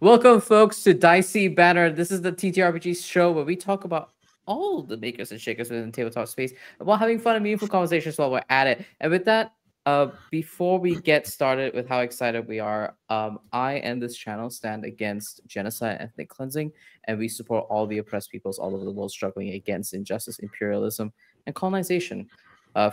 Welcome, folks, to Dicey Banter. This is the TTRPG show where we talk about all the makers and shakers within the tabletop space while having fun and meaningful conversations while we're at it. And with that, before we get started with how excited we are, I and this channel stand against genocide and ethnic cleansing, and we support all the oppressed peoples all over the world struggling against injustice, imperialism, and colonization.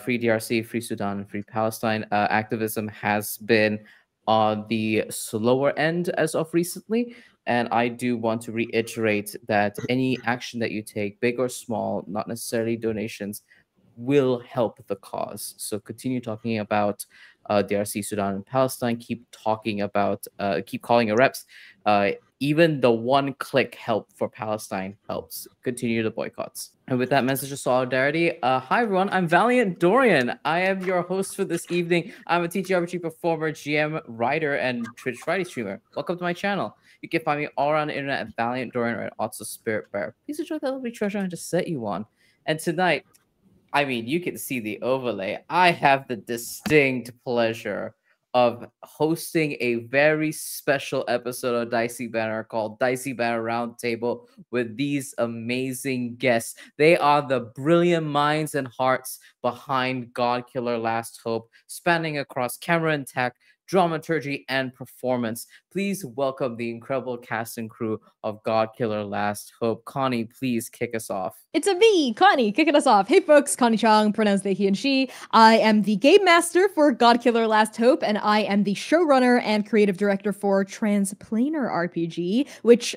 Free DRC, Free Sudan, and Free Palestine activism has been on the slower end as of recently. And I do want to reiterate that any action that you take, big or small, not necessarily donations, will help the cause. So continue talking about DRC, Sudan, and Palestine. Keep talking about, keep calling your reps. Even the one-click help for Palestine helps. Continue the boycotts. And with that message of solidarity, hi everyone, I'm Valiant Dorian. I am your host for this evening. I'm a TTRPG performer, GM, writer, and Twitch Friday streamer. Welcome to my channel. You can find me all around the internet at Valiant Dorian or at Otso SpiritBear. Please enjoy that lovely treasure I just set you on. And tonight, I mean, you can see the overlay. I have the distinct pleasure of hosting a very special episode of Dicey Banter called Dicey Banter Roundtable with these amazing guests. They are the brilliant minds and hearts behind Godkiller Last Hope, spanning across camera and tech, dramaturgy, and performance. Please welcome the incredible cast and crew of Godkiller Last Hope. Connie, please kick us off. It's a me, Connie, kicking us off. Hey folks, Connie Chang, pronounced they, he, and she. I am the game master for Godkiller Last Hope, and I am the showrunner and creative director for Transplanar RPG, which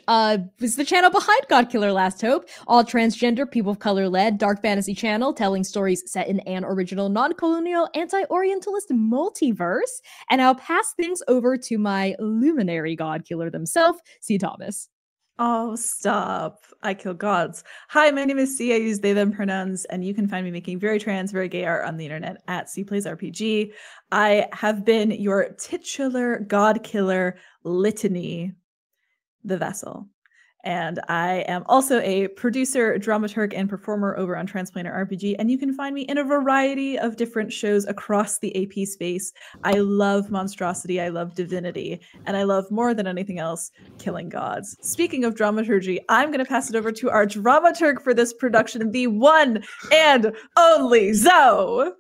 is the channel behind Godkiller Last Hope, all transgender, people of color-led, dark fantasy channel telling stories set in an original, non-colonial, anti-orientalist multiverse. And I'll pass things over to my luminary Godkiller themselves, C. Thomas. Oh, stop. I kill gods. Hi, my name is C. I use they, them pronouns, and you can find me making very trans, very gay art on the internet at C Plays RPG. I have been your titular Godkiller litany, the vessel. And I am also a producer, dramaturg, and performer over on Transplanar RPG. And you can find me in a variety of different shows across the AP space. I love monstrosity, I love divinity, and I love more than anything else, killing gods. Speaking of dramaturgy, I'm going to pass it over to our dramaturg for this production, the one and only Zoe.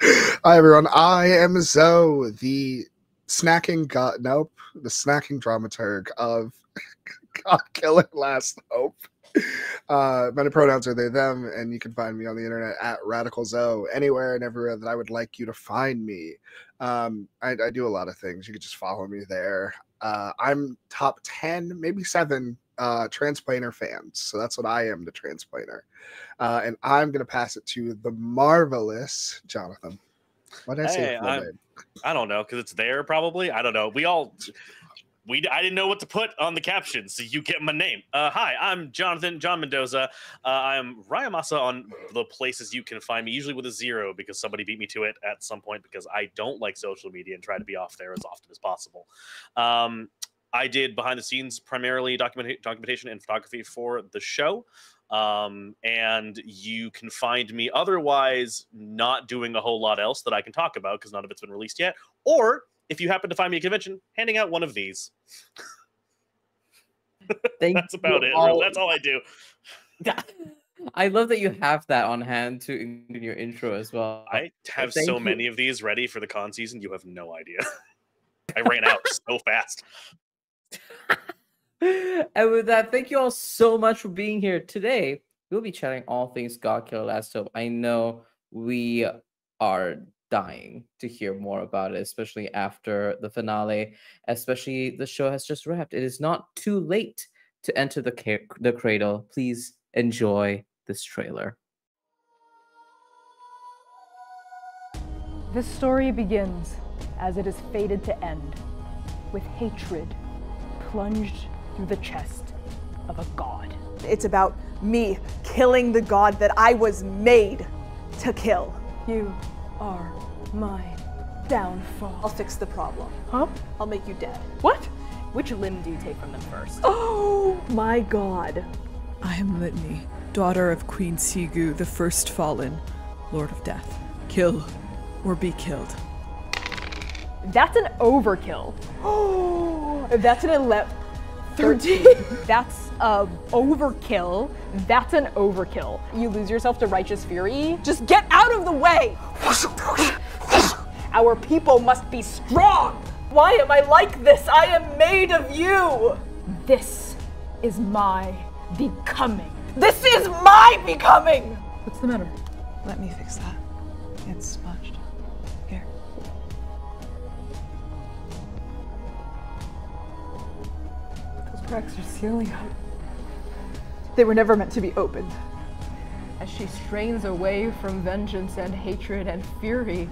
Hi, everyone. I am Zoe, the snacking dramaturg of Godkiller Last Hope. My pronouns are they, them, and you can find me on the internet at Radical Zoe, anywhere and everywhere that I would like you to find me. I do a lot of things. You can just follow me there. I'm top 10, maybe 7 Transplanar fans, so that's what I am, the Transplanar. And I'm going to pass it to the marvelous Jonathan. What did I say? I don't know, because it's there probably. I don't know. I didn't know what to put on the caption, so you get my name. Hi, I'm Jonathan Mendoza. I'm Ryamasa on the places you can find me, usually with a 0 because somebody beat me to it at some point because I don't like social media and try to be off there as often as possible. I did behind the scenes, primarily documentation and photography for the show. And you can find me otherwise not doing a whole lot else that I can talk about because none of it's been released yet. Or if you happen to find me at a convention, handing out one of these. That's about it. That's all I do. I love that you have that on hand in your intro as well. I have so many of these ready for the con season. You have no idea. I ran out so fast. And with that, thank you all so much for being here today. We'll be chatting all things Godkiller Last Hope. I know we are dying to hear more about it, especially after the finale, especially the show has just wrapped. It is not too late to enter the cradle. Please enjoy this trailer. This story begins as it is fated to end, with hatred plunged through the chest of a god. It's about me killing the god that I was made to kill. You are my downfall. I'll fix the problem. Huh? I'll make you dead. What? Which limb do you take from them first? Oh my god. I am Litany, daughter of Queen Sigu, the first fallen, Lord of Death. Kill or be killed. That's an overkill. Oh, that's an 11. 13. That's overkill. That's an overkill. You lose yourself to righteous fury. Just get out of the way! Our people must be strong. Why am I like this? I am made of you! This is my becoming. This is my becoming! What's the matter? Let me fix that. It's smudged. Here. Those cracks are sealing up. They were never meant to be opened. As she strains away from vengeance and hatred and fury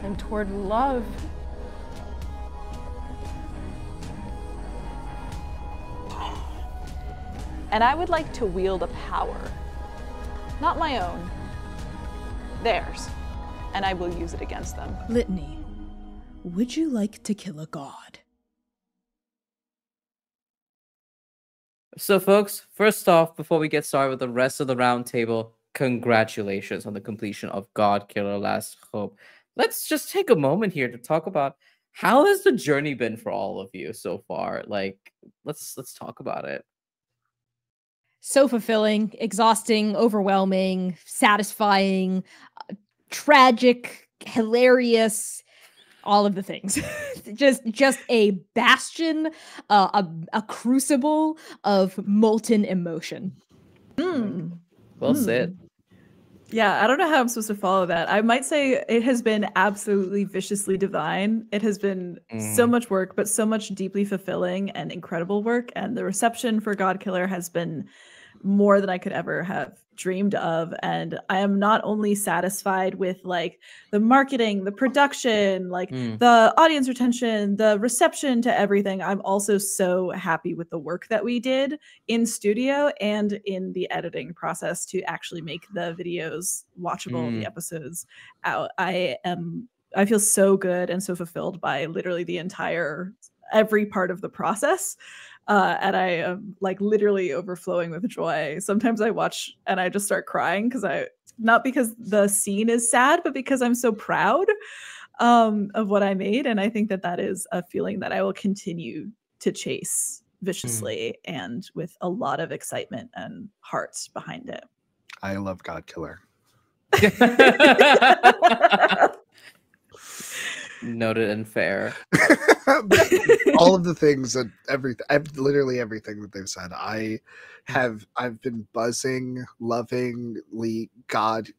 and toward love. And I would like to wield a power. Not my own. Theirs. And I will use it against them. Litany, would you like to kill a god? So, folks, first off, before we get started with the rest of the round table, congratulations on the completion of Godkiller Last Hope. Let's just take a moment here to talk about how has the journey been for all of you so far. Like, let's talk about it. So fulfilling, exhausting, overwhelming, satisfying, tragic, hilarious, all of the things. just a bastion, a crucible of molten emotion. Well said. Yeah, I don't know how I'm supposed to follow that. I might say it has been absolutely viciously divine. It has been so much work, but so much deeply fulfilling and incredible work. And the reception for Godkiller has been more than I could ever have dreamed of. And I am not only satisfied with like the marketing, the production, like the audience retention, the reception to everything. I'm also so happy with the work that we did in studio and in the editing process to actually make the videos watchable, the episodes out. I feel so good and so fulfilled by literally the every part of the process. And I am like literally overflowing with joy. Sometimes I watch and I just start crying not because the scene is sad, but because I'm so proud of what I made. And I think that is a feeling that I will continue to chase viciously and with a lot of excitement and heart behind it. I love Godkiller. Noted and fair. All of the things that literally everything that they've said, I've been buzzing, lovingly God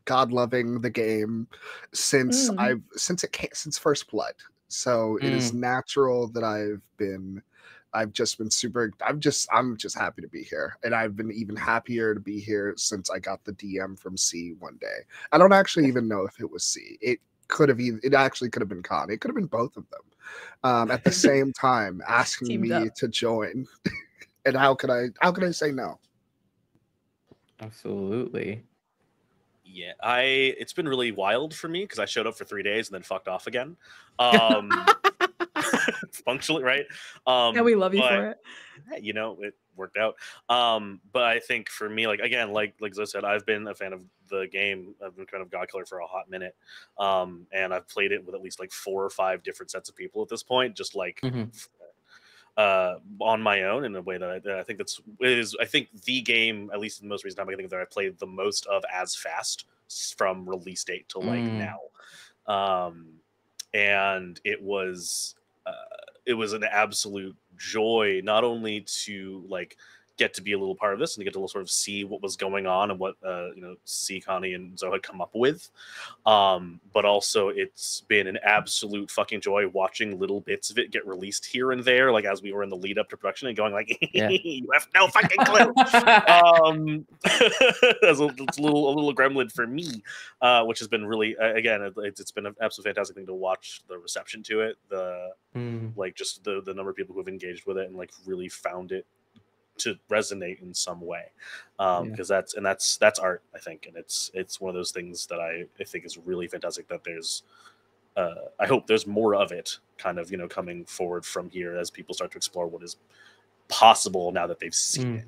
loving the game since since First Blood. So it is natural that I'm just happy to be here. And I've been even happier to be here since I got the DM from C one day. I don't actually even know if it was C. It actually could have been Connie. It could have been both of them at the same time asking me to join. And how could I say no? Absolutely. Yeah, it's been really wild for me because I showed up for 3 days and then fucked off again. Functionally, right? Yeah, we love you for it. You know, it worked out. But I think for me, like again, like I said, I've been a fan of the game. I've been kind of Godkiller for a hot minute. And I've played it with at least like 4 or 5 different sets of people at this point, just like on my own in a way that I think I think the game, at least in the most recent time I can think of, that I played the most of as fast from release date to like now. And it was an absolute joy, not only to like get to be a little part of this and to get to sort of see what was going on and what C, Connie, and Zoe had come up with, but also it's been an absolute fucking joy watching little bits of it get released here and there, like as we were in the lead up to production and going like, you have no fucking clue. As a little gremlin for me, which has been really again, it's been an absolutely fantastic thing to watch the reception to it, like just the number of people who have engaged with it and like really found it to resonate in some way, because that's art, I think, and it's one of those things that I think is really fantastic that there's I hope there's more of it kind of coming forward from here as people start to explore what is possible now that they've seen it.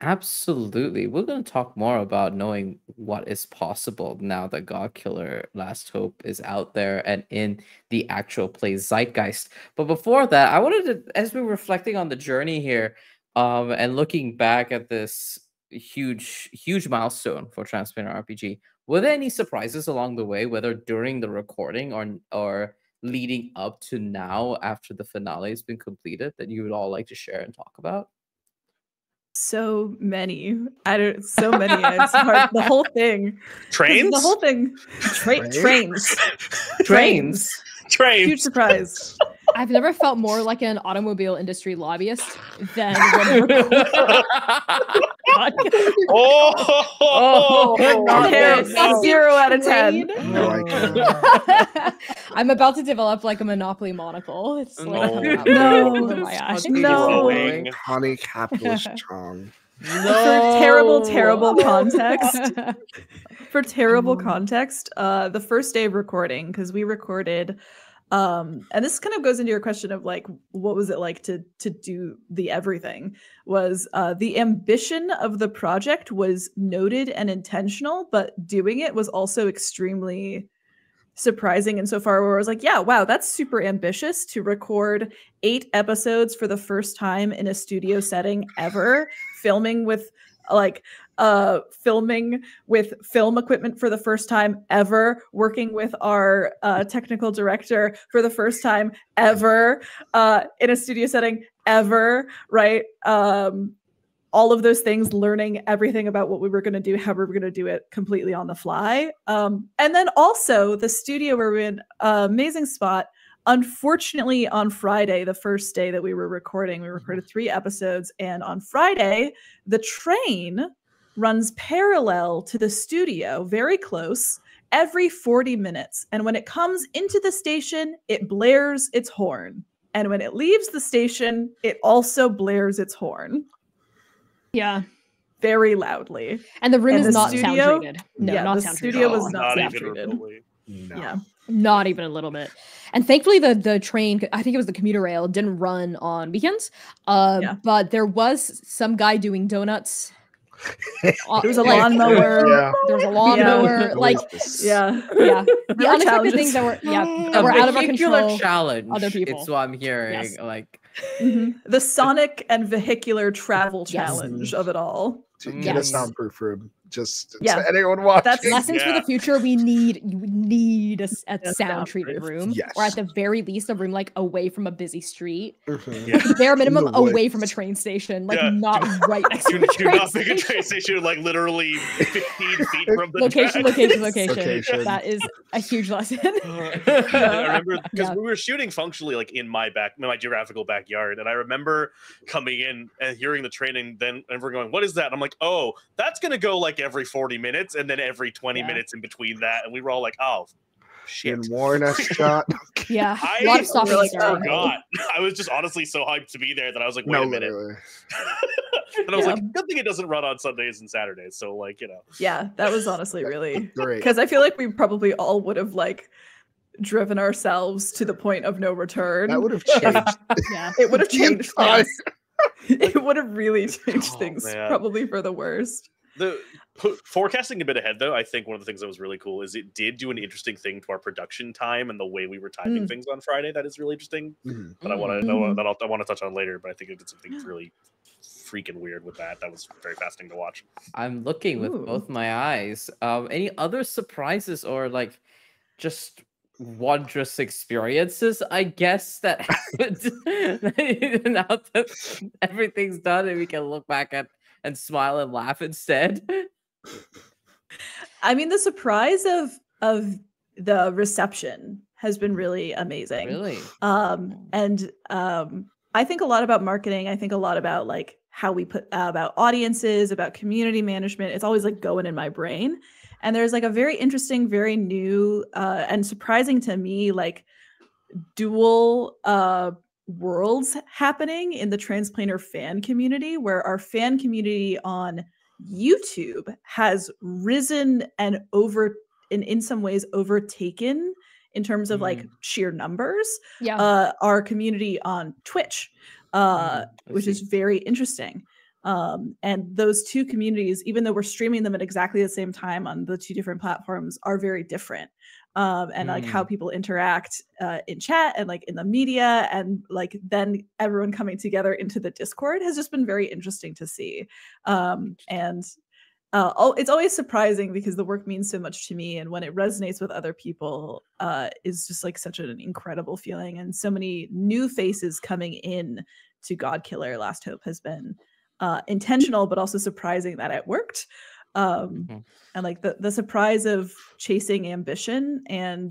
Absolutely. We're going to talk more about knowing what is possible now that Godkiller Last Hope is out there and in the actual play zeitgeist. But before that, I wanted to, as we were reflecting on the journey here, and looking back at this huge milestone for Transplanar RPG, were there any surprises along the way, whether during the recording or leading up to now after the finale has been completed, that you would all like to share and talk about? So many. So many. It's hard. The whole thing. Trains? The whole thing. Trains. Trains. Huge surprise. I've never felt more like an automobile industry lobbyist than when Oh, 0 out of 10. I'm about to develop like a Monopoly monocle. It's like coming out over my eyes. No. Connie Capitalist Chang. For terrible context. For terrible context, the first day of recording, because we recorded, and this kind of goes into your question of like, what was it like to do the everything? Was the ambition of the project was noted and intentional, but doing it was also extremely surprising insofar where I was like, yeah, wow, that's super ambitious to record 8 episodes for the first time in a studio setting ever, filming with film equipment for the first time ever, working with our technical director for the first time ever, in a studio setting ever, right? All of those things, learning everything about what we were going to do, how we were going to do it completely on the fly. And then also the studio where we're in, amazing spot. Unfortunately, on Friday, the first day that we were recording, we recorded 3 episodes. And on Friday, the train runs parallel to the studio, very close, every 40 minutes. And when it comes into the station, it blares its horn. And when it leaves the station, it also blares its horn. Yeah. Very loudly. And the room And is the not studio- sound treated. No, yeah, not the sound studio treated. was not Not sound even treated. remotely. No. Yeah. Not even a little bit. And thankfully the train, I think it was the commuter rail, didn't run on weekends. But there was some guy doing donuts. There was a lawnmower. Yeah. There was a lawnmower. Like, Yeah. yeah. The There were unexpected things challenges. that were out of our vehicular control. challenge. other people. It's what I'm hearing. Yes. Like, The sonic and vehicular travel Yes. challenge of it all. To Mm. get a Yes. soundproof room. Just Yeah. to anyone watching. That's Lessons for Yeah. the future. You need a Yeah, sound treated soundproof. room, Yes. or at the very least a room like away from a busy street. Mhm. Yeah. Bare minimum the away from a woods. train station, like Yeah. not right next to Do a train not pick a station. train station like literally 15 feet from the Location. Location. That is a huge lesson. I remember because Yeah. we were shooting functionally like in my geographical backyard, and I remember coming in and hearing the train, and we're going, "What is that?" And I'm like, "Oh, that's gonna go like every 40 minutes, and then every 20 Yeah. minutes in between that." And we were all like, "Oh, shit." And warn us, John. Yeah, I a lot of stopping really and starting. forgot. I was just honestly so hyped to be there that I was like, "Wait No, a minute," literally. and I was Yeah. like, "Good thing it doesn't run on Sundays and Saturdays." So like, you know, Yeah, that was honestly really Great. because I feel like we probably all would have like driven ourselves to the point of no return. That would have changed. Yeah. It would have the changed entire- things. It would have really changed Oh, things, man. probably for the worst. Forecasting a bit ahead, though, I think one of the things that was really cool is it did do an interesting thing to our production time and the way we were timing things on Friday. That is really interesting. Mhm. But I want to Mhm. that I want to touch on later. But I think it did something really freaking weird with that. That was very fascinating to watch. I'm looking with Ooh. both my eyes. Any other surprises or like just wondrous experiences, I guess, that happened now that everything's done and we can look back at and smile and laugh instead? I mean, the surprise of the reception has been really amazing. Really? And I think a lot about marketing. I think a lot about like how we put about audiences, about community management. It's always like going in my brain. And there's like a very interesting, very new and surprising to me, like dual worlds happening in the Transplanar fan community, where our fan community on YouTube has risen and in some ways overtaken in terms of like sheer numbers Yeah. our community on Twitch, I which is see. very interesting. And those two communities, even though we're streaming them at exactly the same time on the two different platforms, are very different. And like how people interact in chat and like in the media, and like then everyone coming together into the Discord has just been very interesting to see. It's always surprising because the work means so much to me, and when it resonates with other people, is just like such an incredible feeling. And so many new faces coming in to Godkiller Last Hope has been intentional, but also surprising that it worked. And like the surprise of chasing ambition, and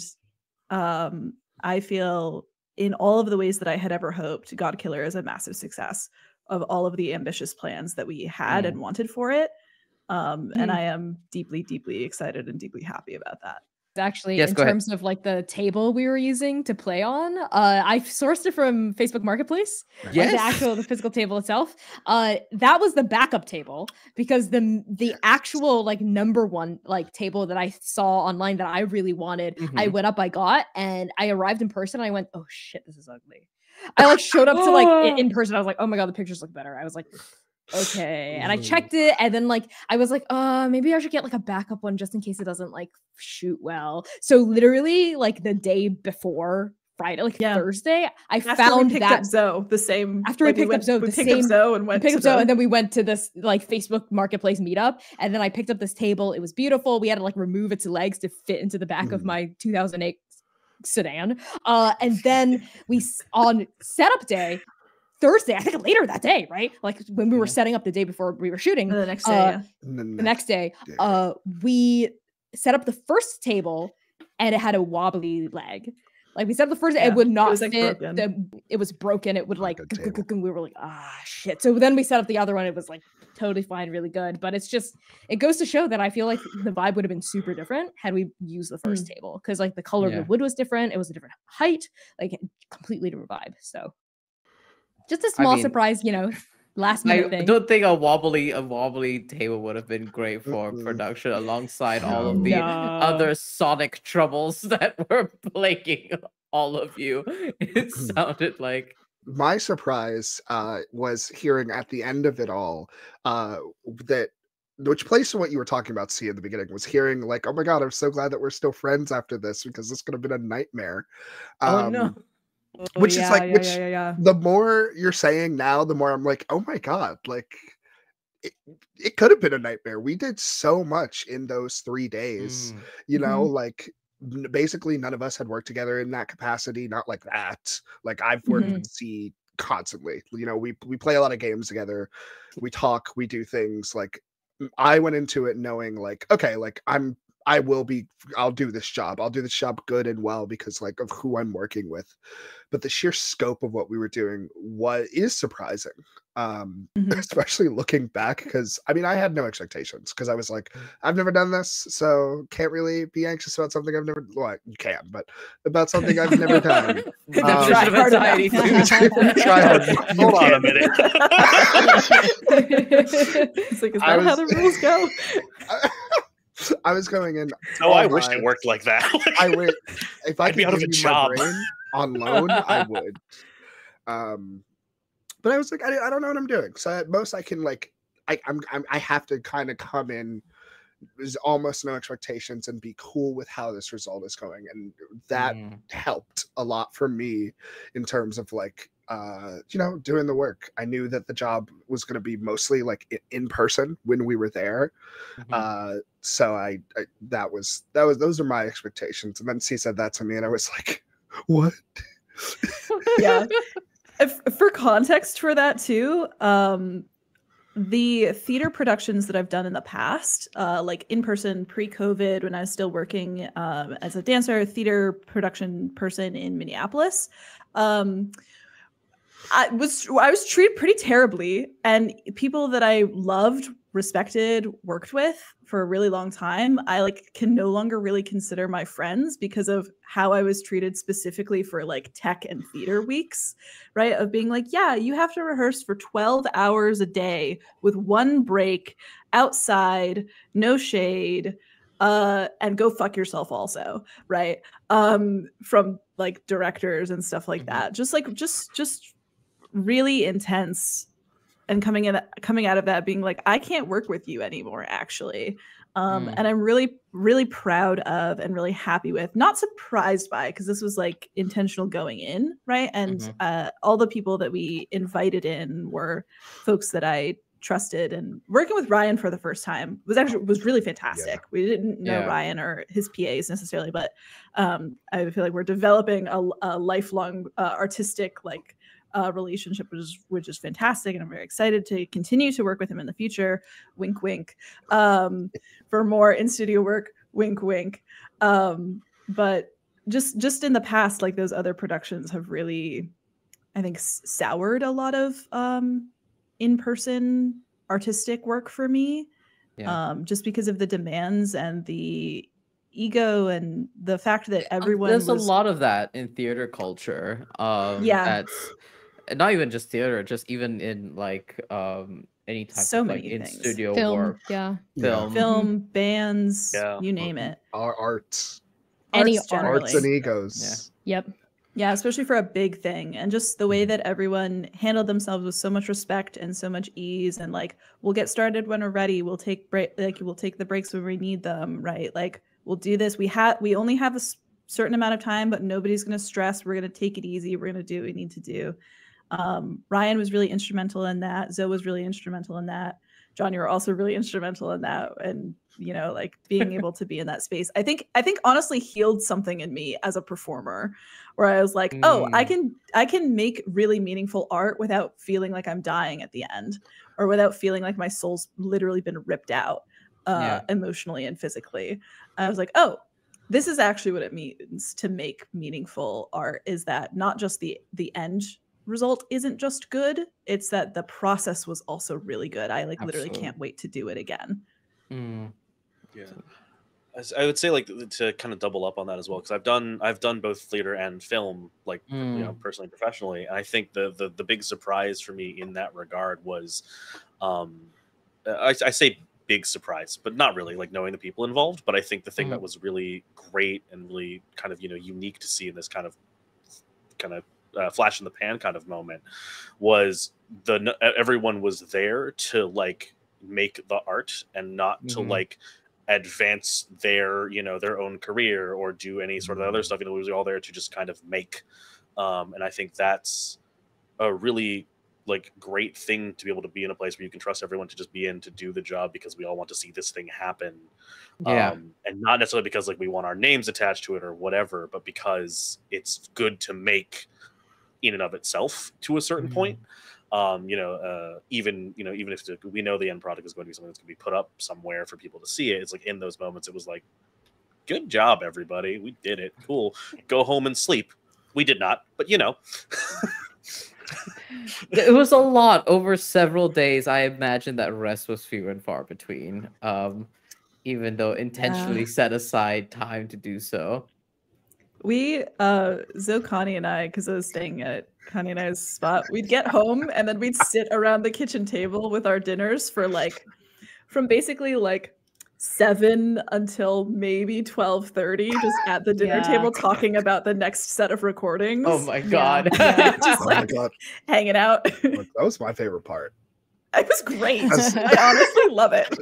I feel in all of the ways that I had ever hoped, Godkiller is a massive success of all of the ambitious plans that we had and wanted for it. And I am deeply, deeply excited and deeply happy about that. Actually, Yes, in go ahead. terms of like the table we were using to play on, I sourced it from Facebook Marketplace. Yes. Like the physical table itself. That was the backup table, because the actual like number one like table that I saw online that I really wanted, I went up, I got, and I arrived in person. And I went, oh shit, this is ugly. I like showed up to like in person. I was like, oh my god, the pictures look better. I was like, okay, and I checked it, and then like I was like, maybe I should get like a backup one just in case it doesn't like shoot well. So literally like the day before Friday, like Thursday, I found picked that up Zoe the same after like we picked up Zoe, we the picked up same Zoe and went picked to up Zoe, the- and then we went to this like Facebook Marketplace meetup, and then I picked up this table. It was beautiful. We had to like remove its legs to fit into the back of my 2008 sedan. And then on setup day, Thursday, I think later that day, right? Like when we were setting up the day before we were shooting. the next day, the next day, we set up the first table, and it had a wobbly leg. Like we set up the first, it would not was, like, fit. broken. It was broken. It would like, a table. we were like, shit. So then we set up the other one. It was like totally fine, really good. But it's just, it goes to show that I feel like the vibe would have been super different had we used the first table, because like the color of the wood was different. It was a different height, like completely different vibe. So just a small surprise, last minute thing. I don't think a wobbly table would have been great for production alongside all of the other sonic troubles that were plaguing all of you. It sounded like my surprise was hearing at the end of it all that, which plays to what you were talking about, C, in the beginning, was hearing like, oh my god, I'm so glad that we're still friends after this, because this could have been a nightmare. oh no. Which is like, the more you're saying now, the more I'm like, oh my god, like it could have been a nightmare. We did so much in those 3 days, like basically none of us had worked together in that capacity, not like that. Like I've worked with C constantly. We play a lot of games together, we talk, we do things. Like I went into it knowing like, okay, like I'll do this job. I'll do this job good and well because like of who I'm working with. But the sheer scope of what we were doing is surprising. Especially looking back, because I mean I had no expectations, because I was like, I've never done this, so can't really be anxious about something I've never, well, you can, but about something I've never done. Try hard Hold on a minute. It's like, is that how the rules go? I was going in. Oh, I wish it worked like that. I would, if I I'd be could out of give a you job. my brain on loan, I would. But I was like, I don't know what I'm doing. So at most I can like, I have to kind of come in. There's almost no expectations and be cool with how this result is going, and that helped a lot for me in terms of like doing the work. I knew that the job was going to be mostly like in person when we were there, so I those are my expectations. And then C said that to me, and I was like, what? Yeah. For context for that too, the theater productions that I've done in the past, like in person pre-COVID, when I was still working as a dancer, theater production person in Minneapolis, I was treated pretty terribly, and people that I loved, respected, worked with for a really long time, I like can no longer really consider my friends because of how I was treated specifically for like tech and theater weeks, right? Of being like, yeah, you have to rehearse for 12 hours a day with one break outside, no shade, and go fuck yourself also, right? From like directors and stuff like that. Just really intense and coming out of that being like, I can't work with you anymore, actually. And I'm really, really proud of and really happy with, not surprised by, because this was like intentional going in, right? And all the people that we invited in were folks that I trusted, and working with Ryan for the first time was really fantastic. Yeah. We didn't know Ryan or his PAs necessarily, but I feel like we're developing a lifelong artistic relationship, which is fantastic, and I'm very excited to continue to work with him in the future. Wink, wink. For more in-studio work. Wink, wink. But just in the past, like those other productions have really, I think, soured a lot of in-person artistic work for me. Just because of the demands and the ego and the fact that everyone there's a lot of that in theater culture. That's not even just theater, just even in like any type of like in studio work, film, bands, you name it. Arts and egos. Yeah, especially for a big thing, and just the way that everyone handled themselves with so much respect and so much ease, and like, we'll get started when we're ready. We'll take we'll take the breaks when we need them, right? Like, we'll do this. We only have a certain amount of time, but nobody's gonna stress. We're gonna take it easy. We're gonna do what we need to do. Ryan was really instrumental in that. Zoe was really instrumental in that. John, you were also really instrumental in that. And, you know, like being able to be in that space, I think honestly healed something in me as a performer, where I was like, oh, I can make really meaningful art without feeling like I'm dying at the end, or without feeling like my soul's literally been ripped out emotionally and physically. I was like, oh, this is actually what it means to make meaningful art, is that not just the end result isn't just good, it's that the process was also really good. I like literally can't wait to do it again. I would say, like, to kind of double up on that as well, because I've done both theater and film, like you know, personally and professionally, and I think the big surprise for me in that regard was I say big surprise, but not really, like knowing the people involved. But I think the thing that was really great and really kind of, you know, unique to see in this kind of flash in the pan kind of moment was everyone was there to like make the art and not to like advance their, you know, their own career or do any sort of other stuff. You know, we were all there to just kind of make, and I think that's a really like great thing, to be able to be in a place where you can trust everyone to just be in to do the job, because we all want to see this thing happen. And not necessarily because like we want our names attached to it or whatever, but because it's good to make in and of itself to a certain point. You know, even if we know the end product is going to be something that's going to be put up somewhere for people to see it, it's like in those moments it was like, good job everybody, we did it, cool, go home and sleep. We did not, but you know. It was a lot over several days. I imagine that rest was few and far between, even though intentionally set aside time to do so. We, Zoe, Connie, and I, because I was staying at Connie and I's spot, we'd get home and then we'd sit around the kitchen table with our dinners for like, from basically like 7 until maybe 12:30, just at the dinner table talking about the next set of recordings. Oh my god. Just like hanging out. That was my favorite part. It was great. I honestly love it.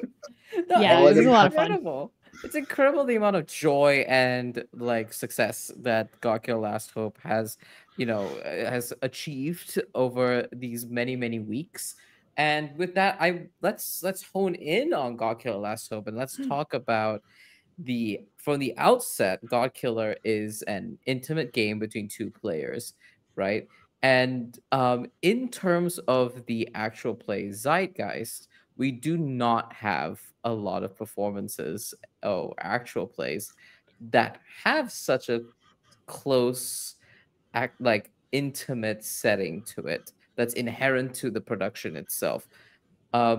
Yeah, it was a lot of fun. Incredible. It's incredible the amount of joy and like success that Godkiller Last Hope has, you know, has achieved over these many weeks. And with that, let's hone in on Godkiller Last Hope, and let's talk about from the outset, Godkiller is an intimate game between 2 players, right? And in terms of the actual play zeitgeist, we do not have a lot of performances or actual plays that have such a close, like intimate setting to it that's inherent to the production itself. I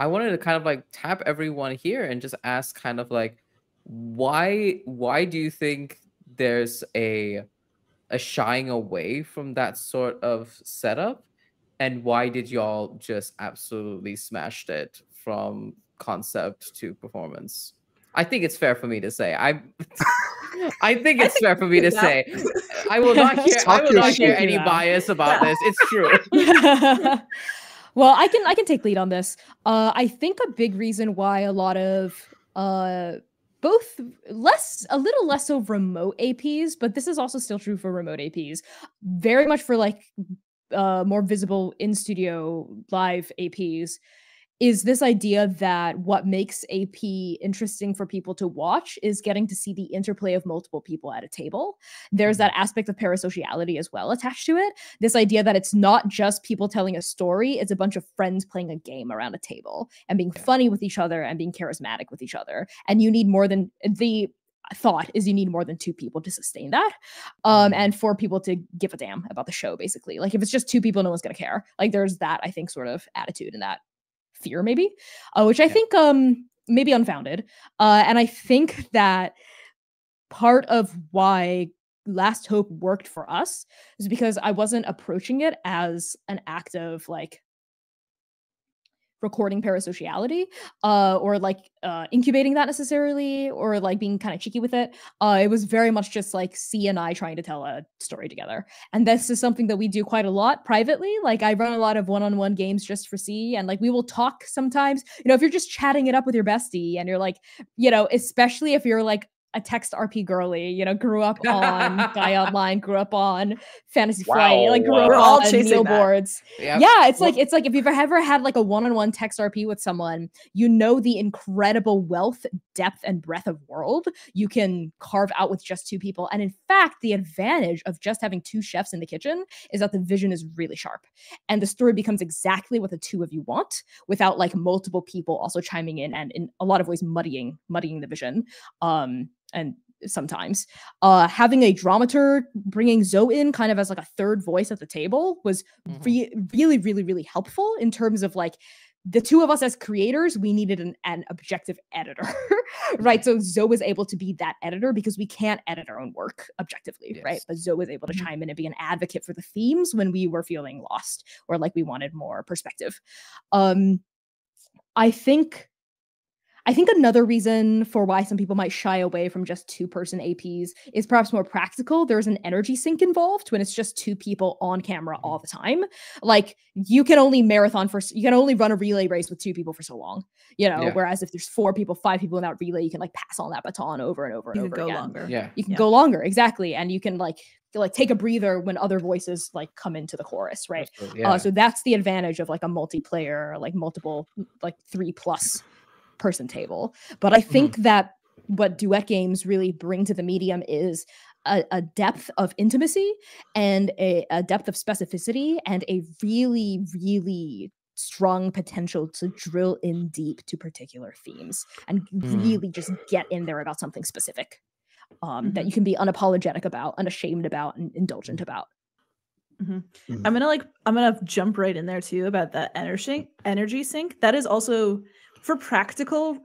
wanted to kind of like tap everyone here and just ask kind of like, why do you think there's a shying away from that sort of setup? And why did y'all just absolutely smashed it from concept to performance? I think it's fair for me to say. I think it's fair for me to say. I will not hear any bias about this. It's true. Well, I can take lead on this. I think a big reason why a lot of both a little less so remote APs, but this is also still true for remote APs, very much for like more visible in studio live APs, is this idea that what makes AP interesting for people to watch is getting to see the interplay of multiple people at a table. There's that aspect of parasociality as well attached to it. This idea that it's not just people telling a story, it's a bunch of friends playing a game around a table and being funny with each other and being charismatic with each other. And you need more than the thought is you need more than 2 people to sustain that and for people to give a damn about the show, basically. Like if it's just 2 people, no one's gonna care. Like there's that, I think, sort of attitude and that fear maybe, which I think may be unfounded. And I think that part of why Last Hope worked for us is because I wasn't approaching it as an act of like recording parasociality or like incubating that necessarily or like being kind of cheeky with it. It was very much just like C and I trying to tell a story together. And this is something that we do quite a lot privately. Like I run a lot of one-on-one games just for C, and like we will talk sometimes, you know, if you're just chatting it up with your bestie and you're like, you know, especially if you're like a text RP girly, you know, grew up on Guy Online, grew up on Fantasy Flight, like grew up We're all on chasing Neil that. boards. Yep. Yeah, it's like if you've ever had like a one-on-one text RP with someone, you know the incredible wealth, depth, and breadth of world you can carve out with just 2 people. And in fact, the advantage of just having 2 chefs in the kitchen is that the vision is really sharp. And the story becomes exactly what the 2 of you want without like multiple people also chiming in and in a lot of ways muddying the vision. And sometimes having a dramaturg, bringing Zoe in kind of as like a third voice at the table was really helpful in terms of like the 2 of us as creators, we needed an objective editor, right? So Zoe was able to be that editor because we can't edit our own work objectively, right? But Zoe was able to chime in and be an advocate for the themes when we were feeling lost or like we wanted more perspective. I think another reason for why some people might shy away from just 2-person APs is perhaps more practical. There's an energy sink involved when it's just 2 people on camera all the time. Like you can only you can only run a relay race with 2 people for so long, you know, whereas if there's 4 people, 5 people in that relay, you can like pass on that baton over and over and over again. Longer. Yeah. You can go longer, exactly. And you can like take a breather when other voices like come into the chorus, right? So that's the advantage of like a multiplayer, like multiple, like 3+ person table. But I think that what duet games really bring to the medium is a depth of intimacy and a depth of specificity and a really strong potential to drill in deep to particular themes and really just get in there about something specific that you can be unapologetic about, unashamed about, and indulgent about. I'm gonna jump right in there too about that energy sync. That is also for practical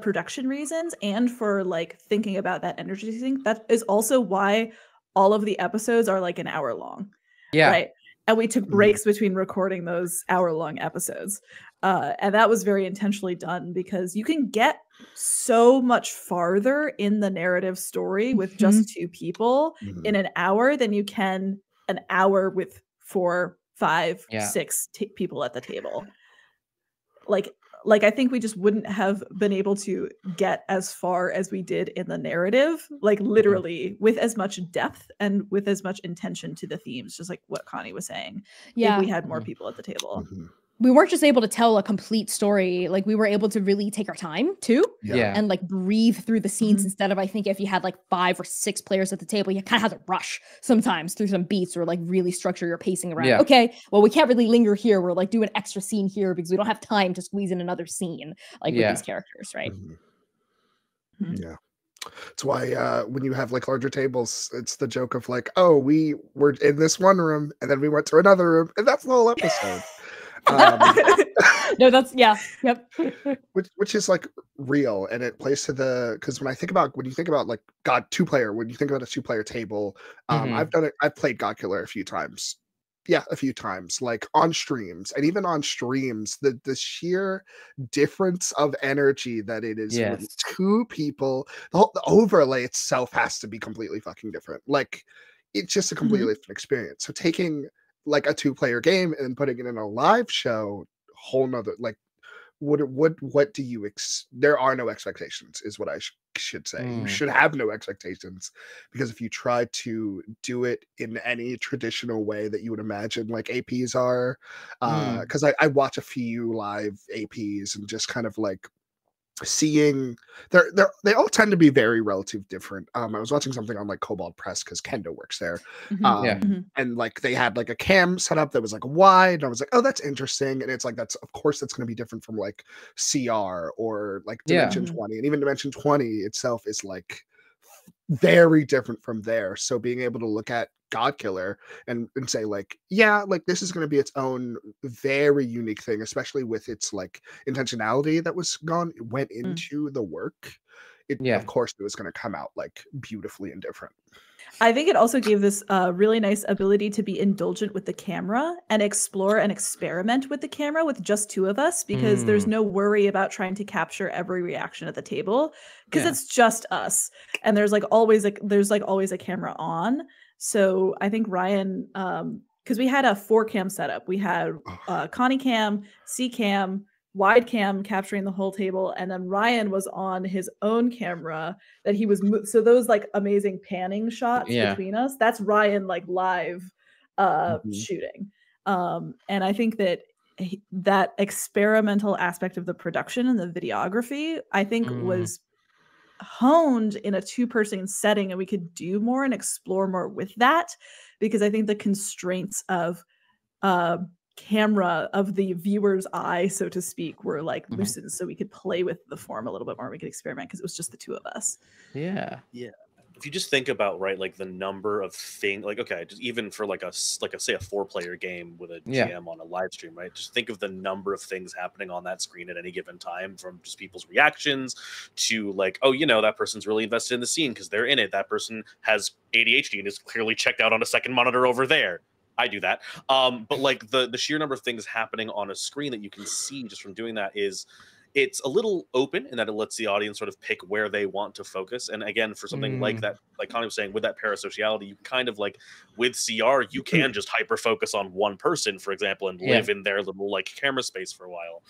production reasons and for like thinking about that energy sync. That is also why all of the episodes are like an hour long. Yeah. Right. And we took breaks between recording those hour-long episodes. And that was very intentionally done because you can get so much farther in the narrative story with just 2 people in an hour than you can an hour with 4, 5, 6 people at the table. Like I think we just wouldn't have been able to get as far as we did in the narrative, like literally with as much depth and with as much intention to the themes, just like what Connie was saying. If we had more people at the table. We weren't just able to tell a complete story. Like we were able to really take our time too. And like breathe through the scenes instead of, I think if you had like 5 or 6 players at the table, you kind of have to rush sometimes through some beats or like really structure your pacing around. Okay, well, we can't really linger here. We're like do an extra scene here because we don't have time to squeeze in another scene like with these characters, right? Yeah. It's why when you have like larger tables, it's the joke of like, oh, we were in this one room and then we went to another room and that's the whole episode. No, that's which is like real, and it plays to the, because when you think about like when you think about a 2-player table, I've played Godkiller a few times, like on streams, and even on streams, the sheer difference of energy that it is when 2 people, the overlay itself has to be completely fucking different. Like it's just a completely different experience. So taking like a 2-player game and putting it in a live show whole nother, like, what do you there are no expectations is what I should say. You should have no expectations, because if you try to do it in any traditional way that you would imagine like APs are, because I watch a few live APs and just kind of like seeing they all tend to be very relative different. I was watching something on like Cobalt Press because Kendo works there. And like they had like a cam set up that was like wide, and I was like, oh, that's interesting. And it's like, that's of course that's going to be different from like CR or like Dimension 20, and even Dimension 20 itself is like very different from there. So being able to look at Godkiller and say like, yeah, like this is going to be its own very unique thing, especially with its like intentionality that went into the work. Of course it was going to come out like beautifully and different. I think it also gave this really nice ability to be indulgent with the camera and explore and experiment with the camera with just two of us, because there's no worry about trying to capture every reaction at the table, because it's just us, and there's always a camera on. So I think Ryan, because we had a 4-cam setup, we had Connie Cam, C Cam, wide cam capturing the whole table, and then Ryan was on his own camera that he was so those like amazing panning shots between us, that's Ryan like live shooting. And I think that that experimental aspect of the production and the videography, I think was honed in a 2-person setting, and we could do more and explore more with that, because I think the constraints of camera of the viewer's eye, so to speak, were like loosened, so we could play with the form a little bit more. We could experiment because it was just the two of us. If you just think about like the number of things, like okay, just even for like say a 4-player game with a GM on a live stream, right? Just think of the number of things happening on that screen at any given time, from just people's reactions to like, oh, that person's really invested in the scene because they're in it. That person has ADHD and is clearly checked out on a second monitor over there. I do that. But like the sheer number of things happening on a screen that you can see just from doing that it's a little open in that it lets the audience sort of pick where they want to focus. And again, for something like that, like Connie was saying, with that parasociality, you kind of like with CR, you can just hyper focus on one person, for example, and live in their little like camera space for a while.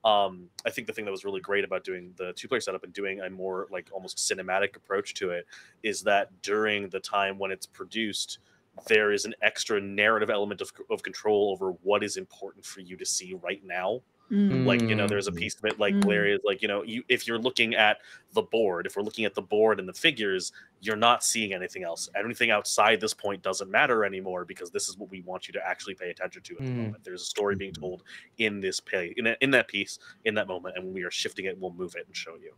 I think the thing that was really great about doing the 2-player setup and doing a more like almost cinematic approach to it is that during the time when it's produced, there is an extra narrative element of control over what is important for you to see right now. Like, there's a piece of it like Larry is like, if you're looking at the board, if we're looking at the board and the figures, you're not seeing anything else. Anything outside this point doesn't matter anymore, because this is what we want you to actually pay attention to at the moment. There's a story being told in this play, in that piece, in that moment, and when we are shifting it, we'll move it and show you.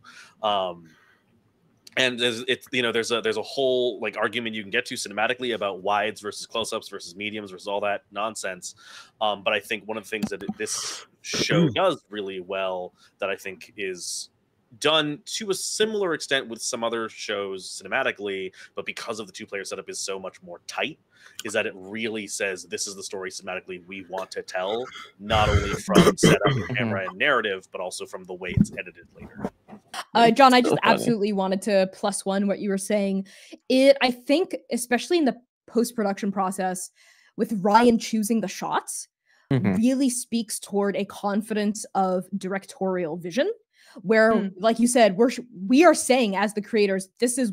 And there's a whole like argument you can get to cinematically about wides versus close-ups versus mediums versus all that nonsense. But I think one of the things that this show does really well, that I think is done to a similar extent with some other shows cinematically, but because of the 2-player setup is so much more tight, is that it really says this is the story cinematically we want to tell, not only from setup, camera, and narrative, but also from the way it's edited later. John, I just absolutely wanted to +1 what you were saying. I think, especially in the post-production process, with Ryan choosing the shots, really speaks toward a confidence of directorial vision, where, like you said, we are saying as the creators, this is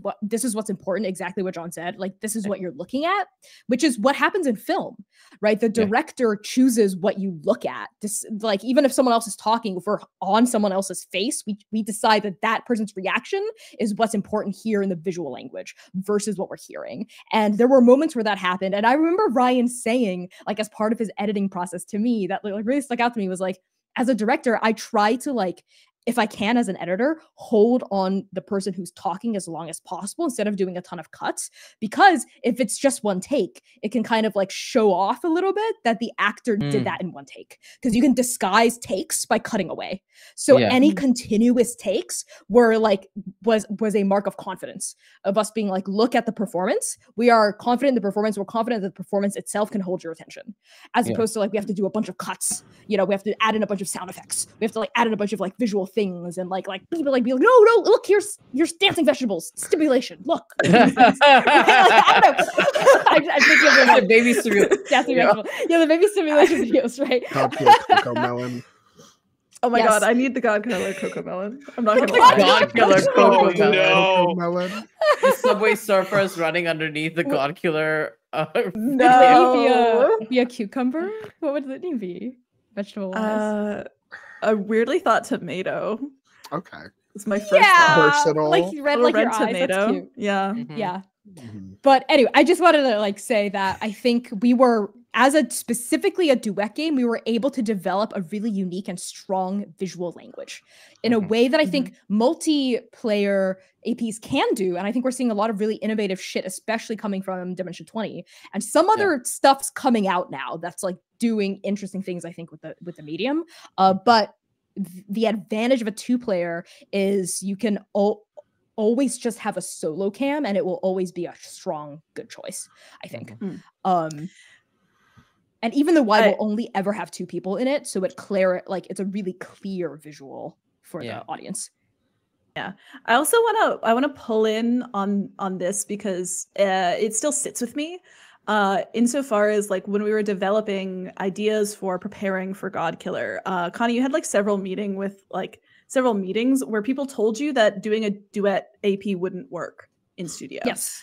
what's important, exactly what John said. Like, this is what you're looking at, which is what happens in film, right? The director chooses what you look at. This, like, even if someone else is talking, if we're on someone else's face, we decide that person's reaction is what's important here in the visual language versus what we're hearing. And there were moments where that happened. And I remember Ryan saying, like, as part of his editing process to me, that like really stuck out to me, was like, as a director, I try to, like, if I can, as an editor, hold on the person who's talking as long as possible instead of doing a ton of cuts. Because if it's just one take, it can kind of like show off a little bit that the actor did that in one take. Because you can disguise takes by cutting away. So any continuous takes were like, was a mark of confidence of us being like, look at the performance. We are confident in the performance. We're confident that the performance itself can hold your attention. As opposed to like, we have to do a bunch of cuts. We have to add in a bunch of sound effects. We have to like add in a bunch of like visual things and like people like be like, no, look, here's dancing vegetables, stimulation, look. I don't know. I think the baby stimulation. The baby stimulation videos, right? Melon. Oh my Yes. god, I need the Godkiller Cocomelon. I'm not gonna lie. Godkiller Oh, Cocomelon. no. Melon. The Subway Surfers running underneath the Godkiller. No. Would it be a cucumber? What would it be? Vegetable wise. I weirdly thought tomato. Okay. It's my first Yeah, thought. Versatile. like red, Little like your red eyes. That's tomato. cute. Yeah. Yeah. Mhm. But anyway, I just wanted to like say that I think we were, as a specifically a duet game, we were able to develop a really unique and strong visual language in a way that I think multiplayer APs can do. And I think we're seeing a lot of really innovative shit, especially coming from Dimension 20. And some other stuff's coming out now that's like doing interesting things, I think, with the medium. But the advantage of a 2-player is you can always just have a solo cam and it will always be a strong, good choice, I think. And even the Y will only ever have 2 people in it, so it's a really clear visual for the audience. Yeah. I also want to pull in on this because it still sits with me. Insofar as like when we were developing ideas for preparing for Godkiller, Connie, you had like several meetings where people told you that doing a duet AP wouldn't work in studio. Yes.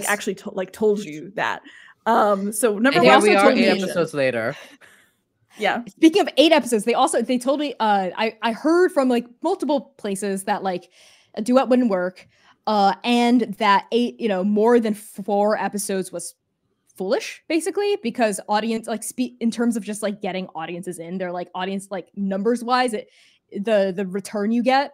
Actually told you that. So number And one, here we are 8 told me- episodes later. Yeah. Speaking of 8 episodes, they told me I heard from like multiple places that like a duet wouldn't work, and that 8, more than 4 episodes was foolish, basically, because audience in terms of just like getting audiences in, they're like audience like numbers wise, the return you get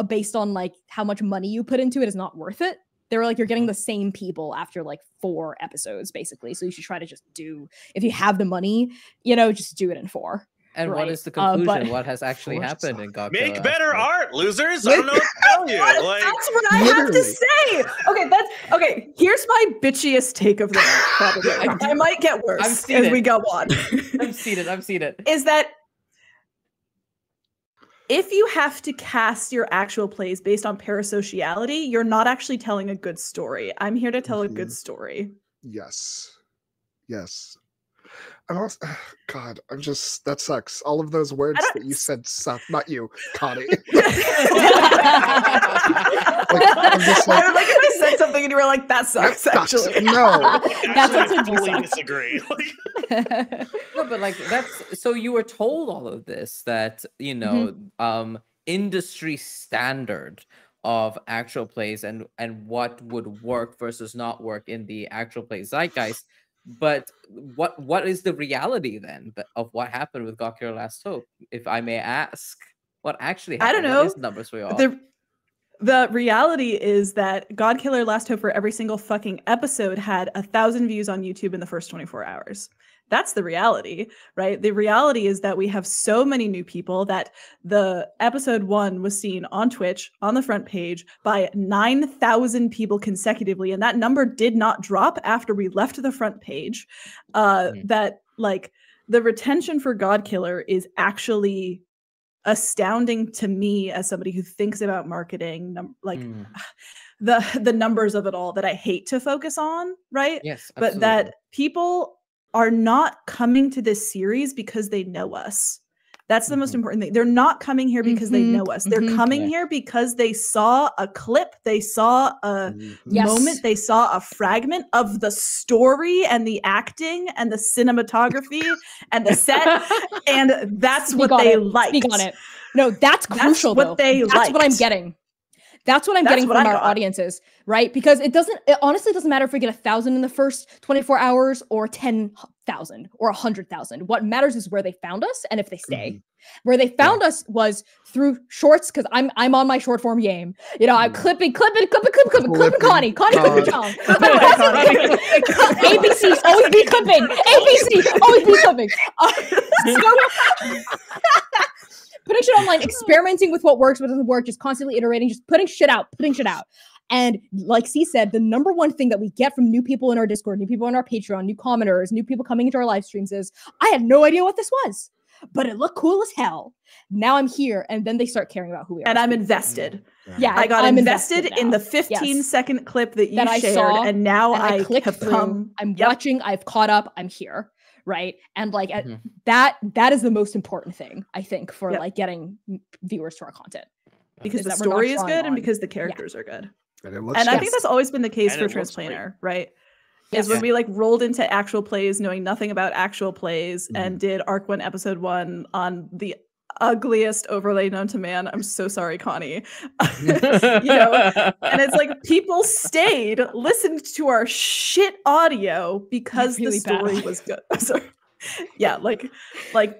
based on like how much money you put into it is not worth it. They were like, you're getting the same people after like 4 episodes, basically. So you should try to just if you have the money, just do it in 4. And Right. what is the conclusion? but- What has actually happened in Godkiller? Make better art, losers. I don't know what to tell you. Like, That's what I have to say. Okay, here's my bitchiest take of the night, probably. I might get I've worse seen as it. we go on. I've seen it. Is that if you have to cast your actual plays based on parasociality, you're not actually telling a good story. I'm here to tell a good story. Yes. I'm also, God, that sucks. All of those words that you said suck. Not you, Connie. I'm just I would like if I said something and you were like, that sucks, actually. No. actually, I fully disagree. No, but like so you were told all of this that industry standard of actual plays and what would work versus not work in the actual play zeitgeist. But what is the reality then of what happened with Godkiller Last Hope, if I may ask? What actually happened? I don't know. What is numbers for y'all? The reality is that Godkiller Last Hope for every single fucking episode had 1,000 views on YouTube in the first 24 hours. That's the reality, right? The reality is that we have so many new people that the episode 1 was seen on Twitch on the front page by 9,000 people consecutively. And that number did not drop after we left the front page. That like the retention for Godkiller is actually astounding to me as somebody who thinks about marketing, the numbers of it all that I hate to focus on, right? Yes, but that people are not coming to this series because they know us. That's the most important thing. They're not coming here because they know us. They're coming here because they saw a clip, they saw a moment, they saw a fragment of the story and the acting and the cinematography and the set, and that's what they liked. Speak on it. No, that's crucial. That's what That's what I'm getting. That's what I'm getting from our audiences, right? Because it honestly doesn't matter if we get 1,000 in the first 24 hours or 10,000 or 100,000. What matters is where they found us and if they stay. Where they found us was through shorts, because I'm on my short form game. I'm clipping Connie clipping Chong. ABC always be clipping. ABC always be clipping. Putting shit online, experimenting with what works, what doesn't work, just constantly iterating, just putting shit out. And like C said, the number one thing that we get from new people in our Discord, new people on our Patreon, new commenters, new people coming into our live streams is, I had no idea what this was, but it looked cool as hell. Now I'm here, and then they start caring about who we are. And I'm invested. Yeah, I'm invested in the 15-second clip that you shared, and now I clicked have through. come. I'm watching, I've caught up, I'm here. right? And like that is the most important thing, I think, for like getting viewers to our content. Because the story is good and because the characters are good. And I think that's always been the case for Transplanar, right? Is when we like rolled into actual plays knowing nothing about actual plays and did Arc 1 Episode 1 on the ugliest overlay known to man. I'm so sorry, Connie. You know, and it's like people stayed, listened to our shit audio because the story was good. Sorry. Yeah, like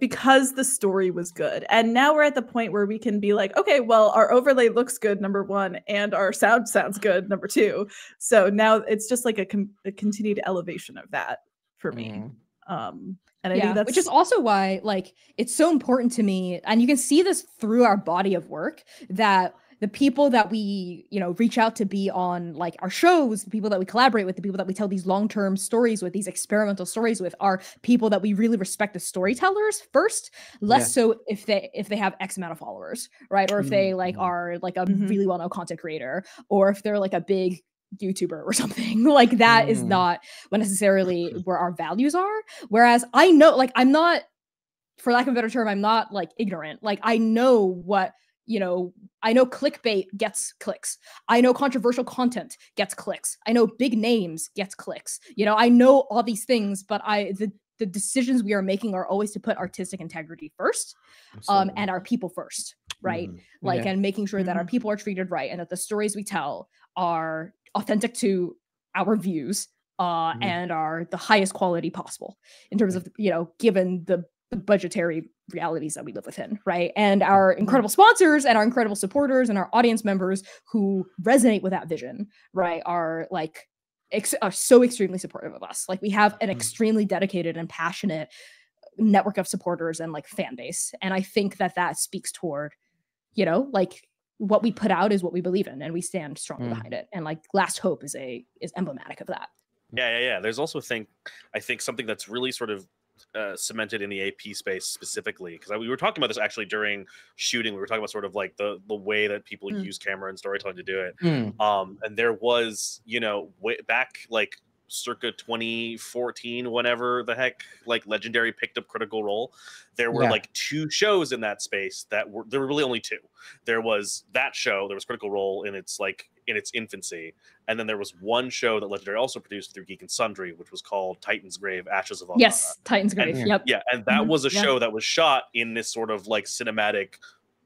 because the story was good. And now we're at the point where we can be like, okay, well, our overlay looks good, number one, and our sound sounds good, number two. So now it's just like a continued elevation of that for me. And I think that's, which is also why like it's so important to me, and you can see this through our body of work, that the people that we, you know, reach out to be on like our shows, the people that we collaborate with, the people that we tell these long-term stories with, these experimental stories with, are people that we really respect as storytellers first, less so if they have X amount of followers, right? Or if they like are like a really well-known content creator, or if they're like a big YouTuber or something. Like that is not necessarily where our values are. Whereas I know, like, I'm not, for lack of a better term, I'm not like ignorant. Like I know what, you know, I know clickbait gets clicks. I know controversial content gets clicks. I know big names gets clicks. You know, I know all these things, but the decisions we are making are always to put artistic integrity first, and our people first, right? Like, and making sure that our people are treated right, and that the stories we tell are authentic to our views, and are the highest quality possible in terms of, you know, given the budgetary realities that we live within, right? And our incredible sponsors and our incredible supporters and our audience members who resonate with that vision, right, are like are so extremely supportive of us. Like we have an extremely dedicated and passionate network of supporters and like fan base, and I think that speaks toward, you know, like what we put out is what we believe in, and we stand strongly behind it. And like Last Hope is emblematic of that. Yeah. There's also I think something that's really sort of cemented in the AP space specifically, because we were talking about this actually during shooting. We were talking about sort of like the way that people use camera and storytelling to do it. And there was, you know, way back like circa 2014, whenever the heck like Legendary picked up Critical Role, there were like 2 shows in that space there were really only 2. There was that show, there was Critical Role in its infancy, and then there was one show that Legendary also produced through Geek and Sundry, which was called Titan's Grave, Ashes of Almana. Yes, Titan's Grave. And that was a show that was shot in this sort of like cinematic,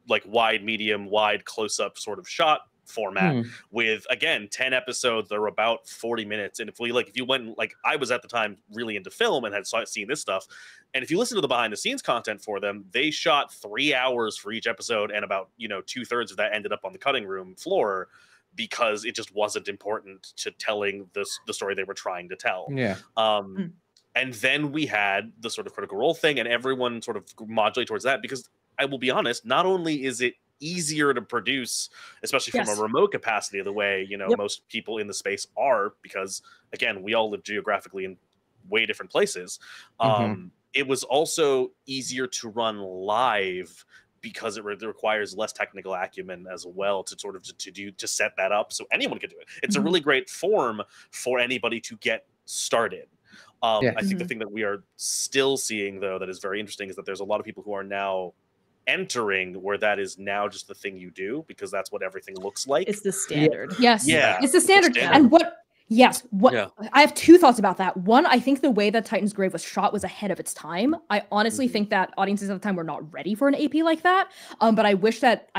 like wide, medium, wide, close-up sort of shot format with, again, 10 episodes that were about 40 minutes. And if you went, like, I was at the time really into film and had seen this stuff, and if you listen to the behind the scenes content for them, they shot 3 hours for each episode, and about, you know, 2/3 of that ended up on the cutting room floor, because it just wasn't important to telling the story they were trying to tell. And then we had the sort of Critical Role thing, and everyone sort of modulated towards that, because I will be honest, not only is it easier to produce, especially from a remote capacity, the way, you know, most people in the space are, because again, we all live geographically in way different places. It was also easier to run live, because it requires less technical acumen as well to sort of to set that up so anyone could do it. It's a really great form for anybody to get started. I think the thing that we are still seeing, though, that is very interesting, is that there's a lot of people who are now entering where that is now just the thing you do, because that's what everything looks like. It's the standard. It's the standard. And I have 2 thoughts about that. One, I think the way that Titan's Grave was shot was ahead of its time. I honestly think that audiences at the time were not ready for an AP like that. But I wish that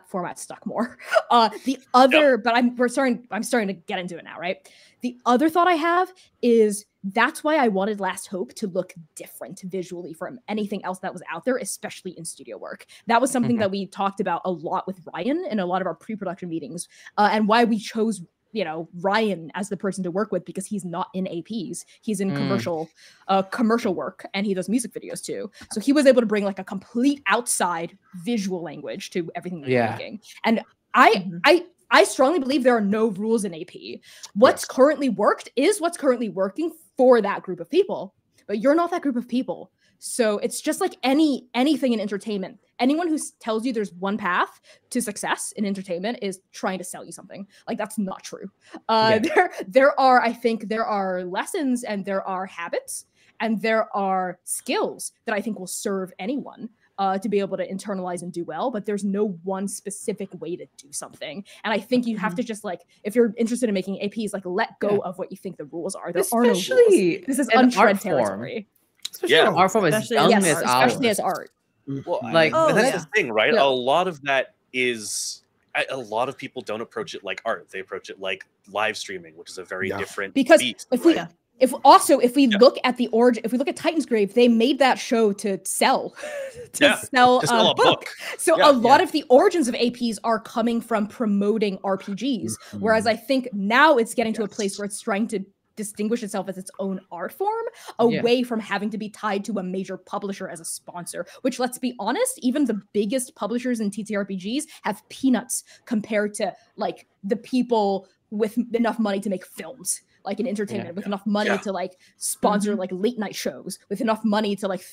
format stuck more. The other, but I'm starting to get into it now, right? The other thought I have is that's why I wanted Last Hope to look different visually from anything else that was out there, especially in studio work. That was something that we talked about a lot with Ryan in a lot of our pre-production meetings, and why we chose, you know, Ryan as the person to work with, because he's not in APs. He's in commercial work, and he does music videos too. So he was able to bring like a complete outside visual language to everything that we're making. And I strongly believe there are no rules in AP. What's currently worked is what's currently working for that group of people, but you're not that group of people. So it's just like anything in entertainment. Anyone who tells you there's one path to success in entertainment is trying to sell you something. Like, that's not true. I think there are lessons and there are habits And there are skills that I think will serve anyone to be able to internalize and do well, but there's no one specific way to do something. And I think you have to just like, if you're interested in making APs, like let go of what you think the rules are. There are no rules. This is untread territory. Especially an art form as young as ours. Especially as art. Well, Like, that's the thing, right? Yeah. A lot of that is a lot of people don't approach it like art. They approach it like live streaming, which is a very different because beast, if we right? if we look at the origin, if we look at Titan's Grave, they made that show to sell to sell a book. So a lot of the origins of APs are coming from promoting RPGs, whereas I think now it's getting to a place where it's trying to distinguish itself as its own art form away from having to be tied to a major publisher as a sponsor, which, let's be honest, even the biggest publishers in TTRPGs have peanuts compared to like the people with enough money to make films, like in entertainment, with enough money to like sponsor like late night shows, with enough money to like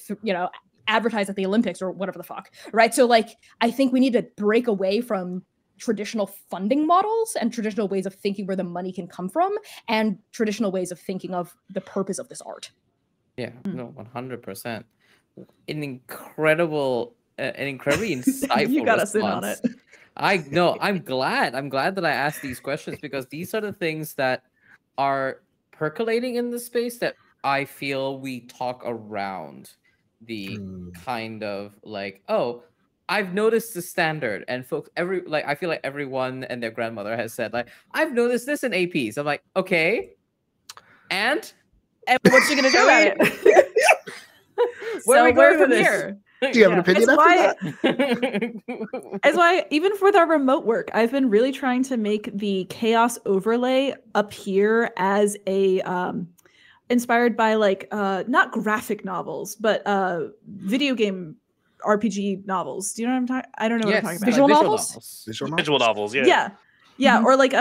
advertise at the Olympics or whatever the fuck, right? So like I think we need to break away from traditional funding models and traditional ways of thinking where the money can come from, and traditional ways of thinking of the purpose of this art. Yeah, no, 100%. An incredibly insightful You got us response. in on it. I'm glad that I asked these questions, because these are the things that are percolating in the space that I feel we talk around the kind of like, oh, I've noticed the standard, and folks, I feel like everyone and their grandmother has said, like, I've noticed this in APs. I'm like, okay, and what you gonna do about it? Where are we going from with this? here? Do you have an opinion after that? That's why, even with our remote work, I've been really trying to make the chaos overlay appear as a inspired by like not graphic novels, but video game RPG novels. Do you know what I'm talking? I don't know what I'm talking about. Visual like novels? Visual novels, yeah. Yeah, or like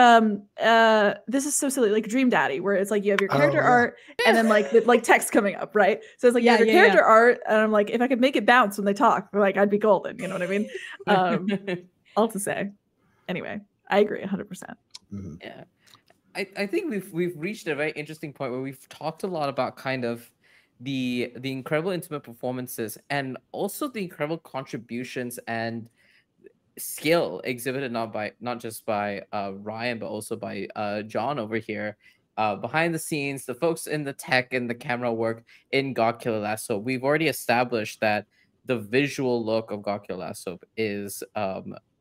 this is so silly, like Dream Daddy, where it's like you have your character art and then like text coming up, right? So it's like you have your character art, and I'm like, if I could make it bounce when they talk, like I'd be golden. You know what I mean? All to say. Anyway, I agree 100%. Yeah, I think we've reached a very interesting point where we've talked a lot about kind of the incredible intimate performances, and also the incredible contributions and skill exhibited not just by Ryan, but also by John over here behind the scenes, the folks in the tech and the camera work in Godkiller Last Hope. We've already established that the visual look of Godkiller Last Hope is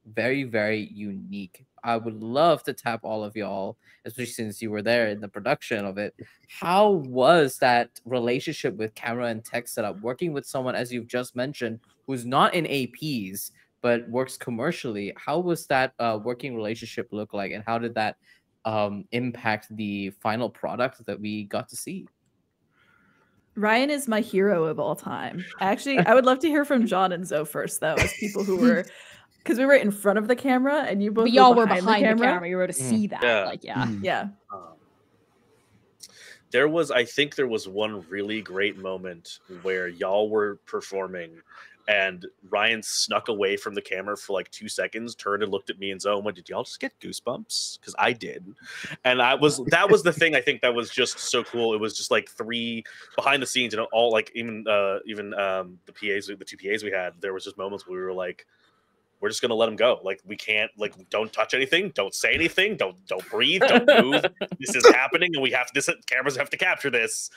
very, very unique. I would love to tap all of y'all, especially since you were there in the production of it. How was that relationship with camera and tech setup, working with someone, as you've just mentioned, who's not in APs but works commercially? How was that working relationship look like, and how did that impact the final product that we got to see? Ryan is my hero of all time. Actually, I would love to hear from John and Zoe first, though, as people who were, because we were in front of the camera and you both But y'all were behind behind the the camera. camera. You were able to see that. Yeah. I think there was one really great moment where y'all were performing and Ryan snuck away from the camera for like 2 seconds, turned and looked at me and Zoe and went, did y'all just get goosebumps? Because I did. And that was the thing I think that was just so cool. It was just like three behind the scenes, and all like even the PAs, the two PAs we had, there was just moments where we were like, we're just gonna let him go. Like, we can't, like, don't touch anything, don't say anything, don't breathe, don't move. This is happening, and cameras have to capture this.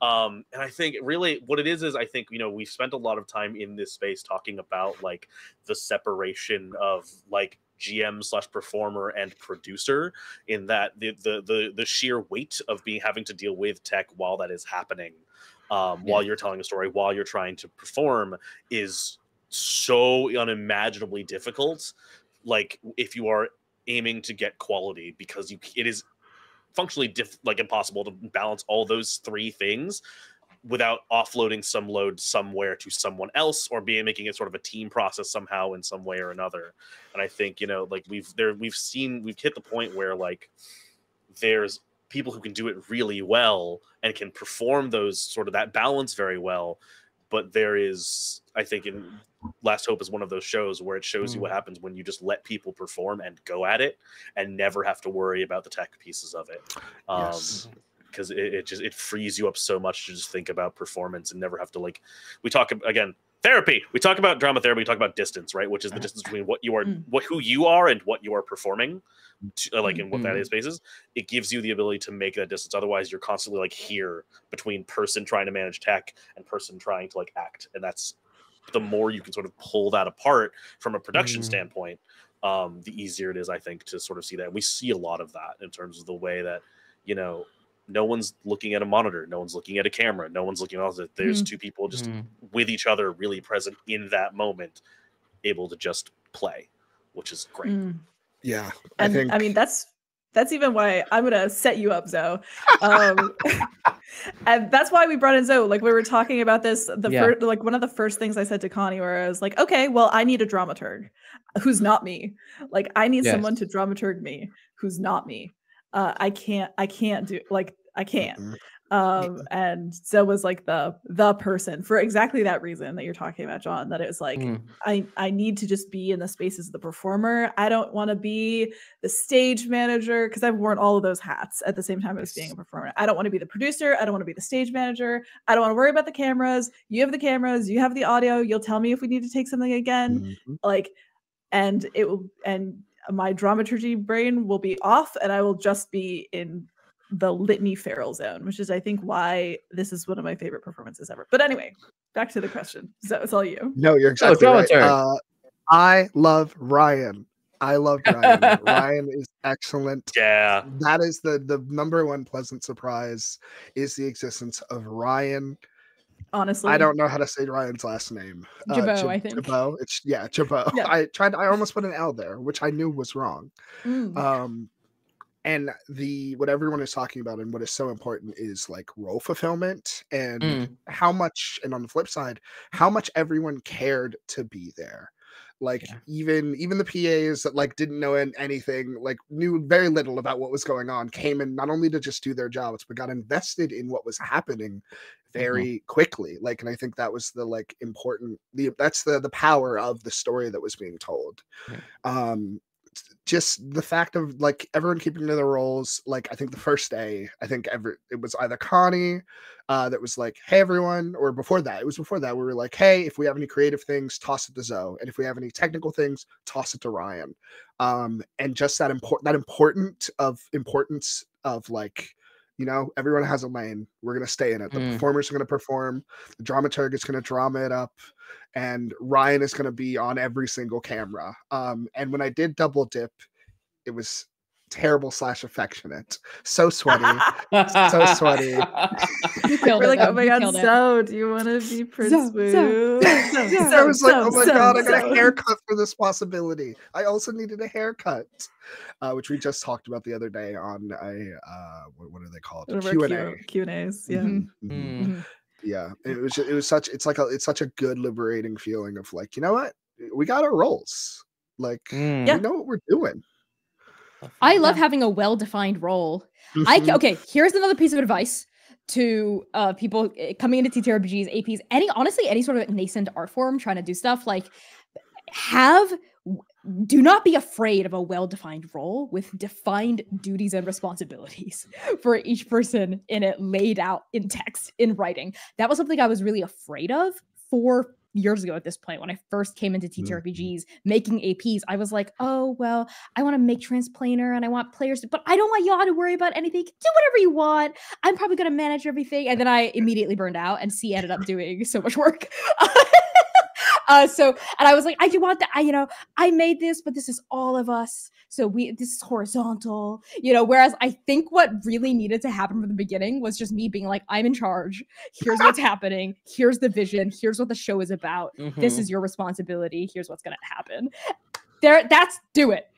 And I think really what it is I think, we've spent a lot of time in this space talking about like the separation of like GM/performer and producer, in that the sheer weight of having to deal with tech while that is happening, while you're telling a story, while you're trying to perform, is so unimaginably difficult. Like, if you are aiming to get quality, because it is functionally impossible to balance all those three things without offloading some load somewhere to someone else, or making it sort of a team process somehow in some way or another. And I think, like we've hit the point where like there's people who can do it really well and can perform those sort of that balance very well. But there is, I think, in Last Hope is one of those shows where it shows you what happens when you just let people perform and go at it and never have to worry about the tech pieces of it. Yes. because it frees you up so much to just think about performance and never have to, like, we talk again, therapy. We talk about drama therapy. We talk about distance, right? Which is the distance between what you are, who you are, and what you are performing, like in what that is spaces. It gives you the ability to make that distance. Otherwise, you're constantly like here between person trying to manage tech and person trying to like act, and that's the more you can sort of pull that apart from a production standpoint, the easier it is, I think, to sort of see that. And we see a lot of that in terms of the way that, you know, no one's looking at a monitor, no one's looking at a camera, no one's looking at all that. There's two people just with each other, really present in that moment, able to just play, which is great. Yeah, I mean that's even why I'm gonna set you up, Zoe. And that's why we brought in Zoe. Like, we were talking about this, first, like, one of the first things I said to Connie, where I was like, okay, well, I need a dramaturg who's not me. Like, I need someone to dramaturg me who's not me. I can't do, like, I can't. And Zoe was like the person for exactly that reason that you're talking about, John, that it was like, I need to just be in the spaces of the performer. I don't want to be the stage manager, because I've worn all of those hats at the same time as being a performer. I don't want to be the producer. I don't want to be the stage manager. I don't want to worry about the cameras. You have the cameras, you have the audio. You'll tell me if we need to take something again. Like, and it will, and my dramaturgy brain will be off, and I will just be in the litany feral zone, which is, I think, why this is one of my favorite performances ever. But anyway, back to the question. So it's all you. No, you're exactly right. I love Ryan. Ryan is excellent. Yeah. That is the number one pleasant surprise, is the existence of Ryan. Honestly, I don't know how to say Ryan's last name. Jabot, I think. Jabot. It's Jabot. Yeah. I almost put an L there, which I knew was wrong. And what everyone is talking about and what is so important is like role fulfillment, and how much, and on the flip side, how much everyone cared to be there. Like even the PAs that like didn't know anything, like knew very little about what was going on, came in not only to just do their jobs, but got invested in what was happening very quickly. Like, and I think that was the like important, that's the power of the story that was being told. Just the fact of like everyone keeping to their roles. Like, I think the first day, it was either Connie that was like, hey everyone, or before that, we were like, hey, if we have any creative things, toss it to Zoe, and if we have any technical things, toss it to Ryan. And just that importance of like, you know, everyone has a lane. We're going to stay in it. The performers are going to perform. The dramaturg is going to drama it up. And Ryan is going to be on every single camera. And when I did double dip, it was terrible / affectionate. So sweaty. So sweaty. We're like, oh my God, so do you want to be Prince Wu? I was like, oh my God, I got a haircut for this possibility. I also needed a haircut, which we just talked about the other day on a, what are they called? Q&A. Q&As, yeah. Yeah, it's such a good liberating feeling of like, you know what, we got our roles, like we know what we're doing. I love having a well-defined role. Okay, here's another piece of advice to people coming into TTRPGs, APs, any sort of nascent art form trying to do stuff. Like, do not be afraid of a well-defined role with defined duties and responsibilities for each person in it, laid out in text, in writing. That was something I was really afraid of 4 years ago at this point. When I first came into TTRPGs, making APs, I was like, oh, well, I want to make Transplanar and I want players but I don't want y'all to worry about anything. Do whatever you want. I'm probably going to manage everything. And then I immediately burned out, and C ended up doing so much work. And I was like, I do want that. I made this, but this is all of us. So this is horizontal, whereas I think what really needed to happen from the beginning was just me being like, I'm in charge. Here's what's happening. Here's the vision. Here's what the show is about. This is your responsibility. Here's what's going to happen. Do it.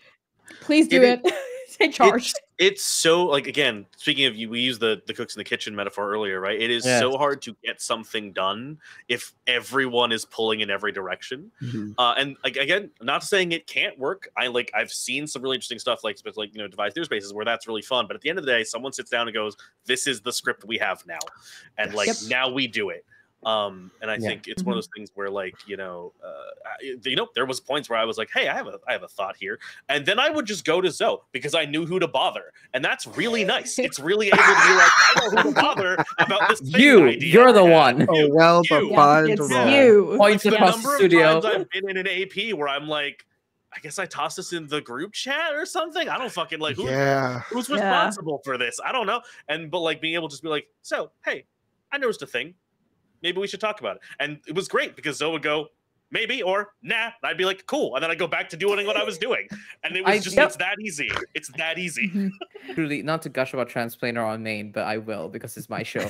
Please do it. Take charge. It's so, like, again, speaking of, we used the cooks in the kitchen metaphor earlier, right? It is so hard to get something done if everyone is pulling in every direction. And like, again, not saying it can't work. I've seen some really interesting stuff, like devised theater spaces where that's really fun. But at the end of the day, someone sits down and goes, "This is the script we have now," and now we do it. And I think it's one of those things where, like, there was points where I was like, hey, I have a thought here, and then I would just go to Zoe because I knew who to bother, and that's really nice. It's really able to be like, I know who to bother about this thing idea. You're the one. Oh, well defined It's role. you. Points The across the number of studio. times I've been in an AP where I'm like, I guess I tossed this in the group chat or something. I don't fucking like who's responsible for this. I don't know. But like being able to just be like, so hey, I noticed a thing. Maybe we should talk about it. And it was great because Zoe would go, maybe, or nah. And I'd be like, cool. And then I'd go back to doing what I was doing. And it was it's that easy. It's that easy. Truly, not to gush about Transplanar on main, but I will because it's my show.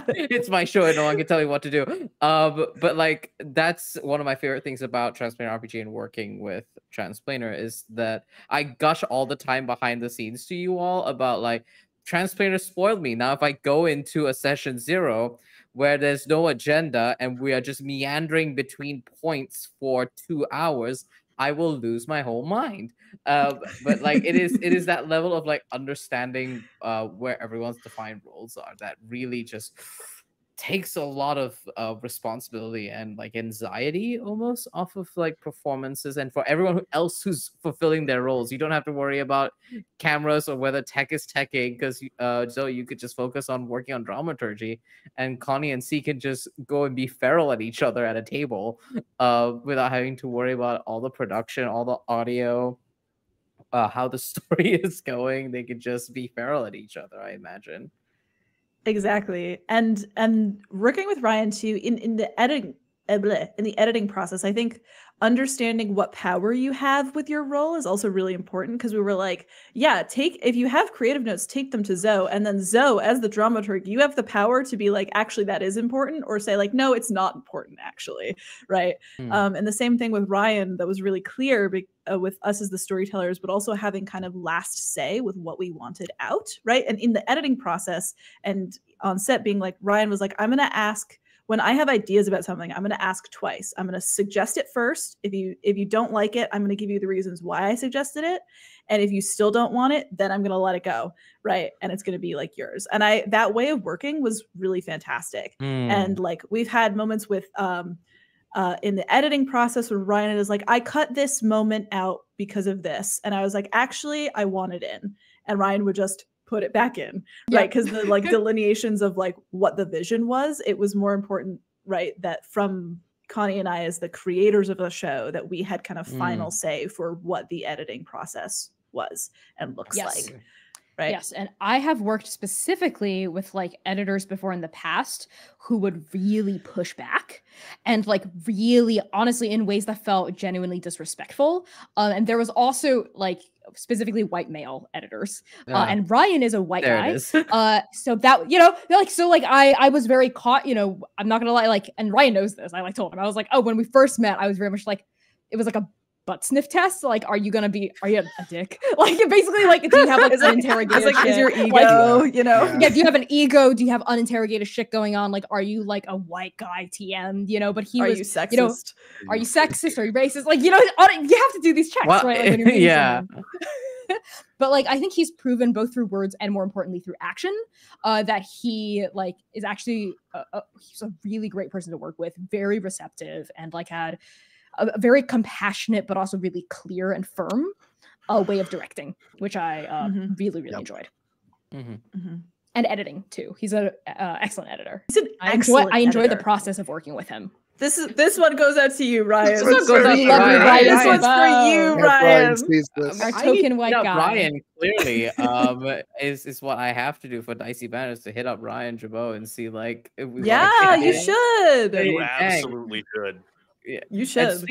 It's my show and no one can tell me what to do. But like, that's one of my favorite things about Transplanar RPG and working with Transplanar is that I gush all the time behind the scenes to you all about like, Transplanar spoiled me. Now, if I go into a session 0 where there's no agenda and we are just meandering between points for 2 hours, I will lose my whole mind. But like it is that level of like understanding where everyone's defined roles are that really just takes a lot of responsibility and like anxiety almost off of like performances, and for everyone else who's fulfilling their roles, you don't have to worry about cameras or whether tech is teching, because so you could just focus on working on dramaturgy, and Connie and C can just go and be feral at each other at a table without having to worry about all the production, all the audio, how the story is going. They could just be feral at each other, I imagine. Exactly. And working with Ryan too in the editing process, I think understanding what power you have with your role is also really important, because we were like, yeah, if you have creative notes, take them to Zoe, and then Zoe, as the dramaturg, you have the power to be like, actually that is important, or say like, no, it's not important actually, right? And the same thing with Ryan, that was really clear with us as the storytellers, but also having kind of last say with what we wanted out, right? And in the editing process and on set, being like, Ryan was like, I'm gonna ask, when I have ideas about something, I'm going to ask twice. I'm going to suggest it first. If you don't like it, I'm going to give you the reasons why I suggested it. And if you still don't want it, then I'm going to let it go, right? And it's going to be like yours. And that way of working was really fantastic. And like we've had moments with in the editing process where Ryan is like, I cut this moment out because of this, and I was like, actually, I want it in, and Ryan would just put it back in, right? Because the like delineations of like what the vision was, it was more important, right, that from Connie and I as the creators of the show, that we had kind of final say for what the editing process was and looks like. Right. Yes, and I have worked specifically with like editors before in the past who would really push back and like really honestly in ways that felt genuinely disrespectful. And there was also like specifically white male editors. And Ryan is a white guy. So that, I was very caught, I'm not gonna lie, like, and Ryan knows this. I like told him, I was like, oh, when we first met, I was very much like, it was like a butt sniff test. Like, are you a dick? Like, basically, like, do you have like uninterrogated shit? Is your ego, like, do you have an ego? Do you have uninterrogated shit going on? Like, are you like a white guy TM? But are you sexist? Are you sexist? Are you racist? Like, you have to do these checks, right? Like, when you're meeting someone. But like, I think he's proven both through words and more importantly through action that he like is actually he's a really great person to work with, very receptive, and like had a very compassionate but also really clear and firm way of directing, which I really enjoyed. And editing too. He's an excellent editor. He's an excellent I enjoyed editor. the process of working with him. This one goes out to you, Ryan. This one goes out to This Ryan. one's for you, Ryan. Our token white guy. Ryan clearly is what I have to do for Dicey Banter, is to hit up Ryan Jabot and see like if we you should. You absolutely should. Yeah. You should.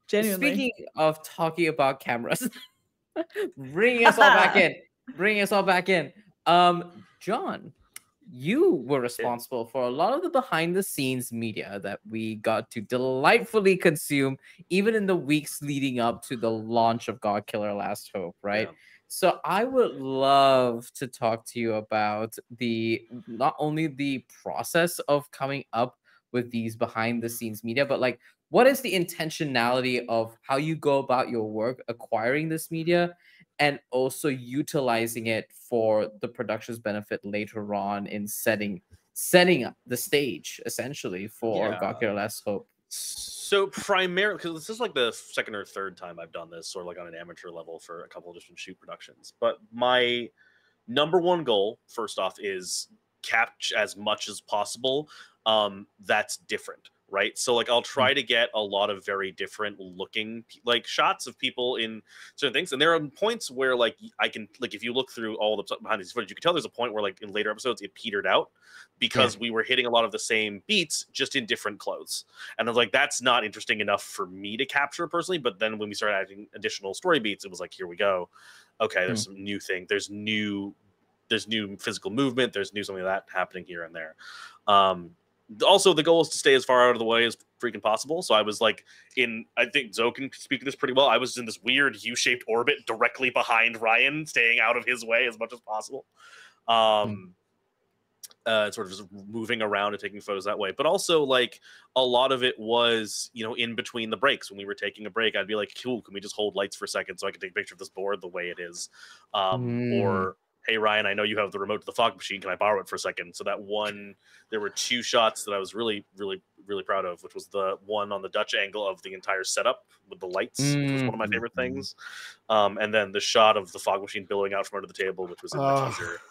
Genuinely. Speaking of talking about cameras, bringing us all back in. John, you were responsible for a lot of the behind the scenes media that we got to delightfully consume, even in the weeks leading up to the launch of Godkiller Last Hope, right? Yeah. So I would love to talk to you about not only the process of coming up with these behind the scenes media, but like, what is the intentionality of how you go about your work acquiring this media and also utilizing it for the production's benefit later on in setting setting up the stage essentially for Yeah. Godkiller Last Hope. So primarily, because this is like the second or third time I've done this, sort of like on an amateur level for a couple of different shoot productions. But my number one goal, first off, is capture as much as possible that's different, right? So like I'll try to get a lot of very different looking like shots of people in certain things, and there are points where like I can, like, if you look through all the behind these footage, you can tell there's a point where like in later episodes it petered out because we were hitting a lot of the same beats just in different clothes, and I was like, that's not interesting enough for me to capture personally. But then when we started adding additional story beats, it was like, here we go, okay, there's some new thing, there's new physical movement, there's new something like that happening here and there. Also, the goal is to stay as far out of the way as freaking possible. So I was like I think Zoe can speak to this pretty well. I was in this weird U-shaped orbit directly behind Ryan, staying out of his way as much as possible. Sort of just moving around and taking photos that way. But also, like, a lot of it was, you know, in between the breaks. When we were taking a break, I'd be like, cool, can we just hold lights for a second so I can take a picture of this board the way it is? Or, hey, Ryan, I know you have the remote to the fog machine. Can I borrow it for a second? So that one, there were two shots that I was really, really, really proud of, which was the one on the Dutch angle of the entire setup with the lights, which was one of my favorite things. And then the shot of the fog machine billowing out from under the table, which was in the teaser.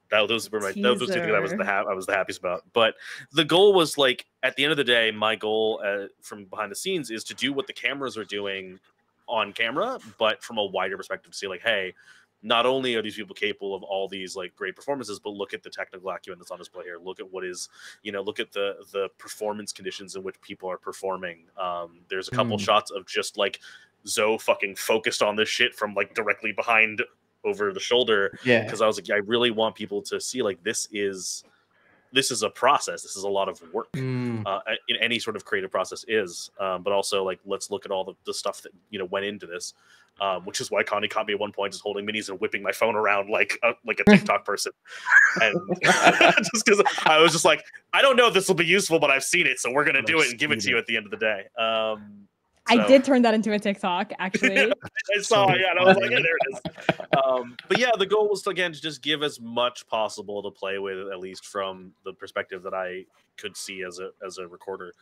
Those were my those two things I was the happiest about. But the goal was, like, at the end of the day, my goal from behind the scenes is to do what the cameras are doing on camera, but from a wider perspective, to see, like, hey, not only are these people capable of all these like great performances, but look at the technical acumen that's on display here. Look at what is, you know, look at the performance conditions in which people are performing. There's a couple shots of just like Zoe fucking focused on this shit from like directly behind over the shoulder. Yeah. Because I was like, I really want people to see, like, this is a process. This is a lot of work in any sort of creative process but also, like, let's look at all the stuff that, you know, went into this. Which is why Connie caught me at one point just holding minis and whipping my phone around like a TikTok person. And just because I was just like, I don't know if this will be useful, but I've seen it, so we're going to do it and give it to you at the end of the day. I did turn that into a TikTok, actually. I saw, and I was like, yeah, there it is. But yeah, the goal was to, again, to just give as much possible to play with, at least from the perspective that I could see as a recorder.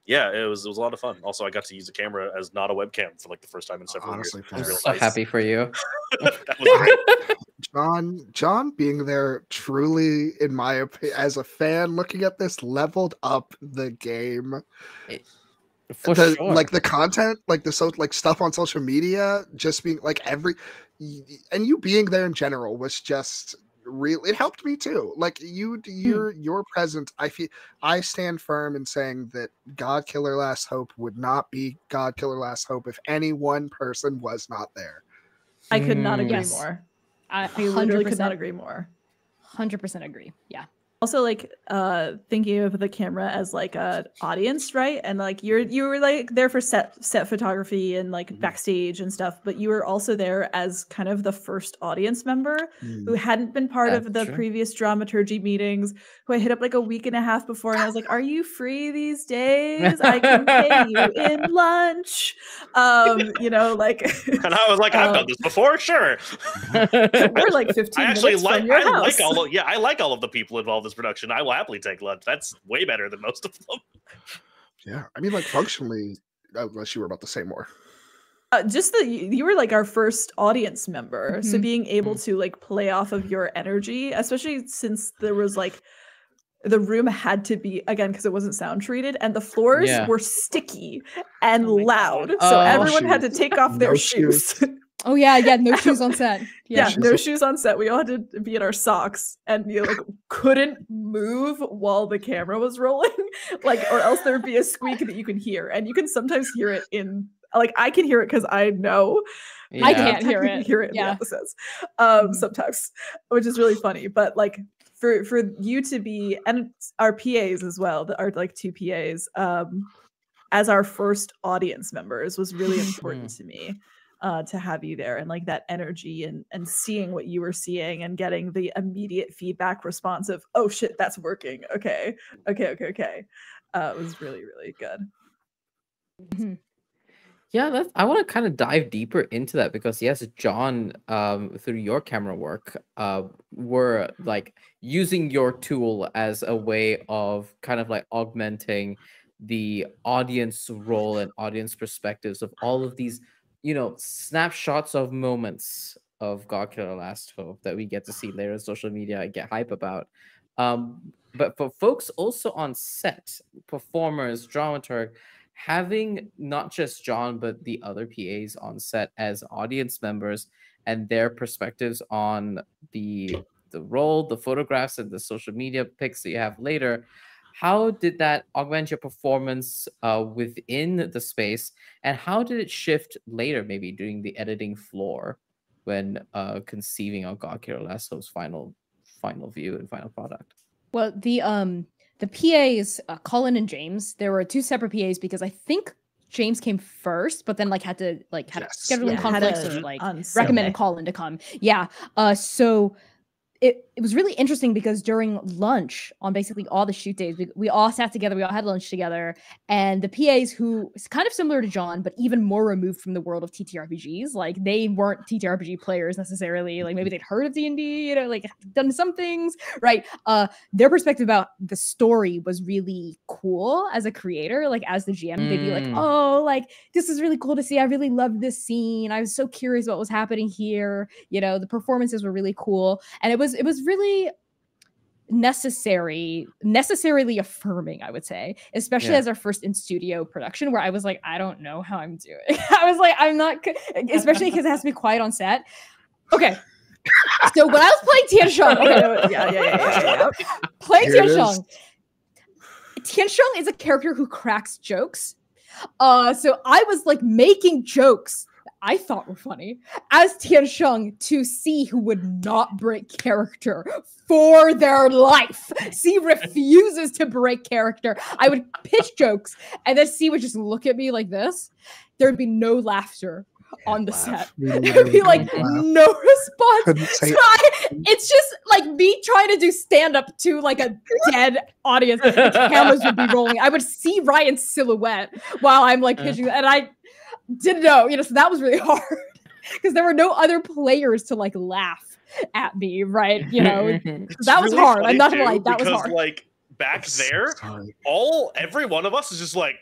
Yeah, it was a lot of fun. Also, I got to use a camera as not a webcam for like the first time in several years. I'm so happy for you. John being there truly, in my opinion, as a fan looking at this, leveled up the game. For sure. Like the content, like like stuff on social media, just being like and you being there in general was just real. It helped me too. Like your presence, I stand firm in saying that Godkiller Last Hope would not be Godkiller Last Hope if any one person was not there. I could not agree more. I literally could not agree more. 100% agree. Yeah. Also, like, thinking of the camera as like an audience, right? And like you were like there for set photography and like backstage and stuff, but you were also there as kind of the first audience member who hadn't been part of the previous dramaturgy meetings, who I hit up like a week and a half before, and I was like, "Are you free these days? I can pay you in lunch." You know, like. And I was like, "I've done this before, sure." We're like 15 minutes from your house. I like all of the people involved in this production. I will happily take lunch. That's way better than most of them. Yeah, I mean, like, functionally, unless you were about to say more. Just that you were like our first audience member, so being able to like play off of your energy, especially since there was like the room had to be, again, because it wasn't sound treated, and the floors were sticky and loud, so everyone had to take off their shoes. Oh yeah, no shoes on set. Yeah, no shoes on set. We all had to be in our socks, and you like couldn't move while the camera was rolling, like, or else there'd be a squeak that you can hear, and you can sometimes hear it in, like, I can hear it because I know. I can't hear it. In the episodes, sometimes, which is really funny. But like for you to be, and our PAs as well, our like two PAs, as our first audience members was really important to me. To have you there, and like that energy and seeing what you were seeing and getting the immediate feedback response of, oh shit, that's working. Okay. It was really, really good. Yeah, I want to kind of dive deeper into that because yes, John, through your camera work, were like using your tool as a way of kind of like augmenting the audience role and audience perspectives of all of these, snapshots of moments of Godkiller Last Hope that we get to see later on social media and get hype about. But for folks also on set, performers, dramaturg, having not just John but the other PAs on set as audience members and their perspectives on the role, the photographs, and the social media pics that you have later, how did that augment your performance within the space, and how did it shift later, maybe during the editing floor when conceiving of Godkiller Last Hope's final view and final product? Well, the PAs, Colin and James, there were two separate PAs because I think James came first, but then had scheduling conflicts or recommended Colin to come. Yeah. So it was really interesting because during lunch on basically all the shoot days, we all sat together, we all had lunch together, and the PAs, who is kind of similar to John, but even more removed from the world of TTRPGs, like they weren't TTRPG players necessarily, like maybe they'd heard of D&D, done some things, right? Their perspective about the story was really cool as a creator, like as the GM, they'd be like, oh, like this is really cool to see, I really loved this scene, I was so curious what was happening here, the performances were really cool, and it was really necessarily affirming, I would say, especially as our first in-studio production, where I was like, I don't know how I'm doing. I was like, I'm not, especially because it has to be quiet on set. Okay. So when I was playing Tiansheng, playing Tiansheng, Tiansheng is a character who cracks jokes. So I was like making jokes I thought were funny as Tiansheng to C, who would not break character for their life. C refuses to break character. I would pitch jokes and then C would just look at me like this. There would be no laughter on the set. There would be like no response. It's just like me trying to do stand-up to like a dead audience. The cameras would be rolling. I would see Ryan's silhouette while I'm like pitching, and I didn't know, so that was really hard because there were no other players to like laugh at me, right? That was really hard. I'm not gonna lie, that was hard. Like back there, every one of us is just like.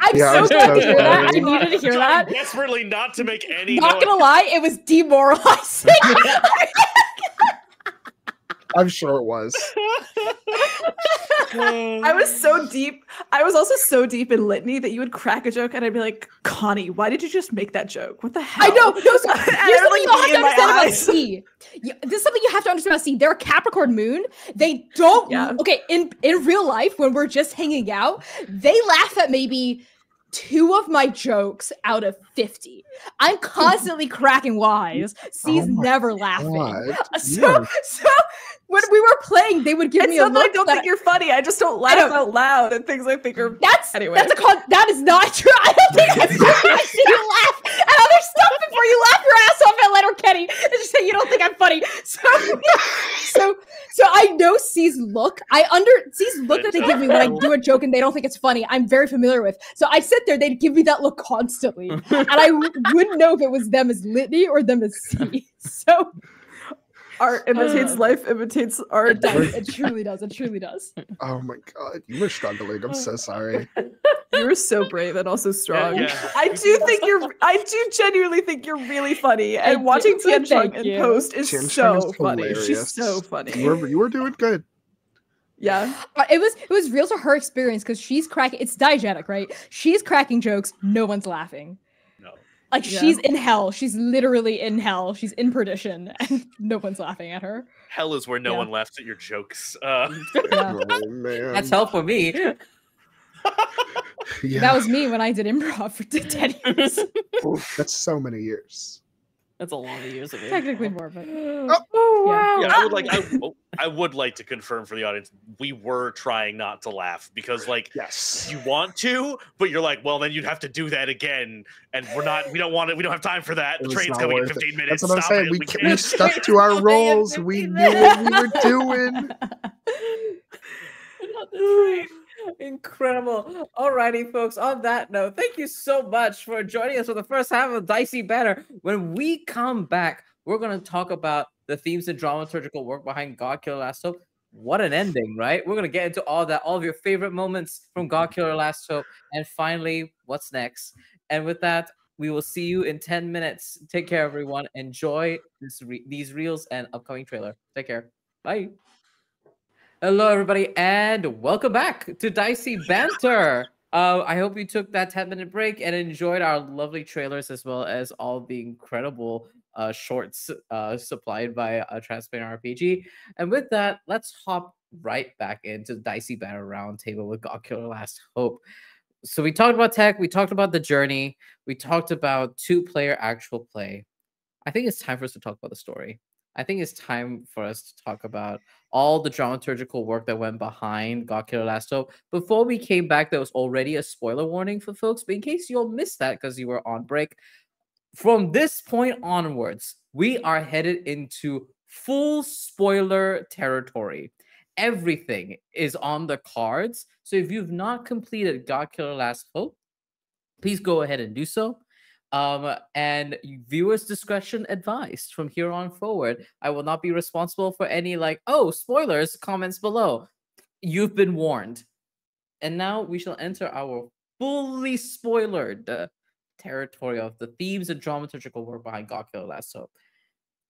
I'm so glad to hear that. I needed to hear that. Desperately not to make any. Not gonna lie, it was demoralizing. I'm sure it was. I was so deep. I was also so deep in litany that you would crack a joke and I'd be like, Connie, why did you just make that joke? What the hell? I know. No, here's something you have to understand about C. This is something you have to understand about C. They're a Capricorn moon. They don't. Yeah. Okay, in real life, when we're just hanging out, they laugh at maybe 2 of my jokes out of 50. I'm constantly cracking wise. C's never laughing. So when we were playing, they would give me a look. I don't think you're funny. I just don't laugh out loud at things I think are. Anyway. That is not true. I don't think I see you laugh at other stuff before you laugh your ass off at Letterkenny. It's just that you don't think I'm funny. So I know C's look. C's look that they give me when I do a joke and they don't think it's funny, I'm very familiar with. So I sit there, they'd give me that look constantly. And I wouldn't know if it was them as litany or them as C. So art imitates life, imitates art. It truly does. It truly does. Oh my god, you were struggling. I'm so sorry. You were so brave and also strong. Yeah. I do genuinely think you're really funny. And watching Tiansheng in post is so funny. She's so funny. You were doing good. Yeah. It was real to her experience because she's cracking. It's diegetic, right? She's cracking jokes. No one's laughing. No. Like she's in hell. She's literally in hell. She's in perdition, and no one's laughing at her. Hell is where no one laughs at your jokes. Oh, man. That's hell for me. That was me when I did improv for 10 years. Oof, that's so many years. That's a lot of years of it. Technically more, but wow. Yeah, I would like to confirm for the audience, we were trying not to laugh because yes, you want to, but you're like, well, then you'd have to do that again, and we don't have time for that. The train's coming in 15 minutes. That's what I'm saying. We stuck to our roles. We knew what we were doing. Incredible. Alrighty, folks. On that note, thank you so much for joining us for the first half of Dicey Banter. When we come back, we're going to talk about the themes and dramaturgical work behind Godkiller Last Hope. What an ending, right? We're going to get into all that, all of your favorite moments from Godkiller Last Hope, and finally, what's next. And with that, we will see you in 10 minutes. Take care, everyone. Enjoy these reels and upcoming trailer. Take care. Bye. Hello, everybody, and welcome back to Dicey Banter. I hope you took that 10-minute break and enjoyed our lovely trailers as well as all the incredible shorts supplied by Transplanar RPG. And with that, let's hop right back into the Dicey Banter Roundtable with Godkiller Last Hope. So we talked about tech, we talked about the journey, we talked about two-player actual play. I think it's time for us to talk about the story. I think it's time for us to talk about all the dramaturgical work that went behind Godkiller Last Hope. Before we came back, there was already a spoiler warning for folks, but in case you all missed that because you were on break, from this point onwards, we are headed into full spoiler territory. Everything is on the cards. So if you've not completed Godkiller Last Hope, please go ahead and do so. And viewers' discretion advised from here on forward. I will not be responsible for any spoilers comments below. You've been warned. And now we shall enter our fully spoilered territory of the themes and dramaturgical work behind Godkiller Last Hope.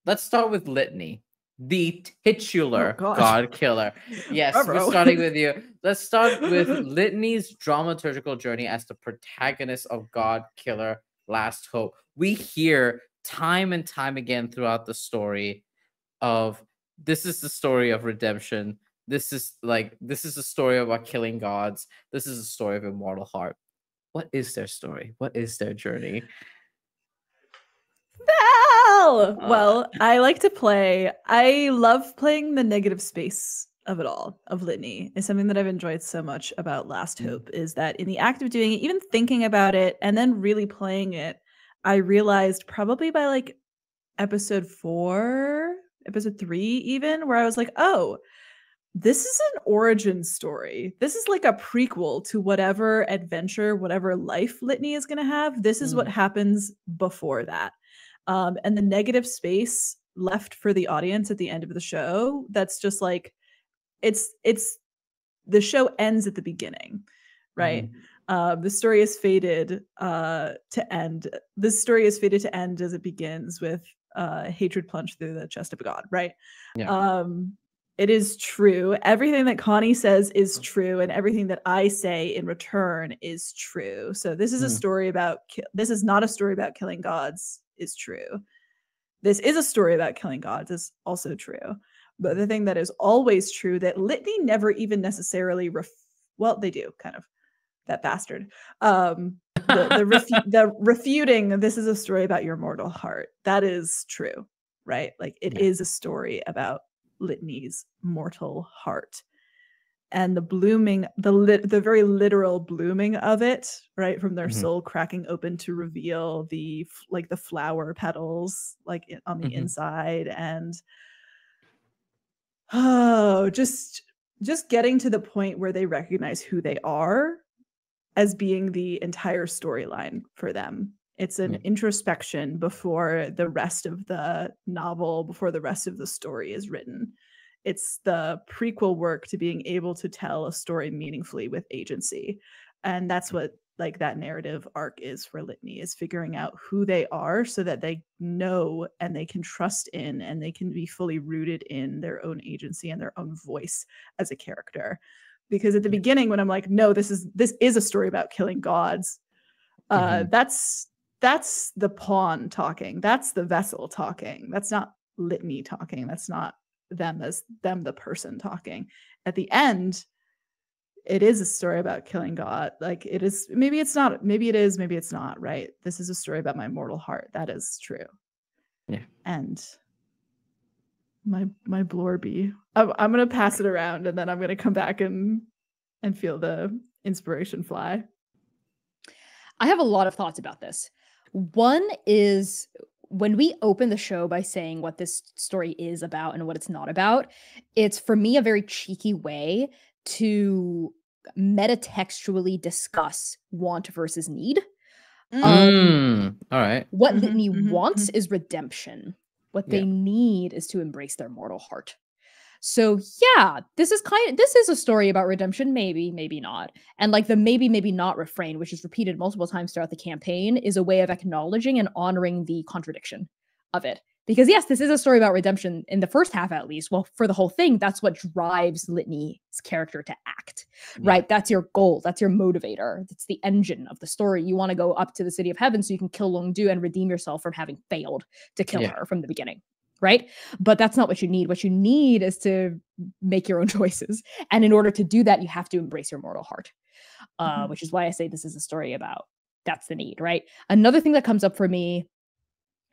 Let's start with Litany, the titular Godkiller. Yes, we're starting with you. Let's start with Litany's dramaturgical journey as the protagonist of Godkiller Last Hope. We hear time and time again throughout the story of this is the story of redemption. This is a story about killing gods. This is a story of immortal heart. What is their story? What is their journey? Well, I like to play. I love playing the negative space of it all, of Litany. Is something that I've enjoyed so much about Last Hope is that in the act of doing it, even thinking about it and then really playing it, I realized probably by episode 4, episode 3 even, where I was like, oh, this is an origin story. This is like a prequel to whatever adventure, whatever life Litany is going to have. This is what happens before that. And the negative space left for the audience at the end of the show, that's just it's the show ends at the beginning, right? The story is fated to end. This story is fated to end as it begins with hatred plunged through the chest of a god, right? Yeah. It is true. Everything that Connie says is true, and everything that I say in return is true. So this is a story about. This is not a story about killing gods. Is true. This is a story about killing gods. Is also true. But the thing that is always true that Litany never even necessarily well, they do kind of. That bastard. The refuting. This is a story about your mortal heart. That is true, right? It is a story about Litany's mortal heart, and the blooming, the very literal blooming of it, right, from their soul cracking open to reveal the flower petals on the inside, and just getting to the point where they recognize who they are as being the entire storyline for them. It's an introspection before the rest of the novel, before the rest of the story is written. It's the prequel work to being able to tell a story meaningfully with agency. And that's what that narrative arc is for Litany, is figuring out who they are so that they know and they can trust in and they can be fully rooted in their own agency and their own voice as a character. Because at the beginning, when I'm like, no, this is a story about killing gods, that's the pawn talking. That's the vessel talking. That's not Litany talking. That's not them as them, the person talking. At the end, it is a story about killing God. It is. Maybe it's not. Maybe it is. Maybe it's not. Right. This is a story about my mortal heart. That is true. Yeah. And my blorby. I'm gonna pass it around, and then I'm gonna come back and feel the inspiration fly. I have a lot of thoughts about this. One is when we open the show by saying what this story is about and what it's not about, it's for me a very cheeky way to metatextually discuss want versus need. All right. What Mhm, Litany mhm, wants mhm. is redemption. What Yeah. they need is to embrace their mortal heart. So yeah, this is a story about redemption, maybe, maybe not. And like the maybe, maybe not refrain, which is repeated multiple times throughout the campaign, is a way of acknowledging and honoring the contradiction of it. Because yes, this is a story about redemption in the first half, at least. Well, for the whole thing, that's what drives Litany's character to act, right? That's your goal. That's your motivator. That's the engine of the story. You want to go up to the city of heaven so you can kill Longdu and redeem yourself from having failed to kill Yeah. her from the beginning, right? But that's not what you need. What you need is to make your own choices. And in order to do that, you have to embrace your mortal heart, which is why I say this is a story about that's the need, right? Another thing that comes up for me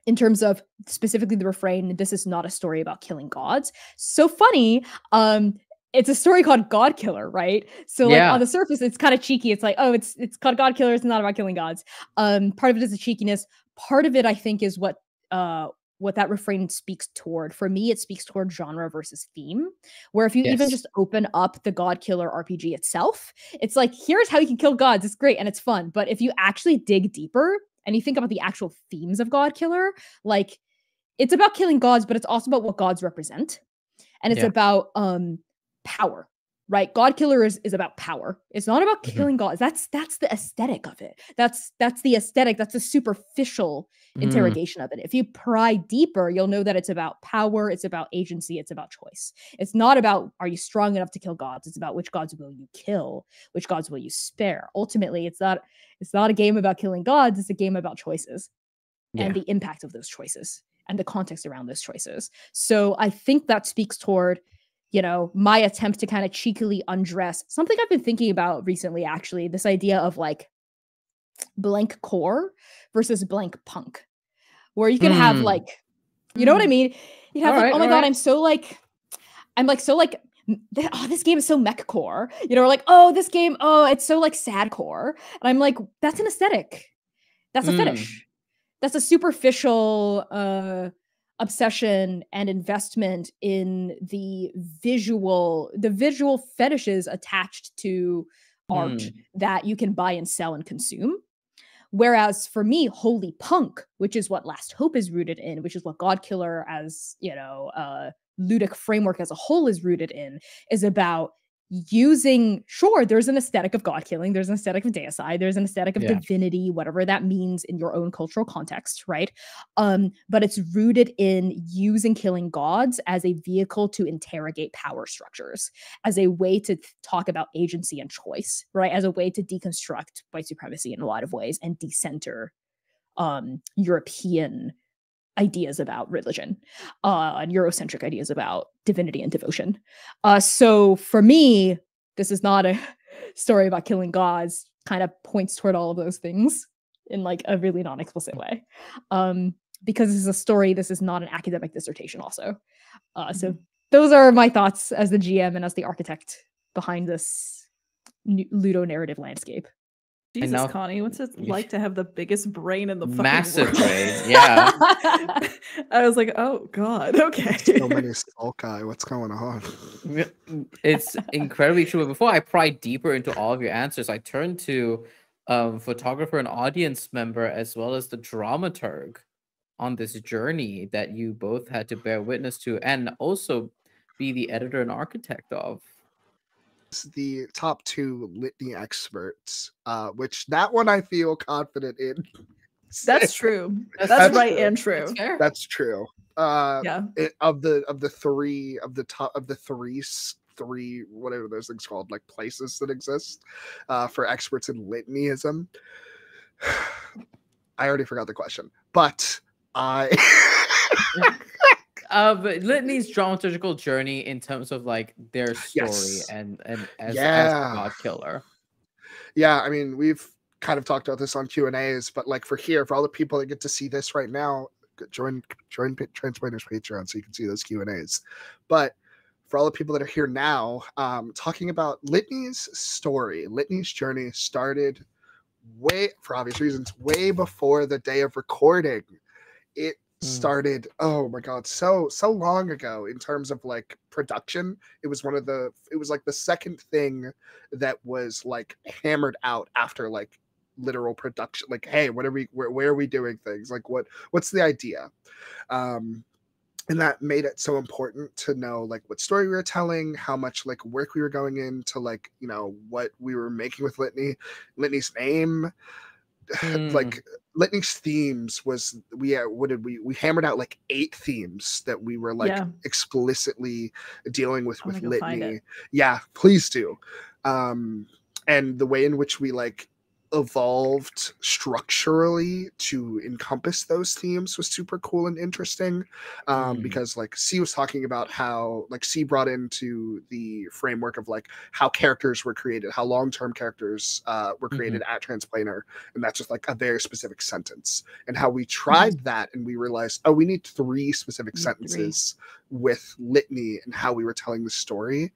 in terms of specifically the refrain, this is not a story about killing gods. So funny. It's a story called Godkiller, right? So like Yeah. on the surface, it's kind of cheeky. It's like, oh, it's called Godkiller. It's not about killing gods. Part of it is the cheekiness. Part of it, I think, is what that refrain speaks toward. For me, it speaks toward genre versus theme, where if you even Yes. just open up the Godkiller RPG itself, it's like, here's how you can kill gods. It's great and it's fun. But if you actually dig deeper and you think about the actual themes of Godkiller, like it's about killing gods, but it's also about what gods represent. And it's Yeah. about power, right? Godkiller is about power. It's not about Mhm. killing gods. That's the aesthetic of it. That's the aesthetic. That's the superficial interrogation of it. If you pry deeper, you'll know that it's about power, it's about agency, it's about choice. It's not about are you strong enough to kill gods? It's about which gods will you kill, which gods will you spare. Ultimately, it's not a game about killing gods, it's a game about choices and the impact of those choices and the context around those choices. So I think that speaks toward, you know, my attempt to kind of cheekily undress something I've been thinking about recently, actually, this idea of like blank core versus blank punk, where you can have like, you know what I mean? You have like, oh my God, I'm so like, oh, this game is so mech core, you know, or like, oh, this game, oh, it's so like sad core. And I'm like, that's an aesthetic. That's a fetish. That's a superficial obsession and investment in the visual fetishes attached to art that you can buy and sell and consume. Whereas for me, holy punk, which is what Last Hope is rooted in, which is what Godkiller as, you know, ludic framework as a whole is rooted in, is about using, sure, there's an aesthetic of god killing, there's an aesthetic of deicide, there's an aesthetic of divinity, whatever that means in your own cultural context, right? But it's rooted in using killing gods as a vehicle to interrogate power structures, as a way to talk about agency and choice, right? As a way to deconstruct white supremacy in a lot of ways and decenter European ideas about religion, and Eurocentric ideas about divinity and devotion. So for me, this is not a story about killing gods, kind of points toward all of those things in like a really non-explicit way. Because this is a story, this is not an academic dissertation also. So those are my thoughts as the GM and as the architect behind this ludo-narrative landscape. Jesus, now- Connie, what's it like to have the biggest brain in the fucking Massive world? brain, yeah. I was like, oh God, okay. So many sulci. What's going on? It's incredibly true. But before I pry deeper into all of your answers, I turned to photographer and audience member as well as the dramaturg on this journey that you both had to bear witness to and also be the editor and architect of. The top two litany experts, which that one I feel confident in. That's true. That's That's right true. and true. That's fair. That's true. Yeah. Of the three whatever those things called, like places that exist for experts in litanyism. I already forgot the question, but I. Litany's dramaturgical journey in terms of like their story Yes. and as Yeah. Godkiller. Yeah, I mean, we've kind of talked about this on Q&As, but like for all the people that get to see this right now, join Transplaner's Patreon so you can see those Q&As. But for all the people that are here now, talking about Litany's story, Litany's journey started for obvious reasons, way before the day of recording. It started, oh my god, so long ago in terms of like production. It was like the second thing that was like hammered out after like literal production. Like, hey, where are we doing things? Like what's the idea? And that made it so important to know like what story we were telling, how much like work we were going into, like, you know, what we were making with Litany's name. Like Litany's themes was we hammered out like 8 themes that we were like explicitly dealing with Litany. Yeah, please do. And the way in which we like evolved structurally to encompass those themes was super cool and interesting, because like C was talking about how like C brought into the framework of like how characters were created, how long-term characters were created at Transplanar, and that's just like a very specific sentence, and how we tried that and we realized, oh, we need 3 specific sentences with Litany and how we were telling the story.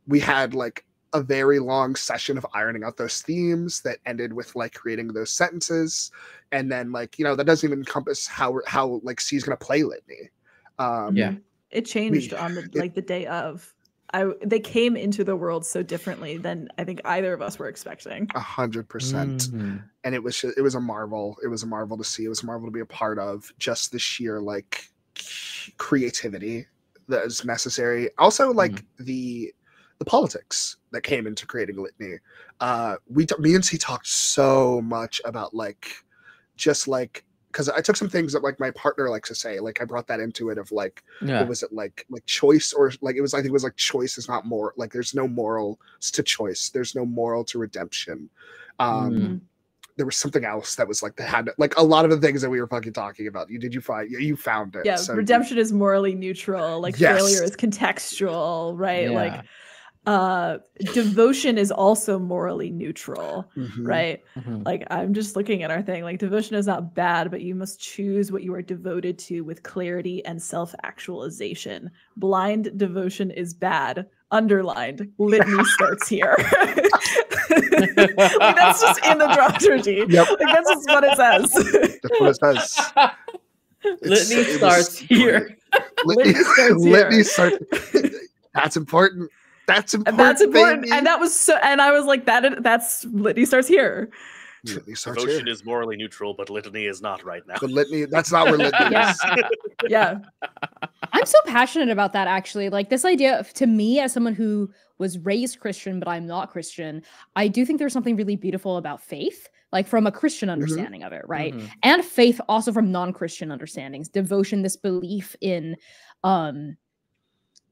We had like a very long session of ironing out those themes that ended with like creating those sentences, and then like, you know, that doesn't even encompass how like C's gonna play Litany. It changed on the day of. They came into the world so differently than I think either of us were expecting. 100%. And it was a marvel. It was a marvel to see. It was a marvel to be a part of. Just the sheer like creativity that is necessary. Also, like the politics that came into creating Litany. Me and C talked so much about like, just like, because I took some things that like my partner likes to say, like I brought that into it of like, what was it like choice, or like I think it was like choice is not more, like there's no moral to choice, there's no moral to redemption. There was something else that was like that had like a lot of the things that we were fucking talking about. You found it. Yeah, so redemption is morally neutral, like failure is contextual, right? Like devotion is also morally neutral, right? Like I'm just looking at our thing, like devotion is not bad, but you must choose what you are devoted to with clarity and self-actualization. Blind devotion is bad. Underlined. Litany starts here. Like, that's just in the dramaturgy. Like that's just what it says. That's what it says. Litany starts here. Litany starts. That's important. That's important. Baby. And that was so. And I was like, that's Litany starts here. Devotion is morally neutral, but Litany is not right now. But Litany, that's not where Litany is. Yeah. I'm so passionate about that, actually. Like this idea to me, as someone who was raised Christian, but I'm not Christian, I do think there's something really beautiful about faith, like from a Christian understanding of it, right? And faith also from non-Christian understandings. Devotion, this belief in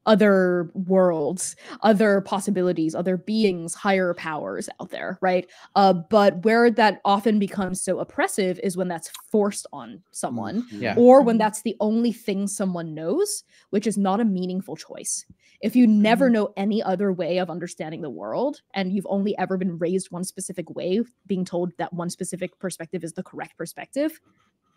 other worlds, other possibilities, other beings, higher powers out there, right? But where that often becomes so oppressive is when that's forced on someone, or when that's the only thing someone knows, which is not a meaningful choice. If you never know any other way of understanding the world, and you've only ever been raised one specific way, being told that one specific perspective is the correct perspective,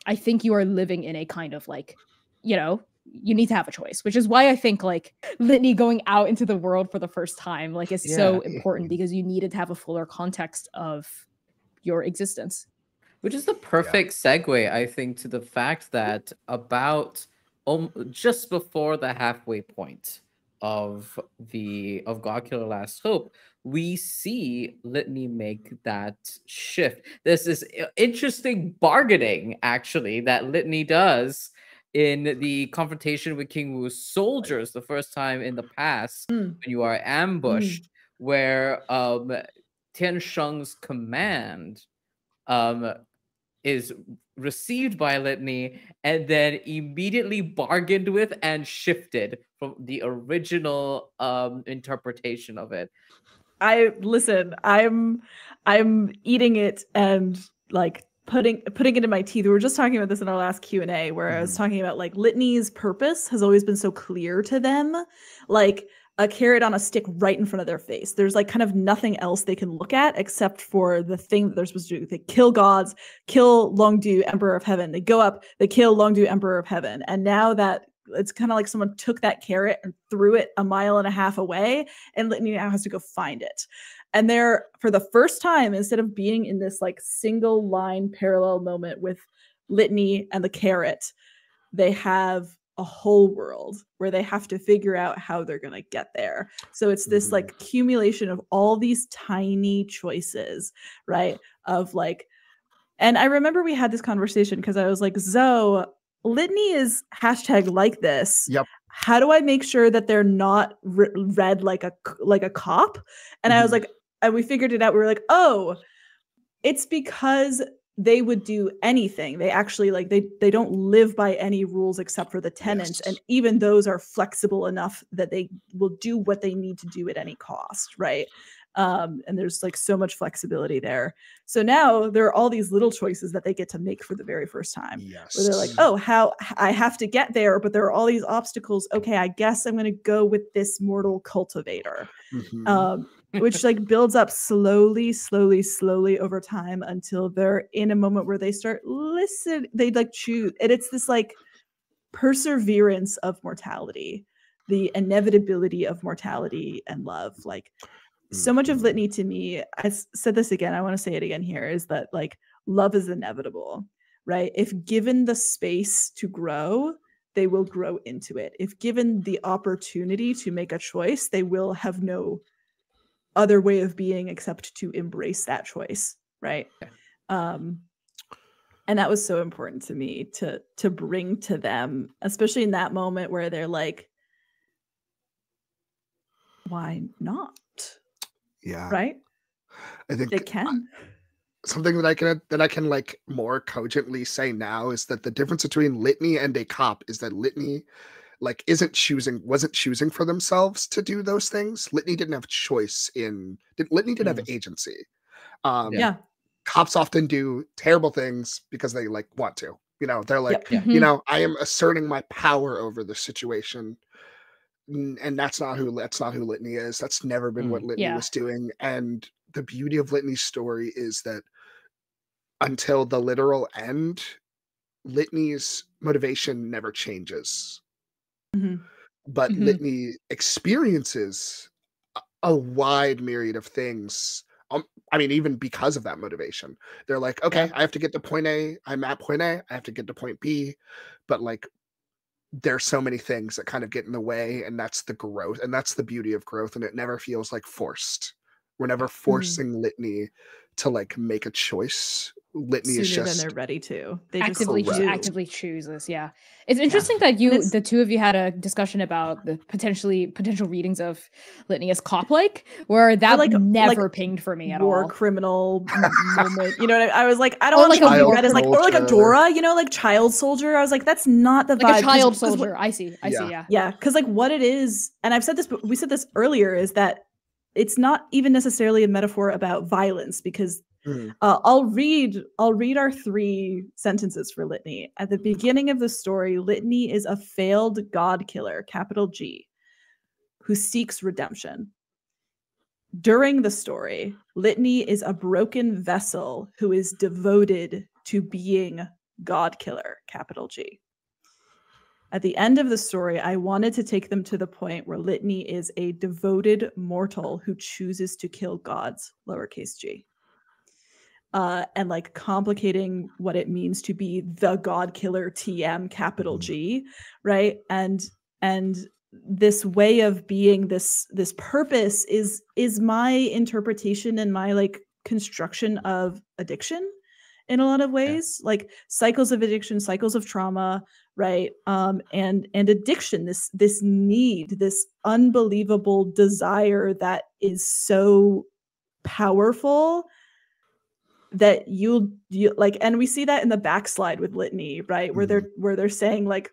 I think you are living in a kind of like, you know, you need to have a choice, which is why I think like Litany going out into the world for the first time like is so important, because you needed to have a fuller context of your existence. Which is the perfect segue, I think, to the fact that about just before the halfway point of Godkiller Last Hope, we see Litany make that shift. There's this interesting bargaining, actually, that Litany does in the confrontation with King Wu's soldiers the first time in the past, when you are ambushed, where Tian Sheng's command is received by Litany and then immediately bargained with and shifted from the original interpretation of it. I'm eating it and like putting it in my teeth. We were just talking about this in our last Q&A, where I was talking about like Litany's purpose has always been so clear to them, like a carrot on a stick right in front of their face. There's like kind of nothing else they can look at except for the thing that they're supposed to do. They kill gods, kill Longdu, Emperor of Heaven. They go up, they kill Longdu, Emperor of Heaven. And now that it's kind of like someone took that carrot and threw it 1.5 miles away, and Litany now has to go find it. And they're, for the first time, instead of being in this like single line parallel moment with Litany and the carrot, they have a whole world where they have to figure out how they're going to get there. So it's this like accumulation of all these tiny choices, right? Of like, and I remember we had this conversation because I was like, Zoe, Litany is hashtag like this. Yep. How do I make sure that they're not read like a cop? And I was like, and we figured it out. We were like, oh, it's because they would do anything. They actually like they don't live by any rules except for the tenants, and even those are flexible enough that they will do what they need to do at any cost, right? And there's like so much flexibility there. So now there are all these little choices that they get to make for the very first time. Where they're like, oh, how I have to get there, but there are all these obstacles. Okay, I guess I'm going to go with this mortal cultivator. Which like builds up slowly over time until they're in a moment where they start they like choose, and it's this like perseverance of mortality, the inevitability of mortality and love. Like so much of Litany to me, I said this again, I want to say it again here, is that like love is inevitable, right? If given the space to grow, they will grow into it. If given the opportunity to make a choice, they will have no other way of being except to embrace that choice, right? And that was so important to me to bring to them, especially in that moment where they're like, why not? Yeah, right. I think they can. Something that I can like more cogently say now is that the difference between Litany and a cop is that Litany like wasn't choosing for themselves to do those things. Litany didn't have choice Litany didn't have agency. Cops often do terrible things because they like want to, you know, they're like, you know, I am asserting my power over the situation. And that's not who Litany is. That's never been what Litany was doing. And the beauty of Litany's story is that until the literal end, Litany's motivation never changes. But Litany experiences a wide myriad of things. I mean, even because of that motivation, they're like, okay, I have to get to point A. I'm at point A. I have to get to point B. But like, there's so many things that kind of get in the way, and that's the growth, and that's the beauty of growth. And it never feels like forced. We're never forcing Litany to like make a choice. Litany Sooner is just than they're ready to. They actively choose this. Yeah, it's interesting that the two of you had a discussion about the potential readings of Litany as cop-like, where that like never pinged for me at all. War criminal moment, you know what I was like, I don't want to be read as like, or like a Dora, you know, like child soldier. I was like, that's not the vibe. Like a child soldier. I see. Yeah, because like what it is, and I've said this, but we said this earlier, is that it's not even necessarily a metaphor about violence, because I'll read our 3 sentences for Litany. At the beginning of the story, Litany is a failed god killer, capital G, who seeks redemption. During the story, Litany is a broken vessel who is devoted to being god killer, capital G. At the end of the story, I wanted to take them to the point where Litany is a devoted mortal who chooses to kill gods, lowercase g. And like complicating what it means to be the god killer TM, capital G, right? And this way of being, this purpose is my interpretation and my like construction of addiction in a lot of ways, like cycles of addiction, cycles of trauma, right? And addiction, this need, this unbelievable desire that is so powerful that you like, and we see that in the backslide with Litany, right? Where they're saying like,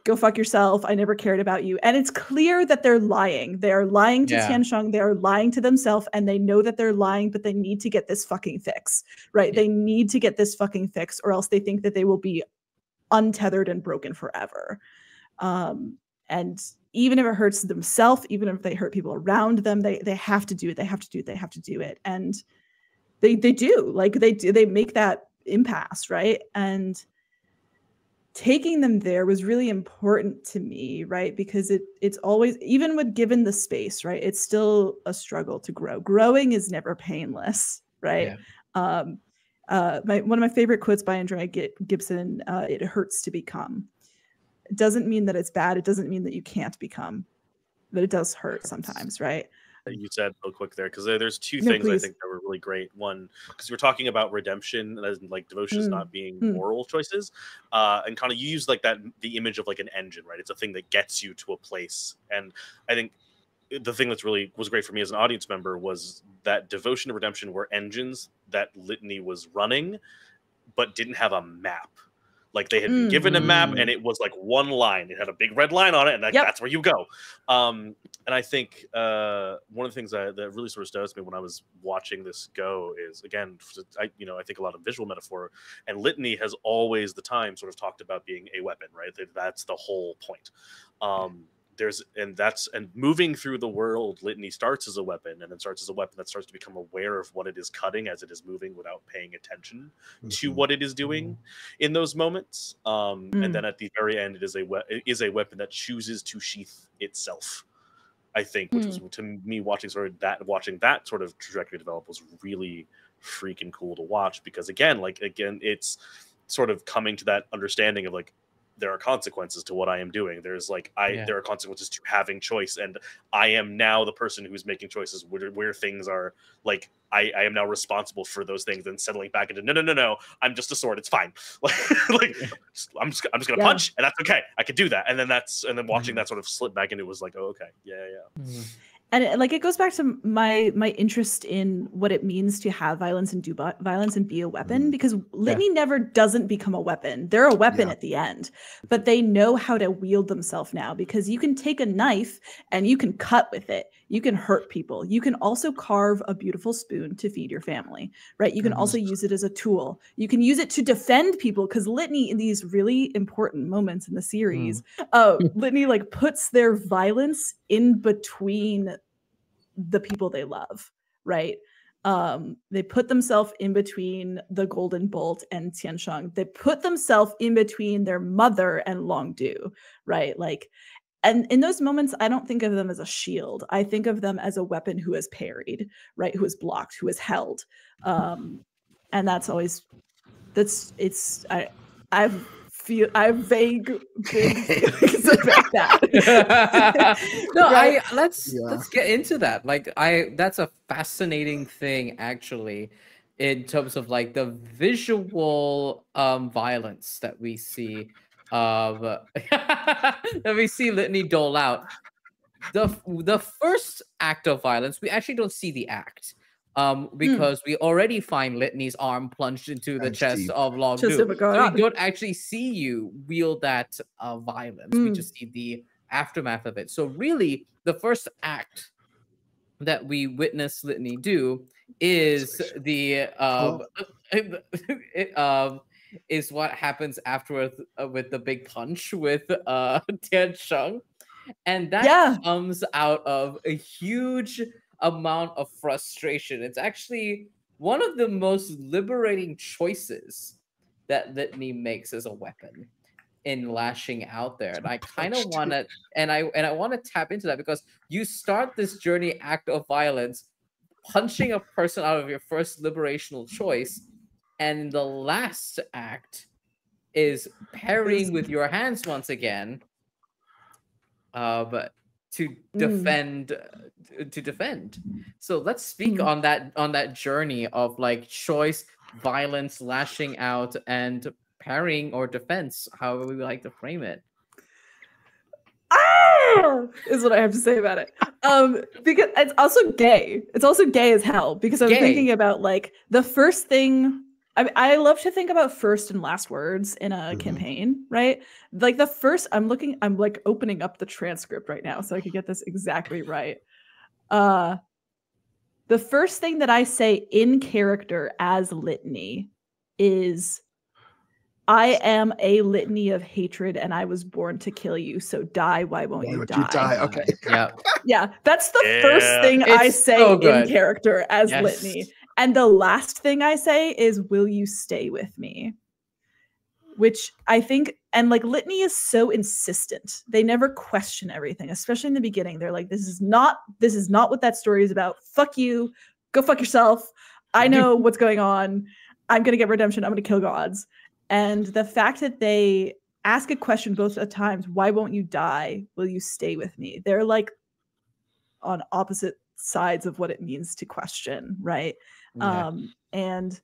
go fuck yourself, I never cared about you. And it's clear that they're lying. They are lying to Tiansheng, they are lying to themselves, and they know that they're lying, but they need to get this fucking fix, right? They need to get this fucking fix, or else they think that they will be untethered and broken forever. And even if it hurts themselves, even if they hurt people around them, they have to do it. They have to do it. They have to do it. And they do, like they make that impasse, right? And taking them there was really important to me, right? Because it's always, even with given the space, right? It's still a struggle to grow. Growing is never painless, right? one of my favorite quotes by Andrea Gibson, it hurts to become. It doesn't mean that it's bad. It doesn't mean that you can't become, but it does hurt sometimes, right? You said real quick there, because there's two No, things I please. think that were really great. One, because we're talking about redemption and like devotions not being moral choices, and kind of you use like the image of like an engine, right? It's a thing that gets you to a place. And I think the thing that's really was great for me as an audience member was that devotion and redemption were engines that Litany was running, but didn't have a map. Like they had been given a map, and it was like one line. It had a big red line on it, and that's where you go. And I think one of the things that really sort of stood out to me when I was watching this go is, again, I think a lot of visual metaphor, and Litany has always the time sort of talked about being a weapon, right? That's the whole point. And moving through the world, Litany starts as a weapon, and then starts as a weapon that starts to become aware of what it is cutting as it is moving without paying attention to what it is doing in those moments. And then at the very end, it is a weapon that chooses to sheath itself. I think, which was to me watching that sort of trajectory develop was really freaking cool to watch, because again, it's sort of coming to that understanding of like, there are consequences to what I am doing. There's there are consequences to having choice, and I am now the person who's making choices where things are like I am now responsible for those things, and settling back into no, I'm just a sword, it's fine. I'm just gonna punch, and that's okay. I could do that, and then watching that sort of slip back into it was like, oh, okay, yeah. And like it goes back to my interest in what it means to have violence and do violence and be a weapon, because Litany never doesn't become a weapon. They're a weapon at the end, but they know how to wield themselves now, because you can take a knife and you can cut with it. You can hurt people. You can also carve a beautiful spoon to feed your family, right? You can also use it as a tool. You can use it to defend people, because Litany, in these really important moments in the series, Litany like puts their violence in between the people they love, right? They put themselves in between the Golden Bolt and Tiansheng. They put themselves in between their mother and Longdu, right? Like, and in those moments, I don't think of them as a shield. I think of them as a weapon who is parried, right? Who is blocked, who is held. And that's always, I have vague feelings about that. No, right? Let's get into that. Like that's a fascinating thing actually, in terms of like the visual violence that we see that we see Litany dole out. The first act of violence, we actually don't see the act. Because we already find Litany's arm plunged into the chest of Longdu. So we don't actually see you wield that violence. We just see the aftermath of it. So really, the first act that we witness Litany do is is what happens afterwards with the big punch with Tiansheng, and that comes out of a huge amount of frustration. It's actually one of the most liberating choices that Litany makes as a weapon in lashing out there. And I kind of want to, and I want to tap into that, because you start this journey act of violence, punching a person out of your first liberational choice, and the last act is parrying with your hands once again, but to defend. So let's speak on that journey of like choice, violence, lashing out, and parrying or defense, however we like to frame it. Is what I have to say about it. Because it's also gay. It's also gay as hell, because I'm thinking about like the first thing. I love to think about first and last words in a campaign, right? Like the first, I'm like opening up the transcript right now so I could get this exactly right. The first thing that I say in character as Litany is, I am a litany of hatred and I was born to kill you, so die, why won't you die? Okay. Yeah, that's the first thing I say so in character as Litany. And the last thing I say is, will you stay with me? Which I think, and like Litany is so insistent. They never question everything, especially in the beginning. They're like, this is not what that story is about. Fuck you. Go fuck yourself. I know what's going on. I'm going to get redemption. I'm going to kill gods. And the fact that they ask a question both at times, why won't you die? Will you stay with me? They're like on opposite sides of what it means to question, right? Yeah. And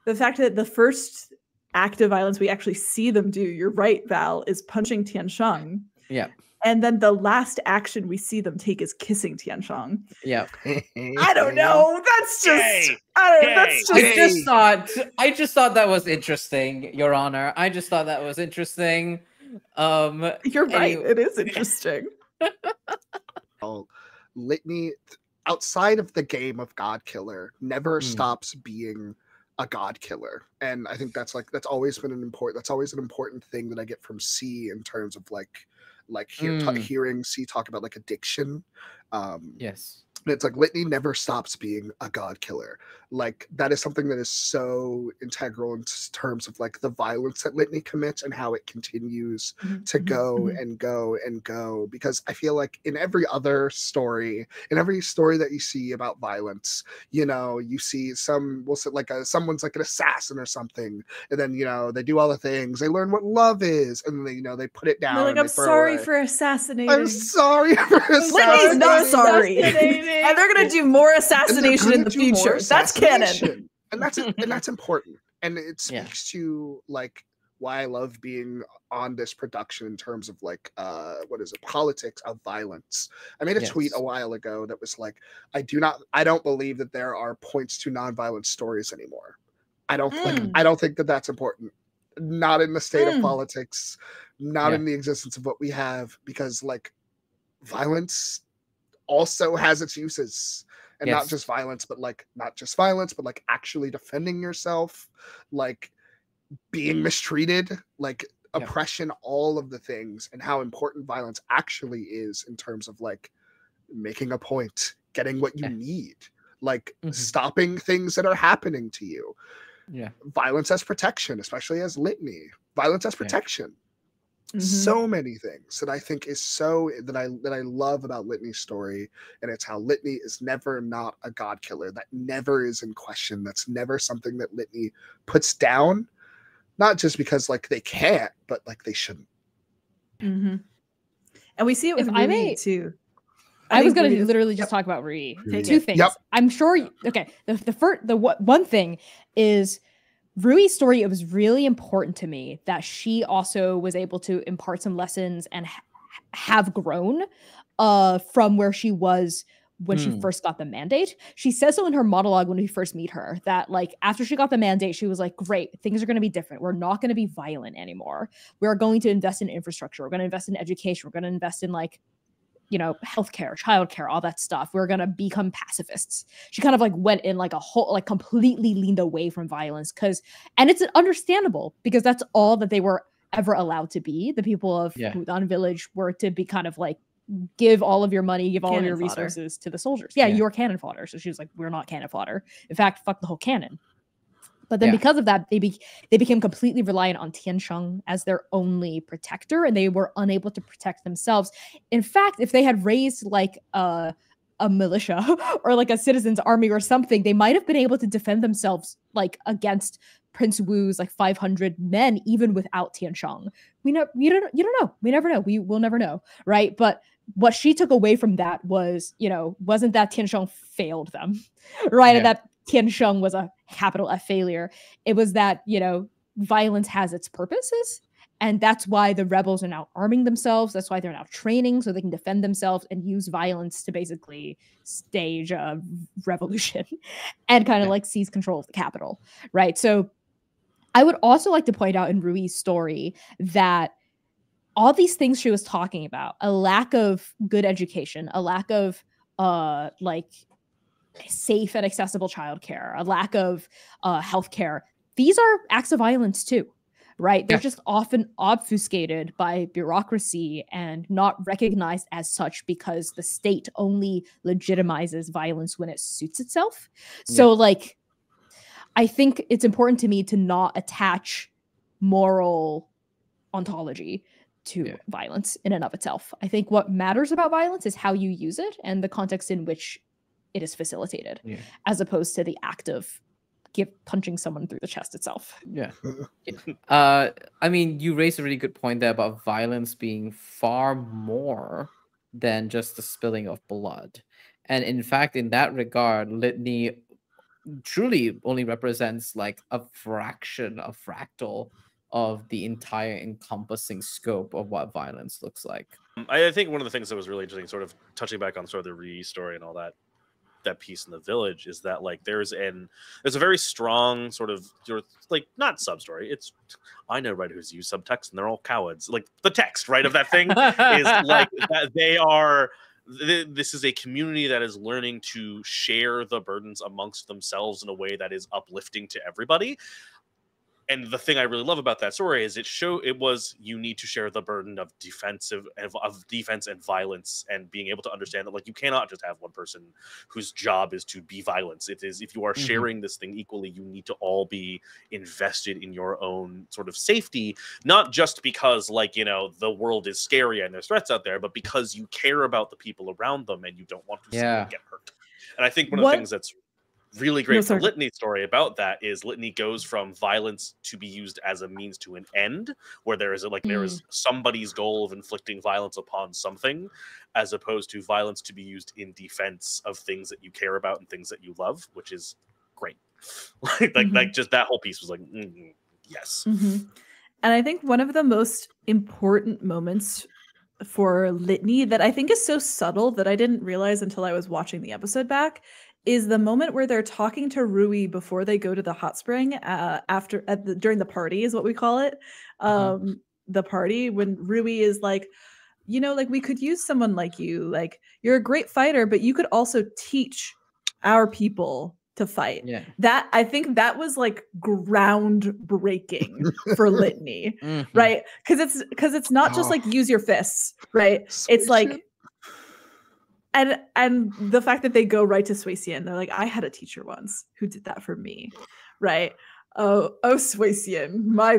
the fact that the first act of violence we actually see them do, you're right, Val, is punching Tiansheng. Yeah. And then the last action we see them take is kissing Tiansheng. Yeah. I don't know. That's just Yay. that's just I just thought that was interesting, Your Honor. I just thought that was interesting. You're right. It is interesting. Litany, outside of the game of Godkiller, never stops being a god killer, and I think that's always an important thing that I get from C in terms of hearing C talk about like addiction. Yes. And it's like Litany never stops being a god killer. Like that is something that is so integral in terms of like the violence that Litany commits and how it continues to go and go and go. Because I feel like in every other story, in every story that you see about violence, you know, you see someone's like an assassin or something, and then they do all the things, they learn what love is, and then they put it down. They're like, I'm sorry for assassinating. I'm sorry for assassinating. Litany's not sorry. And they're gonna do more assassination in the future. That's canon. And that's important. And it speaks to like why I love being on this production in terms of like politics of violence. I made a tweet a while ago that was like, I don't believe that there are points to nonviolent stories anymore. I don't think that that's important. Not in the state of politics, not in the existence of what we have, because like violence also has its uses, and not just violence, but like actually defending yourself, like being mistreated, like oppression, all of the things, and how important violence actually is in terms of like making a point, getting what you need, like stopping things that are happening to you. Violence as protection, especially as Litany. Violence as protection. So many things that I think is that I love about Litany's story, and it's how Litany is never not a god killer. That never is in question. That's never something that Litany puts down, not just because like they can't, but like they shouldn't. And we see it with Rui too. I was going to literally just talk about Rui. Two things. I'm sure. One thing is Rui's story. It was really important to me that she also was able to impart some lessons and have grown from where she was when she first got the mandate. She says so in her monologue when we first meet her, that like after she got the mandate, she was like, great, things are going to be different. We're not going to be violent anymore. We are going to invest in infrastructure. We're going to invest in education. We're going to invest in like, healthcare, childcare, all that stuff. We're going to become pacifists. She kind of like went in like a whole, like completely leaned away from violence and it's understandable because that's all that they were ever allowed to be. The people of Hudan village were to be kind of like, give all of your money, give all of your resources to the soldiers. You're cannon fodder. So she was like, we're not cannon fodder. In fact, fuck the whole cannon. But then because of that, they became completely reliant on Tiansheng as their only protector, and they were unable to protect themselves. In fact, if they had raised like a militia or like a citizens army or something, they might have been able to defend themselves like against Prince Wu's like 500 men, even without Tiansheng. You don't know. We never know. We will never know, right? But what she took away from that was, wasn't that Tiansheng failed them, right? And that Tiansheng was a capital F failure. It was that, violence has its purposes. And that's why the rebels are now arming themselves. That's why they're now training so they can defend themselves and use violence to basically stage a revolution and kind of like seize control of the capital, right? So I would also like to point out in Rui's story that all these things she was talking about, a lack of good education, a lack of safe and accessible childcare, a lack of healthcare, these are acts of violence too, right? They're just often obfuscated by bureaucracy and not recognized as such because the state only legitimizes violence when it suits itself. So like, I think it's important to me to not attach moral ontology to violence in and of itself. I think what matters about violence is how you use it and the context in which it is facilitated, as opposed to the act of punching someone through the chest itself. Yeah. I mean, you raised a really good point there about violence being far more than just the spilling of blood. And in fact, in that regard, Litany truly only represents like a fraction, a fractal of the entire encompassing scope of what violence looks like. I think one of the things that was really interesting, sort of touching back on sort of the Ree story and all that piece in the village, is that like there's a very strong sort of like not sub story. It's I know writers who's used subtext and they're all cowards. Like the text, right, of that thing is like that they are. This is a community that is learning to share the burdens amongst themselves in a way that is uplifting to everybody. And the thing I really love about that story is you need to share the burden of defense and violence, and being able to understand that like you cannot just have one person whose job is to be violence. It is, if you are sharing this thing equally, you need to all be invested in your own sort of safety, not just because like, you know, the world is scary and there's threats out there, but because you care about the people around them and you don't want to see them get hurt. And I think one of the things that's really great for Litany's story about that is Litany goes from violence to be used as a means to an end, where there is somebody's goal of inflicting violence upon something, as opposed to violence to be used in defense of things that you care about and things that you love, which is great. like just that whole piece was like, yes. And I think one of the most important moments for Litany that I think is so subtle that I didn't realize until I was watching the episode back is the moment where they're talking to Rui before they go to the hot spring during the party is what we call it. The party, when Rui is like, you know, like we could use someone like you, like you're a great fighter, but you could also teach our people to fight. Yeah. That I think that was like groundbreaking for Litany, right? Because it's not just like use your fists, right? It's like and the fact that they go right to Suician, they're like, I had a teacher once who did that for me, right? Oh, Suician, my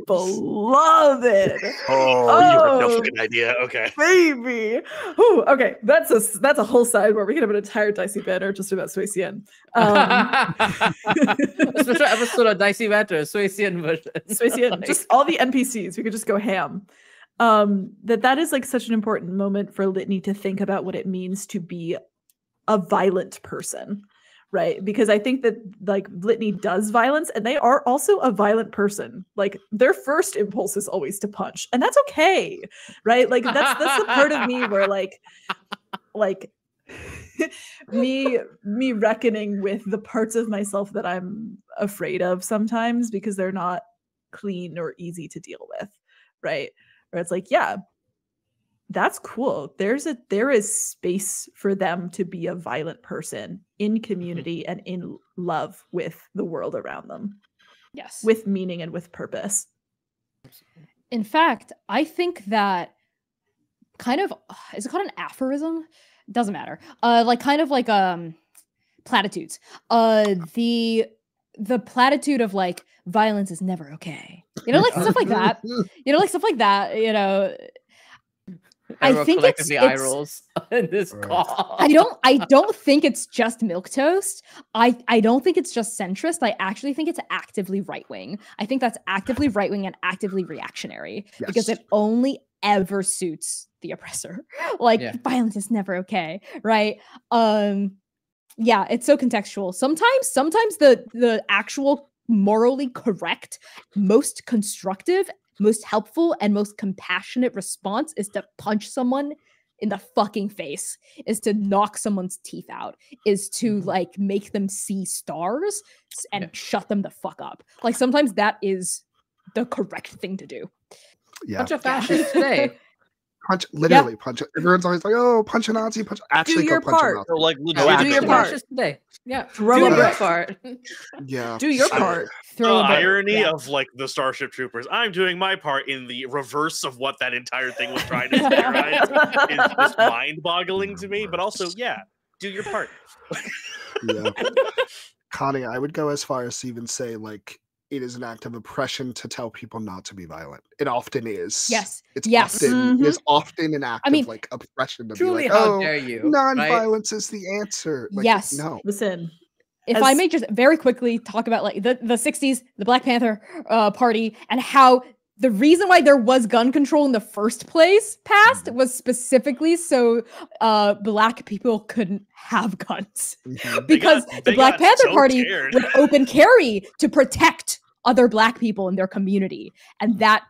beloved. You have no fucking idea. Okay, baby. Ooh, okay, that's a whole side where we can have an entire Dicey Banter just about Suician. A special episode of Dicey Banter, Suician version. Suician, just all the NPCs. We could just go ham. That is like such an important moment for Litany to think about what it means to be a violent person, right? Because I think that like Litany does violence and they are also a violent person. Like their first impulse is always to punch, and that's okay, right? Like that's the part of me where like me reckoning with the parts of myself that I'm afraid of sometimes because they're not clean or easy to deal with, right? Where it's like, yeah, that's cool. There is space for them to be a violent person in community and in love with the world around them. Yes. With meaning and with purpose. In fact, I think that kind of, is it called an aphorism? Doesn't matter. Platitudes. The platitude of like, violence is never okay. You know, like stuff like that. You know, like stuff like that, you know. I think it's eye rolls in this call. I don't think it's just milquetoast. I don't think it's just centrist. I actually think it's actively right-wing. I think that's actively right-wing and actively reactionary because it only ever suits the oppressor. Like violence is never okay, right? Yeah, it's so contextual. Sometimes the actual morally correct, most constructive, most helpful, and most compassionate response is to punch someone in the fucking face, is to knock someone's teeth out, is to like make them see stars and shut them the fuck up. Like sometimes that is the correct thing to do. Yeah. Punch a fascist today. Punch, literally punch it. Everyone's always like, "Oh, punch a Nazi, punch." Actually, do your part. So, like, do your part today. Yeah, throw do a your brick. part. Yeah, do your part. The irony of like the Starship Troopers. I'm doing my part in the reverse of what that entire thing was trying to theorize is just mind-boggling to me. But also, do your part. Yeah, Connie, I would go as far as to even say like, it is an act of oppression to tell people not to be violent. It often is. Yes. It's often, it is often an act of like oppression to truly, be like, how dare you? Non-violence is the answer. Like, yes. No. Listen, if I may just very quickly talk about like the 60s, the Black Panther party, and how the reason why there was gun control in the first place passed was specifically so Black people couldn't have guns. Because the Black Panther Party would open carry to protect other Black people in their community. And that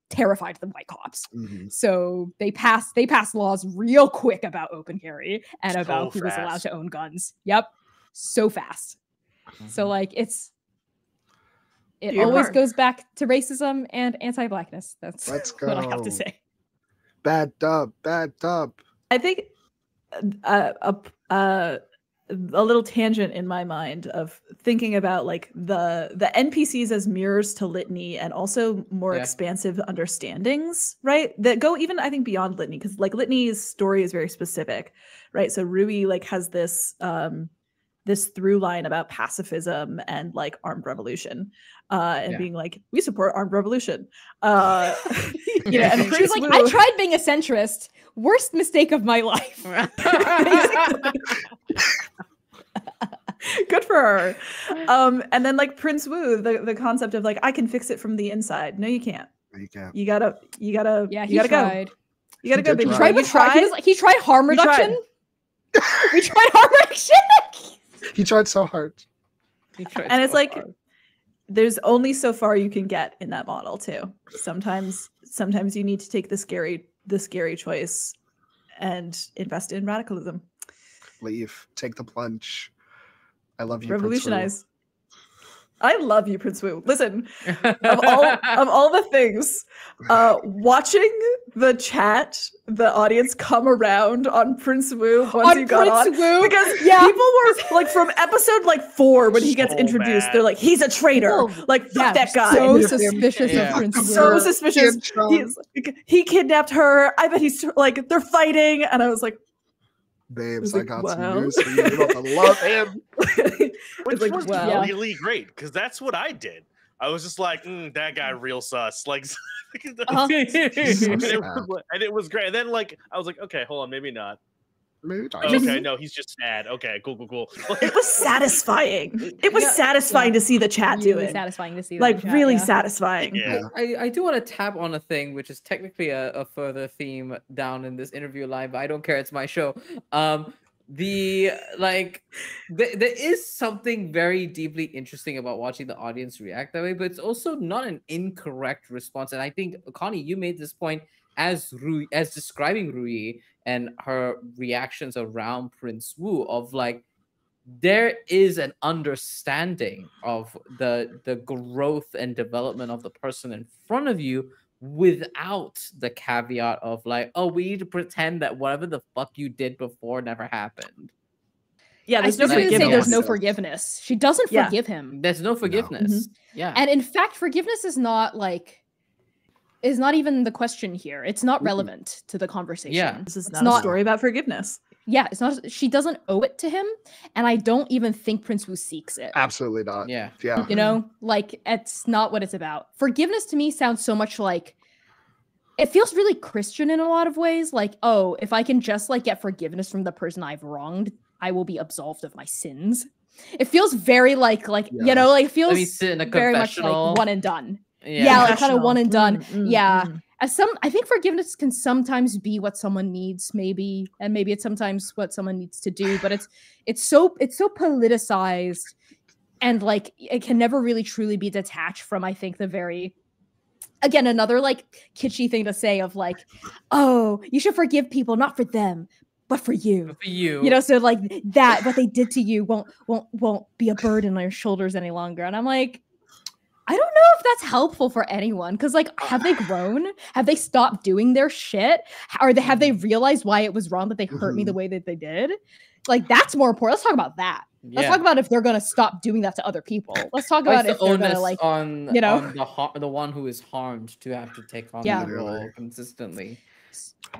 terrified the white cops. So they passed laws real quick about open carry and about who was allowed to own guns. Yep. So fast. So like it always goes back to racism and anti-Blackness. That's what I have to say. Bad dub. I think a little tangent in my mind of thinking about like the NPCs as mirrors to Litany and also more expansive understandings, right? That go even I think beyond Litany, because like Litany's story is very specific, right? So Rui like has this this through line about pacifism and like armed revolution, and being like, we support armed revolution. You know, and she's like, I tried being a centrist. Worst mistake of my life. Good for her. And then like Prince Wu, the concept of like, I can fix it from the inside. No, you can't. No, you can't. You gotta yeah, you gotta tried. go. You gotta go. He tried harm reduction. We tried harm reduction. He tried so hard. And it's like there's only so far you can get in that model too. Sometimes you need to take the scary choice and invest in radicalism. Leave. Take the plunge. I love you. Revolutionize. I love you, Prince Wu. Listen, of all the things, watching the chat, the audience come around on Prince Wu once he got on, because people were like from episode like 4 when he gets introduced, they're like, he's a traitor, like fuck that guy. So suspicious of Prince Wu. So suspicious. He kidnapped her. I bet he's like they're fighting, and I was like, babes, I got some news for you. You're about to love him. Which was really great, because that's what I did. I was just like, that guy real sus. Like, and it was great. And then like I was like, okay, hold on, maybe not. Maybe not. Okay, no, he's just sad. Okay, cool. It was satisfying. It was satisfying to see the chat do it. Satisfying to see like that, really satisfying. Yeah. I do want to tap on a thing which is technically a further theme down in this interview line, but I don't care. It's my show. There is something very deeply interesting about watching the audience react that way, but it's also not an incorrect response. And I think, Connie, you made this point as describing Rui and her reactions around Prince Wu of like, there is an understanding of the growth and development of the person in front of you without the caveat of like, oh, we need to pretend that whatever the fuck you did before never happened. Yeah, there's no forgiveness. There's no forgiveness. She doesn't forgive him. There's no forgiveness. Yeah. And in fact, forgiveness is not even the question here. It's not relevant to the conversation. Yeah, this is not a story about forgiveness. Yeah, it's not. She doesn't owe it to him, and I don't even think Prince Wu seeks it. Absolutely not. Yeah. You know, like it's not what it's about. Forgiveness to me sounds so much like it feels really Christian in a lot of ways. Like, oh, if I can just like get forgiveness from the person I've wronged, I will be absolved of my sins. It feels very like you know, like it feels very much like one and done. Yeah, like kind of one and done. I think forgiveness can sometimes be what someone needs, maybe, and maybe it's sometimes what someone needs to do. But it's so politicized, and like it can never really truly be detached from, I think, the very, again, another like kitschy thing to say of like, oh, you should forgive people, not for them, but for you. But for you. You know, so like that what they did to you won't be a burden on your shoulders any longer. And I'm like, I don't know if that's helpful for anyone, because like, have they grown? Have they stopped doing their shit? Have they realized why it was wrong that they hurt me the way that they did? Like, that's more important. Let's talk about that. Let's talk about if they're gonna stop doing that to other people. Let's talk about if they're gonna like, on the one who is harmed to have to take on the role consistently.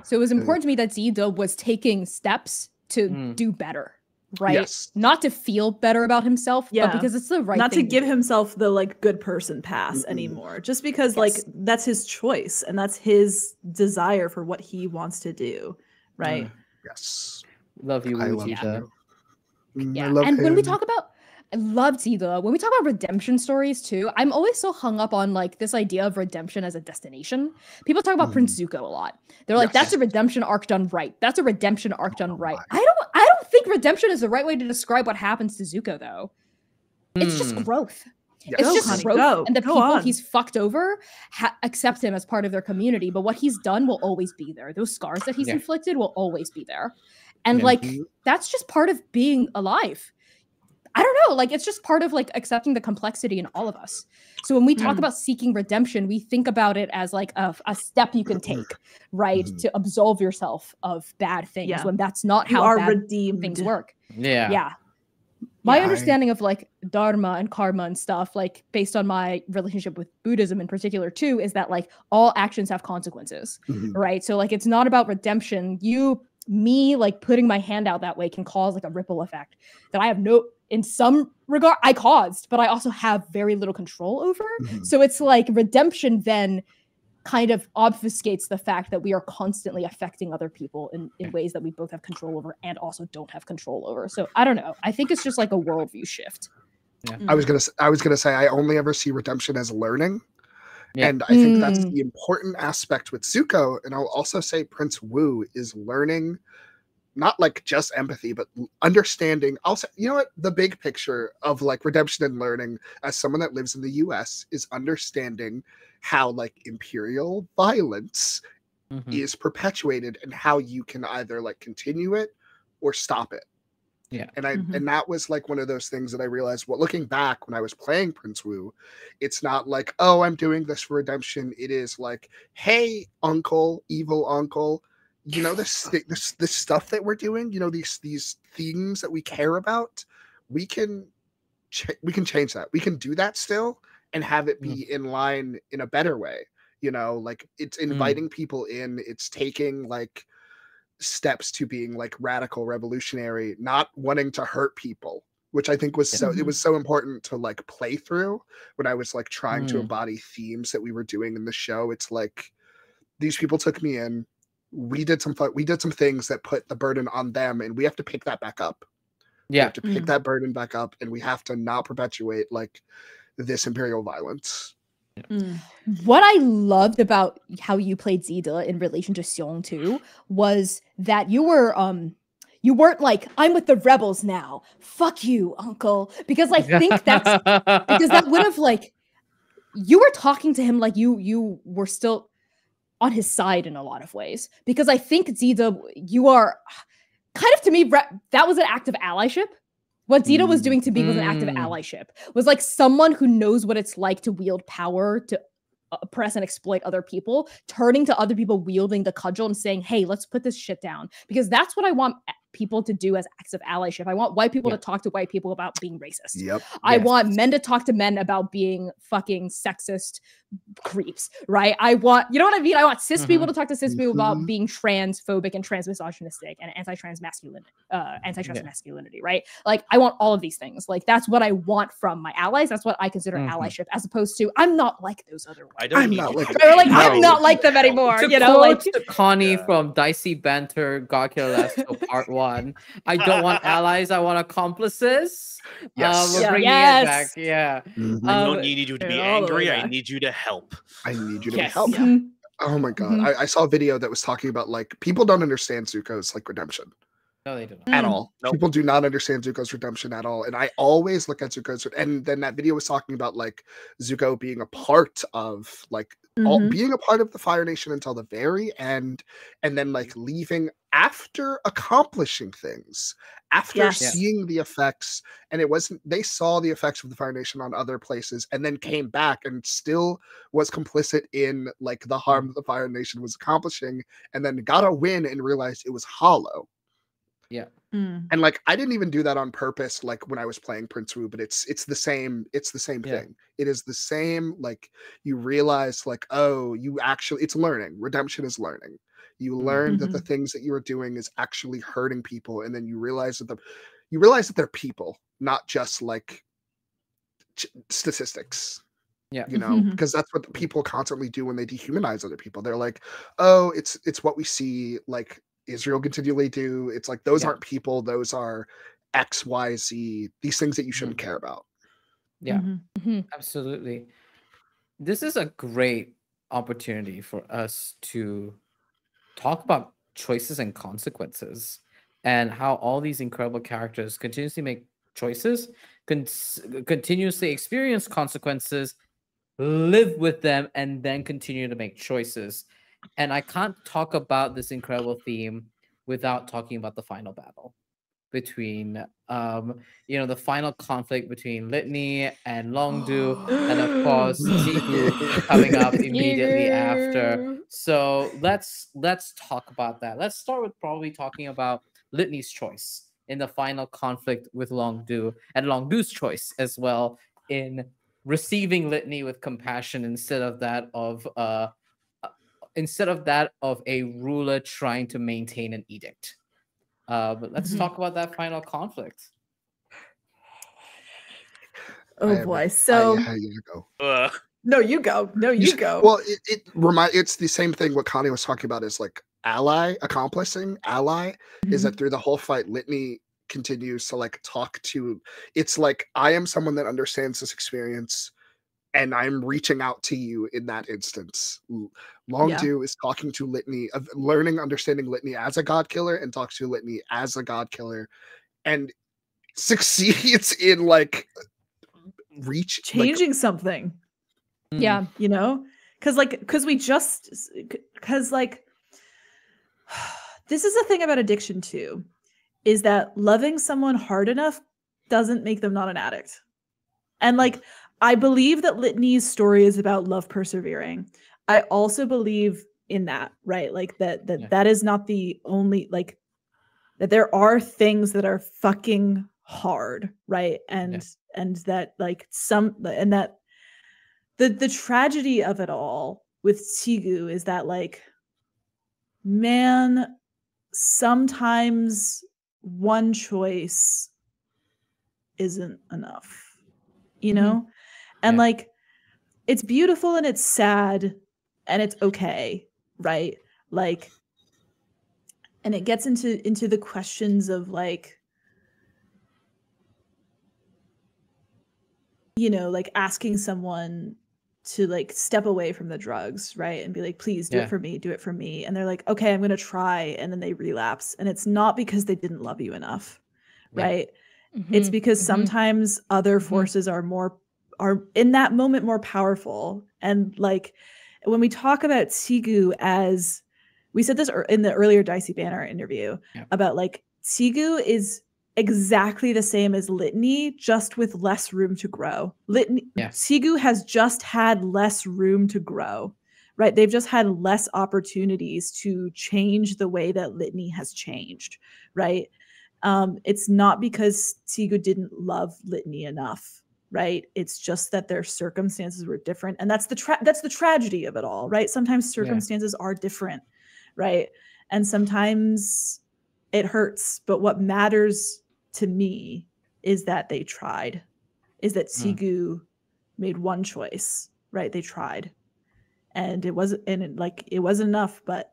So it was important to me that Zido was taking steps to do better. Right? Yes. Not to feel better about himself, but because it's the right not thing to give himself the like good person pass anymore. Just because like that's his choice and that's his desire for what he wants to do. Right. Yes. Love you, I love you. Yeah. And when we talk about I love Zida. When we talk about redemption stories too, I'm always so hung up on like this idea of redemption as a destination. People talk about Prince Zuko a lot. They're like, that's a redemption arc done right. That's a redemption arc done right. I don't think redemption is the right way to describe what happens to Zuko though. It's just growth. Yes. It's just honey, growth, go. and the Go people on. he's fucked over accept him as part of their community. But what he's done will always be there. Those scars that he's inflicted will always be there, and like that's just part of being alive. I don't know, like it's just part of like accepting the complexity in all of us. So when we talk about seeking redemption, we think about it as like a step you can take, right, to absolve yourself of bad things when that's not You how are bad redeemed. things work. Yeah. My understanding of like dharma and karma and stuff, like based on my relationship with Buddhism in particular too, is that like all actions have consequences, right? So like it's not about redemption. Me like putting my hand out that way can cause like a ripple effect that I have in some regard I caused, but I also have very little control over. So it's like redemption then kind of obfuscates the fact that we are constantly affecting other people in ways that we both have control over and also don't have control over. So I don't know. I think it's just like a worldview shift. Yeah. I was gonna say I only ever see redemption as learning. And I think that's the important aspect with Zuko. And I'll also say Prince Wu is learning, not like just empathy, but understanding. Also, you know what? The big picture of like redemption and learning as someone that lives in the US is understanding how like imperial violence is perpetuated and how you can either like continue it or stop it. Yeah. And and that was like one of those things that I realized, well, looking back when I was playing Prince Wu, it's not like, oh, I'm doing this for redemption. It is like, hey, uncle, evil uncle, you know, this stuff that we're doing, you know, these themes that we care about, we can change that. We can do that still and have it be in line in a better way. You know, like it's inviting people in, it's taking like steps to being like radical revolutionary, not wanting to hurt people, which I think was it was so important to like play through when I was like trying to embody themes that we were doing in the show. It's like these people took me in, we did some things that put the burden on them, and we have to pick that back up. We have to pick that burden back up, and we have to not perpetuate like this imperial violence. What I loved about how you played Zida in relation to Seong too was that you weren't like, I'm with the rebels now. Fuck you, uncle. Because I think that's because that would have like you were talking to him like you were still on his side in a lot of ways. Because I think Zida, you are kind of to me that was an act of allyship. What Zida was doing to me was an act of allyship. Was like someone who knows what it's like to wield power, to oppress and exploit other people, turning to other people wielding the cudgel and saying, hey, let's put this shit down. Because that's what I want people to do as acts of allyship. I want white people to talk to white people about being racist. I want men to talk to men about being fucking sexist creeps, right? I want, you know what I mean? I want cis people to talk to cis people about being transphobic and transmisogynistic and anti-trans masculinity, right? Like I want all of these things. Like that's what I want from my allies. That's what I consider allyship, as opposed to I'm not like those other ones. I'm not like them anymore. To you know, like Connie from Dicey Banter, Godkiller Part 1. I don't want allies. I want accomplices. We're bringing it back. Yeah. I don't need you to be angry. I need you to help. I need you to help. Oh my god. I saw a video that was talking about like people don't understand Zuko's like redemption. No, they don't. At all. Nope. People do not understand Zuko's redemption at all. And I always look at Zuko's, and then that video was talking about like Zuko being a part of like being a part of the Fire Nation until the very end, and then like leaving after accomplishing things, after seeing the effects. And it wasn't, they saw the effects of the Fire Nation on other places and then came back and still was complicit in like the harm that the Fire Nation was accomplishing, and then got a win and realized it was hollow. And like I didn't even do that on purpose, like when I was playing Prince Wu, but it's the same thing. It is the same, like you realize like, oh, you actually, it's learning. Redemption is learning. You learn that the things that you are doing is actually hurting people, and then you realize that they're people, not just like statistics. You know, because that's what people constantly do when they dehumanize other people. They're like, oh, it's what we see like Israel continually do. It's like those aren't people, those are X, Y, Z, these things that you shouldn't care about. Yeah, Mhm. absolutely. This is a great opportunity for us to talk about choices and consequences and how all these incredible characters continuously make choices, continuously experience consequences, live with them, and then continue to make choices. And I can't talk about this incredible theme without talking about the final battle between the final conflict between Litany and Longdu, and of course Tigu coming up immediately after. Tigu. So let's talk about that. Let's start with probably talking about Litany's choice in the final conflict with Longdu, and Longdu's choice as well in receiving Litany with compassion instead of that of a ruler trying to maintain an edict. But let's talk about that final conflict. Oh boy. So Go. no, you go. No, you go. Well, it's the same thing what Connie was talking about is like accomplishing ally is that through the whole fight, Litany continues to like talk to, it's like, I am someone that understands this experience and I'm reaching out to you in that instance. Longdu is talking to Litany, understanding Litany as a god killer, and talks to Litany as a god killer, and succeeds in like changing something. Yeah. You know? Because this is the thing about addiction too, is that loving someone hard enough doesn't make them not an addict. And like, I believe that Litany's story is about love persevering. I also believe in that, right? Like that is not the only, like, that there are things that are fucking hard, right? And that like that the tragedy of it all with Tigu is that like, man, sometimes one choice isn't enough, you know? And like, it's beautiful and it's sad and it's okay, right? Like, and it gets into the questions of like, you know, like asking someone to like step away from the drugs, right? And be like, please do it for me, do it for me. And they're like, okay, I'm going to try. And then they relapse. And it's not because they didn't love you enough, right? It's because sometimes other forces are in that moment more powerful. And like, when we talk about Tigu, as we said this in the earlier Dicey Banter interview, about like, Tigu is exactly the same as Litany, just with less room to grow. Tigu has just had less room to grow, right? They've just had less opportunities to change the way that Litany has changed, right? It's not because Tigu didn't love Litany enough, right? It's just that their circumstances were different, and that's the tragedy of it all, right? Sometimes circumstances are different, right? And sometimes it hurts, but what matters to me is that they tried, is that Tigu made one choice, right? They tried, and it wasn't enough, but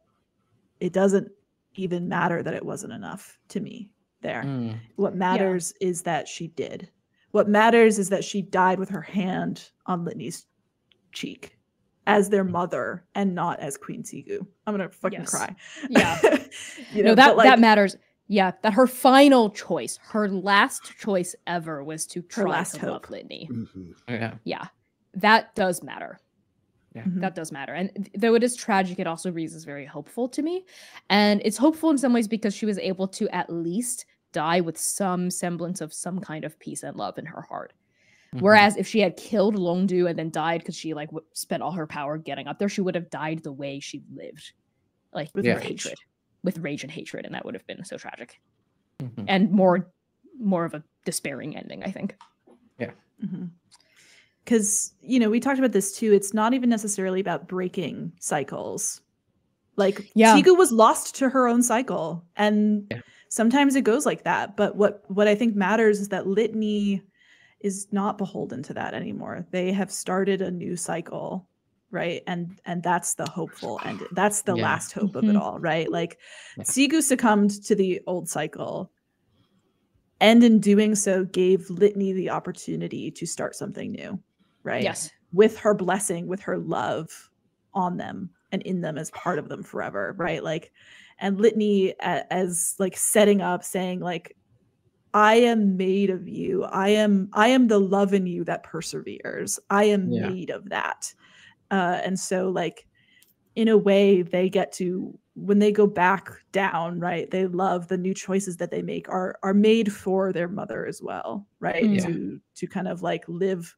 it doesn't even matter that it wasn't enough to me there. What matters is that she did. What matters is that she died with her hand on Litany's cheek as their mother and not as Queen Tigu. I'm gonna fucking cry. Yeah. You know, that matters. Yeah, that her final choice, her last choice ever, was to try to love Litany. Yeah, that does matter. That does matter. And though it is tragic, it also reads very hopeful to me. And it's hopeful in some ways because she was able to at least die with some semblance of some kind of peace and love in her heart. Whereas if she had killed Longdu and then died because she like spent all her power getting up there, she would have died the way she lived, like with hatred, with rage and hatred, and that would have been so tragic and more of a despairing ending, I think. Because you know, we talked about this too. It's not even necessarily about breaking cycles. Like Tigu was lost to her own cycle, and sometimes it goes like that. But what I think matters is that Litany is not beholden to that anymore. They have started a new cycle, right? And that's the hopeful end. That's the last hope of it all, right? Like Tigu succumbed to the old cycle, and in doing so gave Litany the opportunity to start something new, right? Yes. With her blessing, with her love on them and in them as part of them forever, right? Like, and Litany as like setting up, saying like, I am made of you. I am the love in you that perseveres. I am made of that. And so like, in a way, they get to, when they go back down, right? They love the new choices that they make are made for their mother as well, right? Yeah. To kind of like live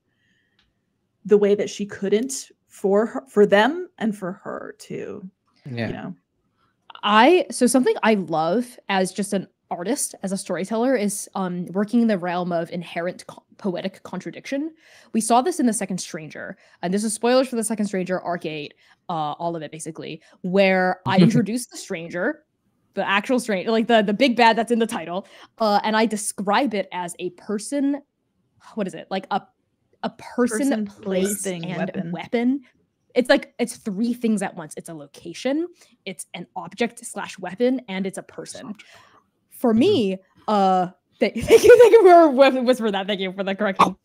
the way that she couldn't for her, for them and for her too. Yeah. You know? So something I love as just an artist, as a storyteller, is working in the realm of inherent poetic contradiction. We saw this in The Second Stranger, and this is spoilers for The Second Stranger, Arc 8, all of it basically, where I introduce the stranger, the actual stranger, like the big bad that's in the title, and I describe it as a person, what is it? Like a person, place, thing, and weapon. It's like, it's three things at once. It's a location, it's an object / weapon, and it's a person. For me, thank you for whisper that. Thank you for the correction.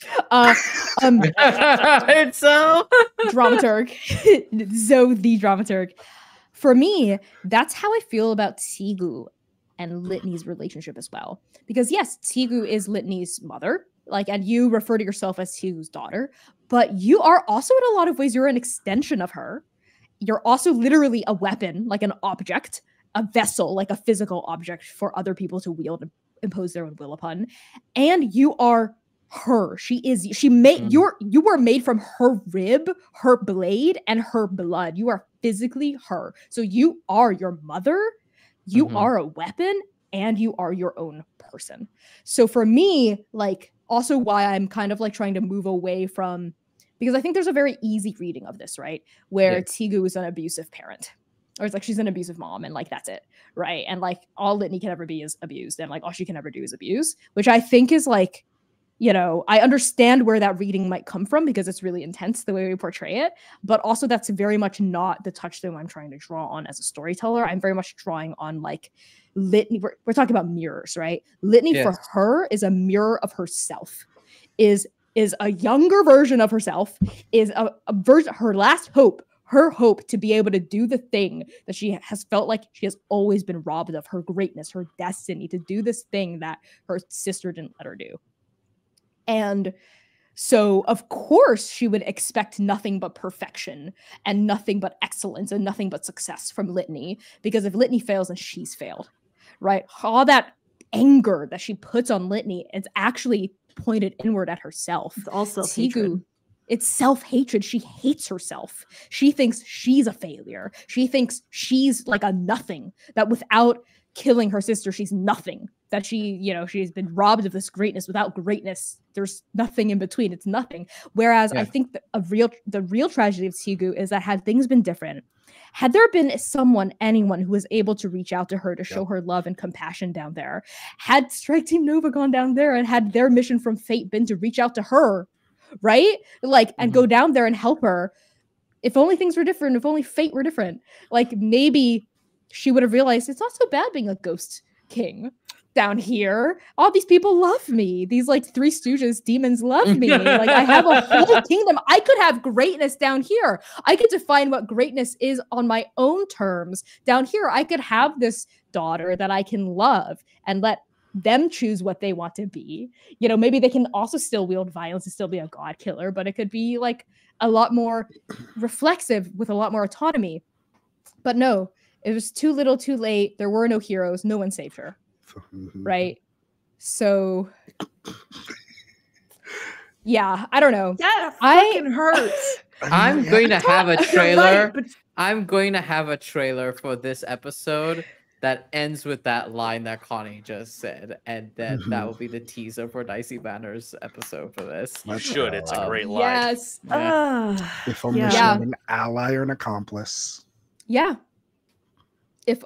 It's so dramaturg, Zoe the dramaturg. For me, that's how I feel about Teegu and Litany's relationship as well. Because yes, Teegu is Litany's mother, like, and you refer to yourself as Teegu's daughter, but you are also in a lot of ways, you're an extension of her. You're also literally a weapon, like an object, a vessel, like a physical object for other people to wield and impose their own will upon. And you are her. You were made from her rib, her blade, and her blood. You are physically her. So you are your mother, you are a weapon, and you are your own person. So for me, like, also why I'm kind of like trying to move away from, because I think there's a very easy reading of this, right? Where Teegu is an abusive parent. Or it's like she's an abusive mom and like that's it, right? And like all Litany can ever be is abused, and like all she can ever do is abuse, which I think is like, you know, I understand where that reading might come from because it's really intense the way we portray it, but also that's very much not the touchstone I'm trying to draw on as a storyteller. I'm very much drawing on like Litany. We're talking about mirrors, right? Litany for her is a mirror of herself, is a younger version of herself, is a version, her last hope, her hope to be able to do the thing that she has felt like she has always been robbed of, her greatness, her destiny, to do this thing that her sister didn't let her do. And so, of course, she would expect nothing but perfection and nothing but excellence and nothing but success from Litany, because if Litany fails, then she's failed, right? All that anger that she puts on Litany, it's actually pointed inward at herself. It's all self-hatred. It's self-hatred. She hates herself. She thinks she's a failure. She thinks she's like a nothing, that without killing her sister, she's nothing. That she, you know, she's been robbed of this greatness. Without greatness, there's nothing in between. It's nothing. Whereas I think the real tragedy of Teegu is that had things been different, had there been anyone who was able to reach out to her to show her love and compassion down there, had Strike Team Nova gone down there and had their mission from fate been to reach out to her, right? Like, and go down there and help her. If only things were different, if only fate were different, like maybe she would have realized it's not so bad being a ghost king down here. All these people love me. These like Three Stooges demons love me. Like I have a whole kingdom. I could have greatness down here. I could define what greatness is on my own terms. Down here, I could have this daughter that I can love and let them choose what they want to be. You know, maybe they can also still wield violence and still be a god killer, but it could be like a lot more reflexive with a lot more autonomy. But no, it was too little, too late. There were no heroes. No one saved her. Right? So yeah, I don't know. That fucking hurts. I'm going to have a trailer. Right, but I'm going to have a trailer for this episode that ends with that line that Connie just said, and then that will be the teaser for Dicey Banter's episode for this. You should. It's a great line. Yes. If only she had an ally or an accomplice. Yeah. If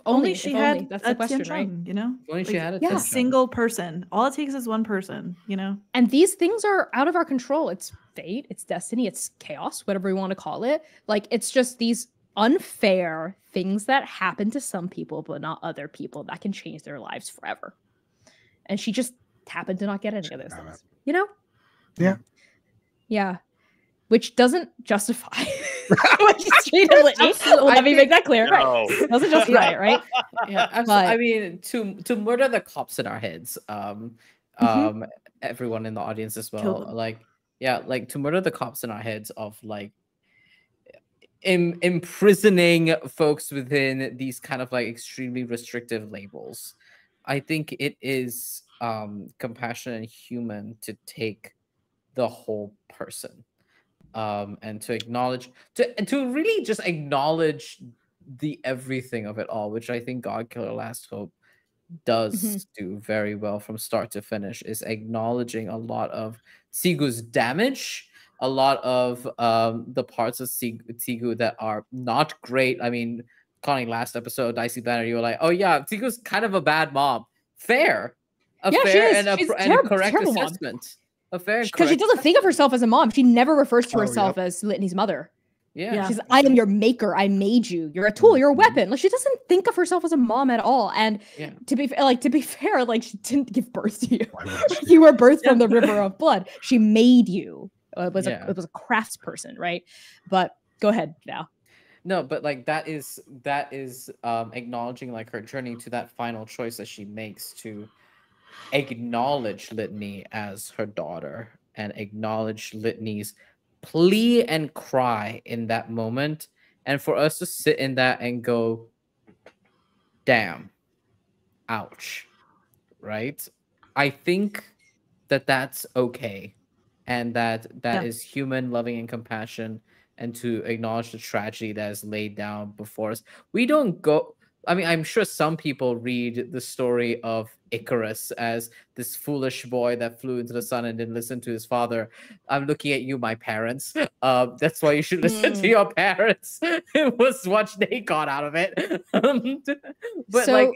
only she had that's the question, right? You know, If only she had a a Tian Chang. single person. All it takes is one person. You know, And these things are out of our control. It's fate, it's destiny, it's chaos, whatever we want to call it. Like, it's just these unfair things that happen to some people, but not other people, that can change their lives forever. and she just happened to not get any of those Damn things. You know? Yeah. Yeah. Which doesn't justify what she's treated Litany. Let me make that clear. No. Right. Doesn't justify it, right? Yeah, absolutely. I mean, to murder the cops in our heads, everyone in the audience as Kill well, them. like, yeah, like to murder the cops in our heads of like imprisoning folks within these kind of like extremely restrictive labels. I think it is compassionate and human to take the whole person, and to acknowledge, to really just acknowledge the everything of it all, which I think Godkiller Last Hope does do very well from start to finish, is acknowledging a lot of Sigu's damage, a lot of the parts of Sigu that are not great. I mean, Connie, last episode, Dicey Banter, you were like, oh yeah, Sigu's kind of a bad mom. Fair. A Yeah, she fair is. and a, She's and a correct terrible mom. assessment. A fair and Because she correct doesn't think of herself as a mom. She never refers to Oh, herself yep. as Litany's mother. Yeah. Yeah. She's, I am your maker. I made you. You're a tool. You're a weapon. Like, she doesn't think of herself as a mom at all. And Yeah. to be fair, like, she didn't give birth to you. Why would she? You were birthed from the river of blood. She made you. It was Yeah. a craftsperson, right? But go ahead now. No, but like that is acknowledging like her journey to that final choice that she makes to acknowledge Litany as her daughter and acknowledge Litany's plea and cry in that moment, and for us to sit in that and go, damn, ouch, right? I think that that's okay, and that Yeah. is human, loving, and compassion, and to acknowledge the tragedy that is laid down before us. We don't go, I mean, I'm sure some people read the story of Icarus as this foolish boy that flew into the sun and didn't listen to his father. I'm looking at you, my parents. That's why you should listen to your parents. It was what they got out of it. But So-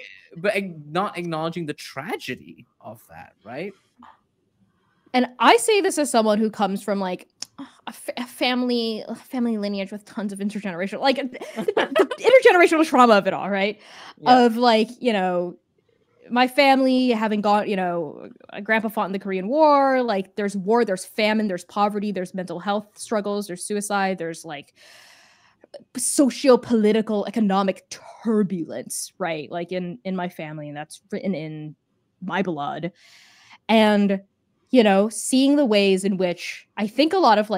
not acknowledging the tragedy of that, right? And I say this as someone who comes from like a family lineage with tons of intergenerational, like the intergenerational trauma of it all, right? Yeah. Of like, you know, my family having gone, you know, my grandpa fought in the Korean War. Like, there's war, there's famine, there's poverty, there's mental health struggles, there's suicide, there's like socio-political, economic turbulence, right? Like in my family, and that's written in my blood. And you know, seeing the ways in which I think a lot of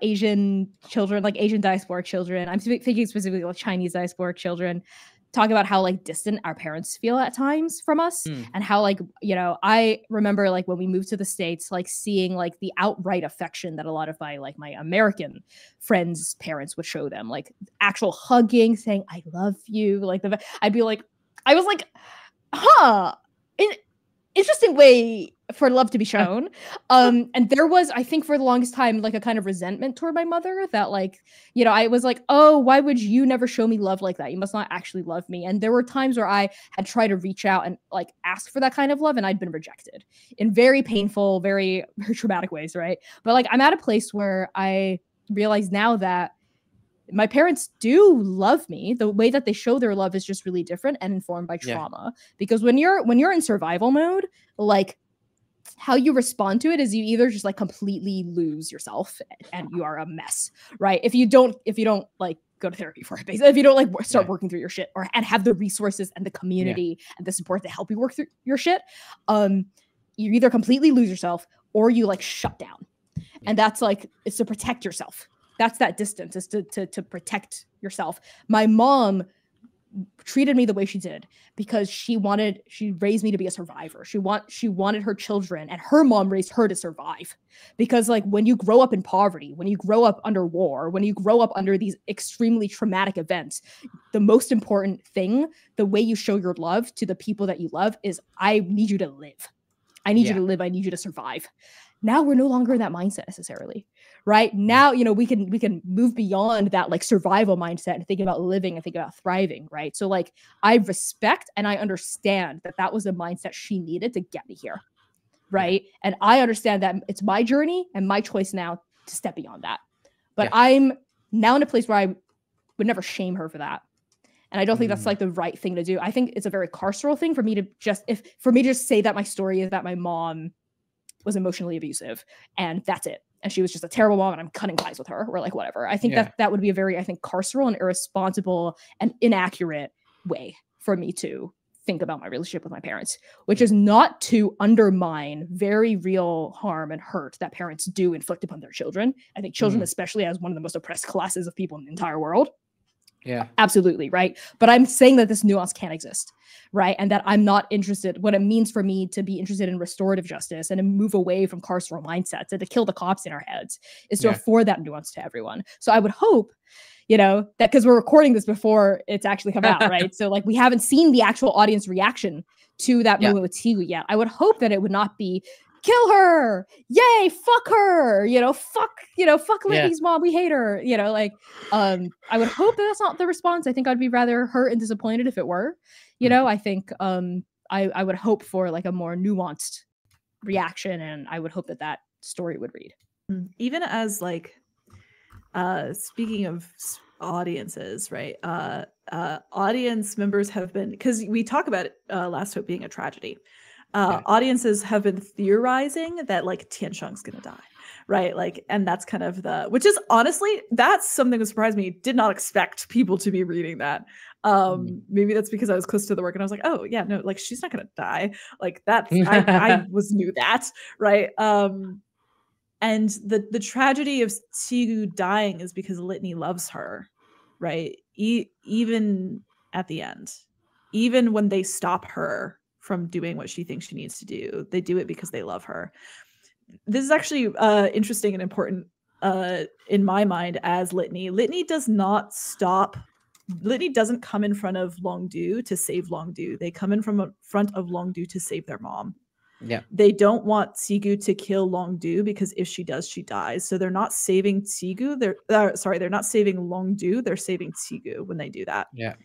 Asian children, like Asian diasporic children, I'm thinking specifically like Chinese diasporic children, talk about how like distant our parents feel at times from us, and how like, you know, I remember like when we moved to the States, like seeing like the outright affection that a lot of my American friends' parents would show them, like actual hugging, saying I love you, like I'd be like, I was like, huh. Interesting way for love to be shown. And there was, I think for the longest time, like a kind of resentment toward my mother that like, you know, I was like, oh, why would you never show me love like that? You must not actually love me. And there were times where I had tried to reach out and like ask for that kind of love, and I'd been rejected in very painful, very, very traumatic ways, right? But like, I'm at a place where I realize now that my parents do love me. The way that they show their love is just really different and informed by trauma. Because when you're in survival mode, like how you respond to it is you either just like completely lose yourself and you are a mess, right? If you don't like go to therapy for it, basically, if you don't like start working through your shit and have the resources and the community and the support to help you work through your shit, you either completely lose yourself or you like shut down. And that's like, it's to protect yourself. That's that distance, is to protect yourself. My mom treated me the way she did because she raised me to be a survivor. She wanted her children, and her mom raised her to survive. Because like when you grow up in poverty, when you grow up under war, when you grow up under these extremely traumatic events, the most important thing, the way you show your love to the people that you love, is I need you to live. I need you to live. I need you to survive. Now we're no longer in that mindset necessarily, right? Now, you know, we can move beyond that like survival mindset and think about living and think about thriving, right? So like I respect and I understand that that was a mindset she needed to get me here, right? And I understand that it's my journey and my choice now to step beyond that. But I'm now in a place where I would never shame her for that. And I don't think that's like the right thing to do. I think it's a very carceral thing for me to just say that my story is that my mom was emotionally abusive and that's it. And she was just a terrible mom and I'm cutting ties with her or like whatever. I think that would be a very, I think, carceral and irresponsible and inaccurate way for me to think about my relationship with my parents, which is not to undermine very real harm and hurt that parents do inflict upon their children. I think children, especially as one of the most oppressed classes of people in the entire world. Yeah, absolutely. Right. But I'm saying that this nuance can exist. Right. And that I'm not interested. What it means for me to be interested in restorative justice and to move away from carceral mindsets and to kill the cops in our heads is to afford that nuance to everyone. So I would hope, you know, that because we're recording this before it's actually come out. Right. So like we haven't seen the actual audience reaction to that moment with Tigu yet. I would hope that it would not be kill her, yay, fuck her, fuck Liddy's mom, we hate her, like, I would hope that that's not the response. I think I'd be rather hurt and disappointed if it were, I think, I would hope for like a more nuanced reaction, and I would hope that story would read. Even as like, speaking of audiences, right? Audience members have been, because we talk about Last Hope being a tragedy. Audiences have been theorizing that like Tianshang's gonna die, right? Like, and that's kind of which is honestly, that's something that surprised me. Did not expect people to be reading that. Maybe that's because I was close to the work and I was like, oh yeah, no, like she's not gonna die. Like that's, I knew that, right? And the tragedy of Tigu dying is because Litany loves her, right? Even at the end, even when they stop her from doing what she thinks she needs to do, they do it because they love her. This is actually interesting and important in my mind as Litany. Litany does not stop. Litany doesn't come in front of Longdu to save Longdu. They come in front of Longdu to save their mom. Yeah. They don't want Tigu to kill Longdu because if she does, she dies. So they're not saving Tigu. They're not saving Longdu. They're saving Tigu when they do that. Yeah.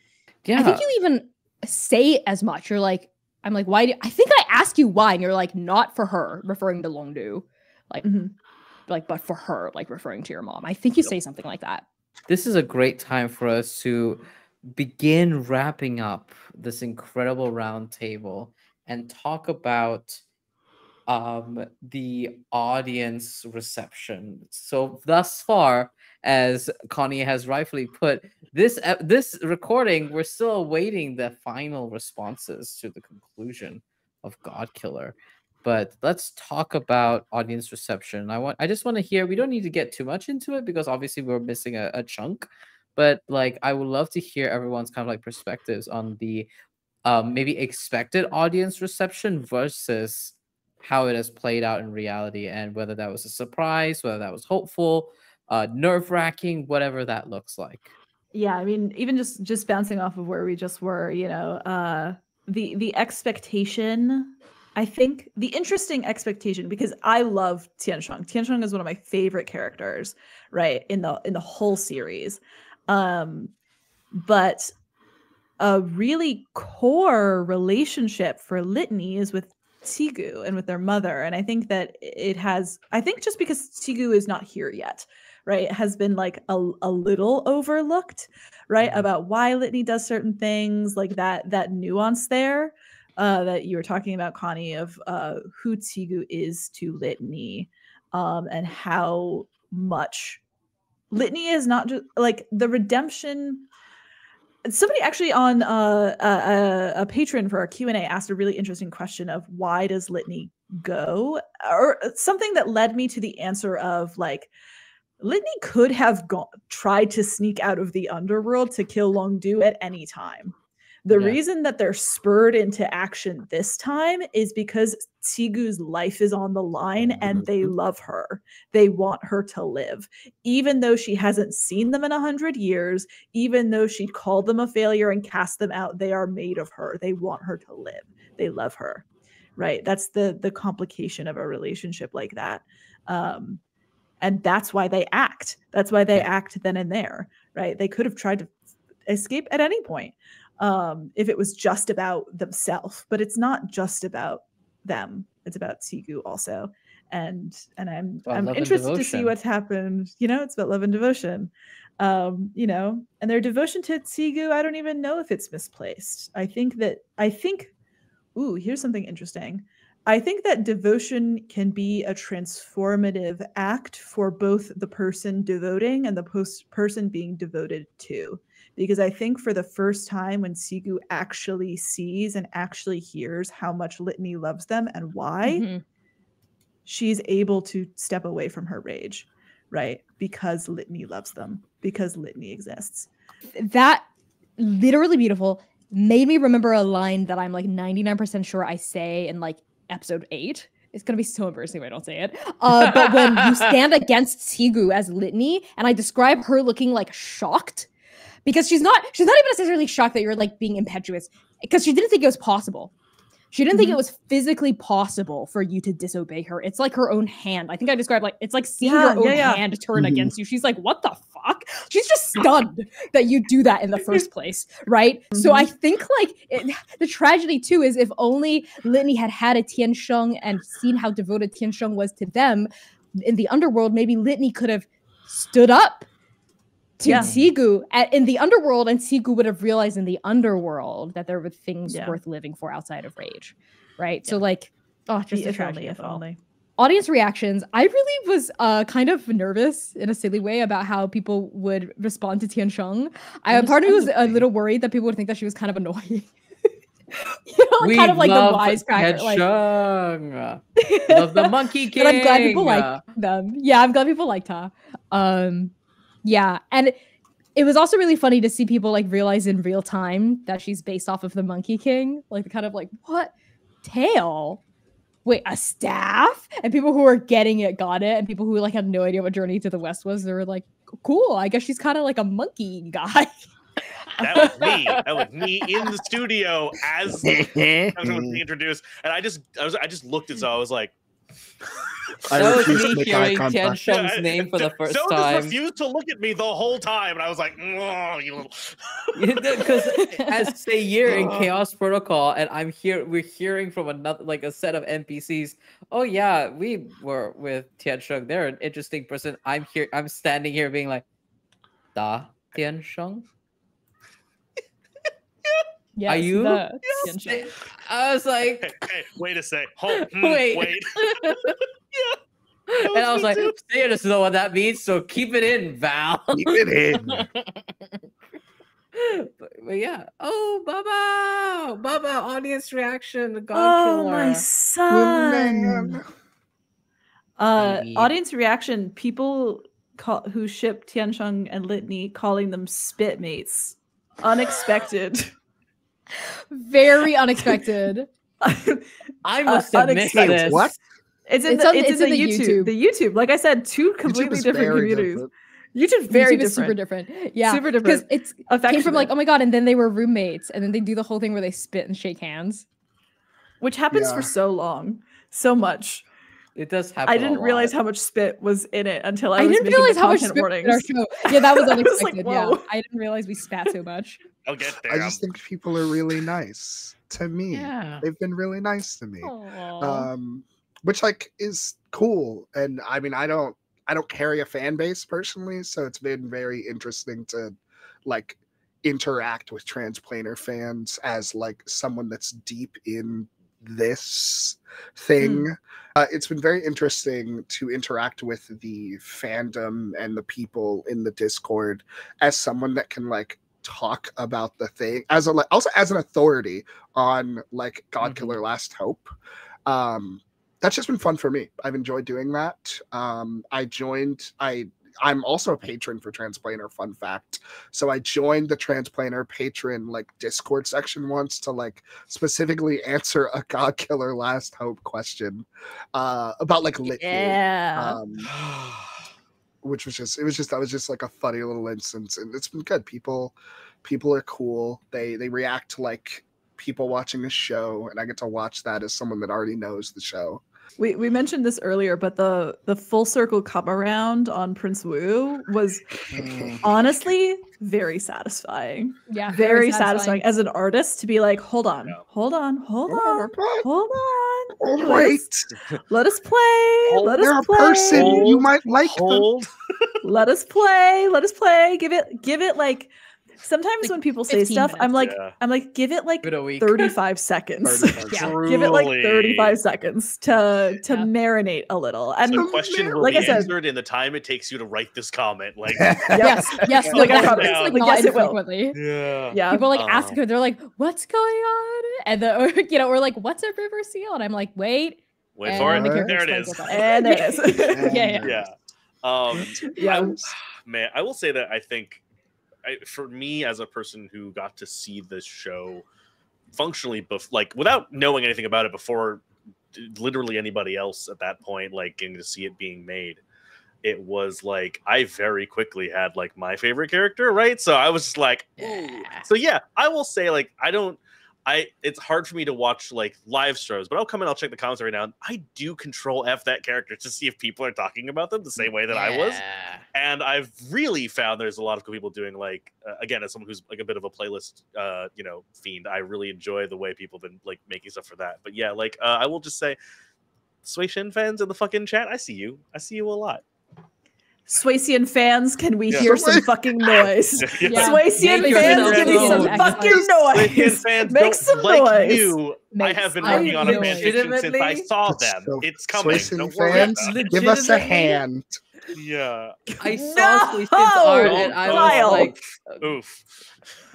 I think you even say as much. You're like, I'm like, why? I think I asked you why, and you're like, not for her, referring to Longdu, like, but for her, like referring to your mom. I think you say something like that. This is a great time for us to begin wrapping up this incredible round table and talk about the audience reception. So thus far, as Connie has rightfully put, this recording, we're still awaiting the final responses to the conclusion of Godkiller. But let's talk about audience reception. I just want to hear, we don't need to get too much into it because obviously we're missing a chunk, but like I would love to hear everyone's kind of like perspectives on the maybe expected audience reception versus how it has played out in reality, and whether that was a surprise, whether that was hopeful, nerve-wracking, whatever that looks like. Yeah, I mean, even just bouncing off of where we just were, the expectation, I think the interesting expectation, because I love Tianshang. Tianshang is one of my favorite characters, right, in the whole series. But a really core relationship for Litany is with Tigu and with their mother. And I think that just because Tigu is not here yet, right, it has been like a little overlooked, right, about why Litany does certain things, like that nuance there that you were talking about, Connie, of who Tigu is to Litany, and how much Litany is not just like the redemption. Somebody actually on a patron for our Q&A asked a really interesting question of why does Litany go, or something that led me to the answer of like, Litany could have tried to sneak out of the underworld to kill Longdu at any time. The reason that they're spurred into action this time is because Tigu's life is on the line and they love her. They want her to live. Even though she hasn't seen them in 100 years, even though she called them a failure and cast them out, they are made of her. They want her to live. They love her, right? That's the complication of a relationship like that. And that's why they act. That's why they act then and there, right? They could have tried to escape at any point. If it was just about themselves, but it's not just about them. It's about Tigu also. And I'm interested to see what's happened. It's about love and devotion. You know, and their devotion to Tsigu, I don't even know if it's misplaced. I think ooh, here's something interesting. I think that devotion can be a transformative act for both the person devoting and the person being devoted to. Because I think for the first time when Tsigu actually sees and actually hears how much Litany loves them and why, she's able to step away from her rage, right? Because Litany loves them, because Litany exists. That literally beautiful made me remember a line that I'm like 99% sure I say in like episode 8. It's gonna be so embarrassing if I don't say it. But when you stand against Tsigu as Litany, and I describe her looking like shocked, because she's not even necessarily shocked that you're like being impetuous, because she didn't think it was possible. She didn't think it was physically possible for you to disobey her. It's like her own hand. I think I described like it's like seeing your own hand turn against you. She's like, what the fuck? She's just stunned that you do that in the first place, right? So I think like the tragedy too is if only Litany had a Tiansheng and seen how devoted Tiansheng was to them in the underworld, maybe Litany could have stood up to Tsigu in the underworld, and Tsigu would have realized in the underworld that there were things worth living for outside of rage, right? So like, just a tragedy. If only. Audience reactions. I really was kind of nervous in a silly way about how people would respond to Tiansheng. Part of me was a little worried that people would think that she was kind of annoying. You know, like, kind of like the wisecracker. Like, love the Monkey King. But I'm glad people like them. Yeah, I'm glad people liked her. Yeah, and it was also really funny to see people like realize in real time that she's based off of the Monkey King. Like, kind of like, what? Tail? Wait, a staff? And people who were getting it got it, and people who like had no idea what Journey to the West was, they were like, cool, I guess she's kind of like a monkey guy. That was me. That was me in the studio as I was being introduced, and I just looked at so I was like, that was me hearing Tiansheng's name for the first time. Just refused to look at me the whole time, and I was like, "Oh, you little." Because as Sayir in Chaos Protocol, and we're hearing from another like a set of NPCs. Oh yeah, we were with Tiansheng. They're an interesting person. I'm standing here being like, Da Tiansheng. Yes, are you? I was like, hey, wait a sec. Wait. And I was like, Sayir doesn't know what that means, so keep it in, Val. Keep it in. but yeah. Oh, Baba, audience reaction. The Godkiller. Oh, my son. Audience reaction. People who ship Tiansheng and Litany calling them spitmates. Unexpected. Very unexpected. I must admit this. What? It's in the YouTube. The YouTube. Like I said, two completely different communities. YouTube very different. Super different. Yeah. Super different. Because it came from like, oh my god, and then they were roommates, and then they do the whole thing where they spit and shake hands. Which happens for so long. So much. It does happen. I didn't realize how much spit was in it until I didn't realize how much spit warnings. in our show. Yeah, that was unexpected. Like, yeah. I didn't realize we spat so much. I'll get there. I just think people are really nice to me. Yeah. They've been really nice to me. Aww. Which like is cool. And I mean I don't carry a fan base personally, so it's been very interesting to like interact with Transplanar fans as like someone that's deep in this thing. It's been very interesting to interact with the fandom and the people in the Discord as someone that can like talk about the thing as also as an authority on like Godkiller Last Hope. That's just been fun for me. I've enjoyed doing that. I'm also a patron for Transplanar, fun fact. So I joined the Transplanar patron like Discord section once to like specifically answer a Godkiller Last Hope question about like Litany. Yeah. Which was just like a funny little instance, and it's been good. People are cool. They react to like people watching the show, and I get to watch that as someone that already knows the show. We mentioned this earlier, but the full circle come around on Prince Wu was honestly very satisfying. Yeah, very satisfying as an artist to be like, hold on. Wait, let us play. Let us play. Person you might like. Hold. Let us play. Let us play. Give it like. Sometimes Like when people say 15 stuff, I'm like, minutes. give it like Give it a week. 35 seconds. Yeah. Give it like Truly. 35 seconds to Yeah. marinate a little. And The question will like be I said- answered in the time it takes you to write this comment. Like, Yes, Yeah. no, Like, I that promise. happens, like, Like, not yes, it will. infrequently. yeah. Yeah. People like ask Um, her, they're like, "What's going on?" And the you know, we're like, "What's a river seal?" And I'm like, "Wait, Wait for and the it. character There it explains is. what that And there it is. Yeah. Yeah. Yeah. Man, I will say that I think for me as a person who got to see this show functionally, like without knowing anything about it before, literally anybody else at that point, like getting to see it being made, it was like I very quickly had like my favorite character, right? So I was just like, ooh. So yeah, I will say like it's hard for me to watch like live shows, but I'll come in, I'll check the comments right now. I do control F that character to see if people are talking about them the same way that I was. And I've really found there's a lot of cool people doing like, again, as someone who's like a bit of a playlist, fiend, I really enjoy the way people have been like making stuff for that. But yeah, like I will just say, Sui Shin fans in the fucking chat, I see you a lot. Swaisian fans, can we Yeah. hear some fucking noise? Yeah. Swaisian Make fans, yourself give me some known. fucking Swaisian noise. fans Make don't some like noise. you. I have been some working on a noise. fanfiction since I Legitimately? saw them. So, It's coming. Swaisian Don't worry fans, about it. give us a Legitimately? hand. Yeah. I saw No! Suicid's art and I Kyle. was like, Oof.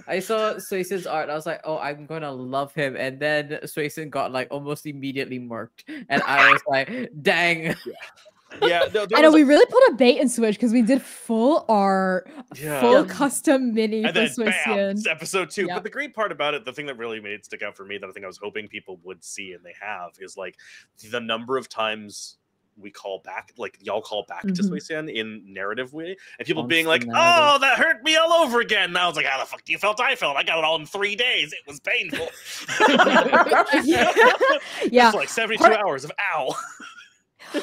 I saw Suicid's art. I was like, oh, I'm gonna love him. And then Suicid got like almost immediately murked, and I was like, dang. Yeah. No, I know we really put a bait and switch because we did full art, Yeah. full custom mini and for then Swiss bam, Yen. it's episode 2. Yeah. But the great part about it, the thing that really made it stick out for me that I think I was hoping people would see and they have, is like the number of times we call back, like y'all call back to Suisian in narrative way, and people being like, Constant narrative. oh, that hurt me all over again. And I was like, how the fuck do you felt? I felt I got it all in 3 days. It was painful. Yeah. It's like 72 Part- hours of ow.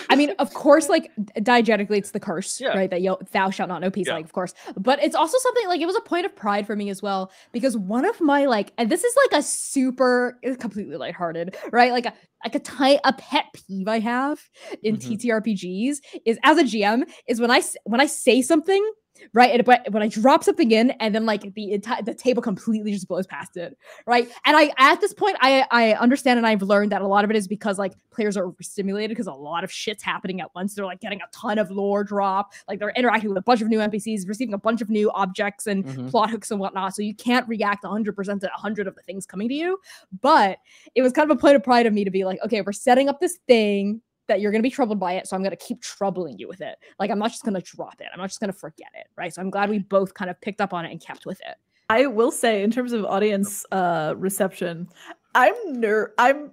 I mean, of course, like diegetically, it's the curse, Yeah. right? That thou shalt not know peace, Yeah. like, of course. But it's also something like it was a point of pride for me as well, because one of my like, and this is like a super, it's completely lighthearted, right? Like a pet peeve I have in TTRPGs is as a GM is when I say something. Right, and but when I drop something in, and then like the table completely just blows past it, right? And I at this point I understand, and I've learned that a lot of it is because like players are overstimulated because a lot of shit's happening at once. They're like getting a ton of lore drop, like they're interacting with a bunch of new NPCs, receiving a bunch of new objects and plot hooks and whatnot. So you can't react 100% to 100 of the things coming to you. But it was kind of a point of pride of me to be like, okay, we're setting up this thing that you're going to be troubled by it, so I'm going to keep troubling you with it. Like, I'm not just going to drop it. I'm not just going to forget it, right? So I'm glad we both kind of picked up on it and kept with it. I will say, in terms of audience reception, I'm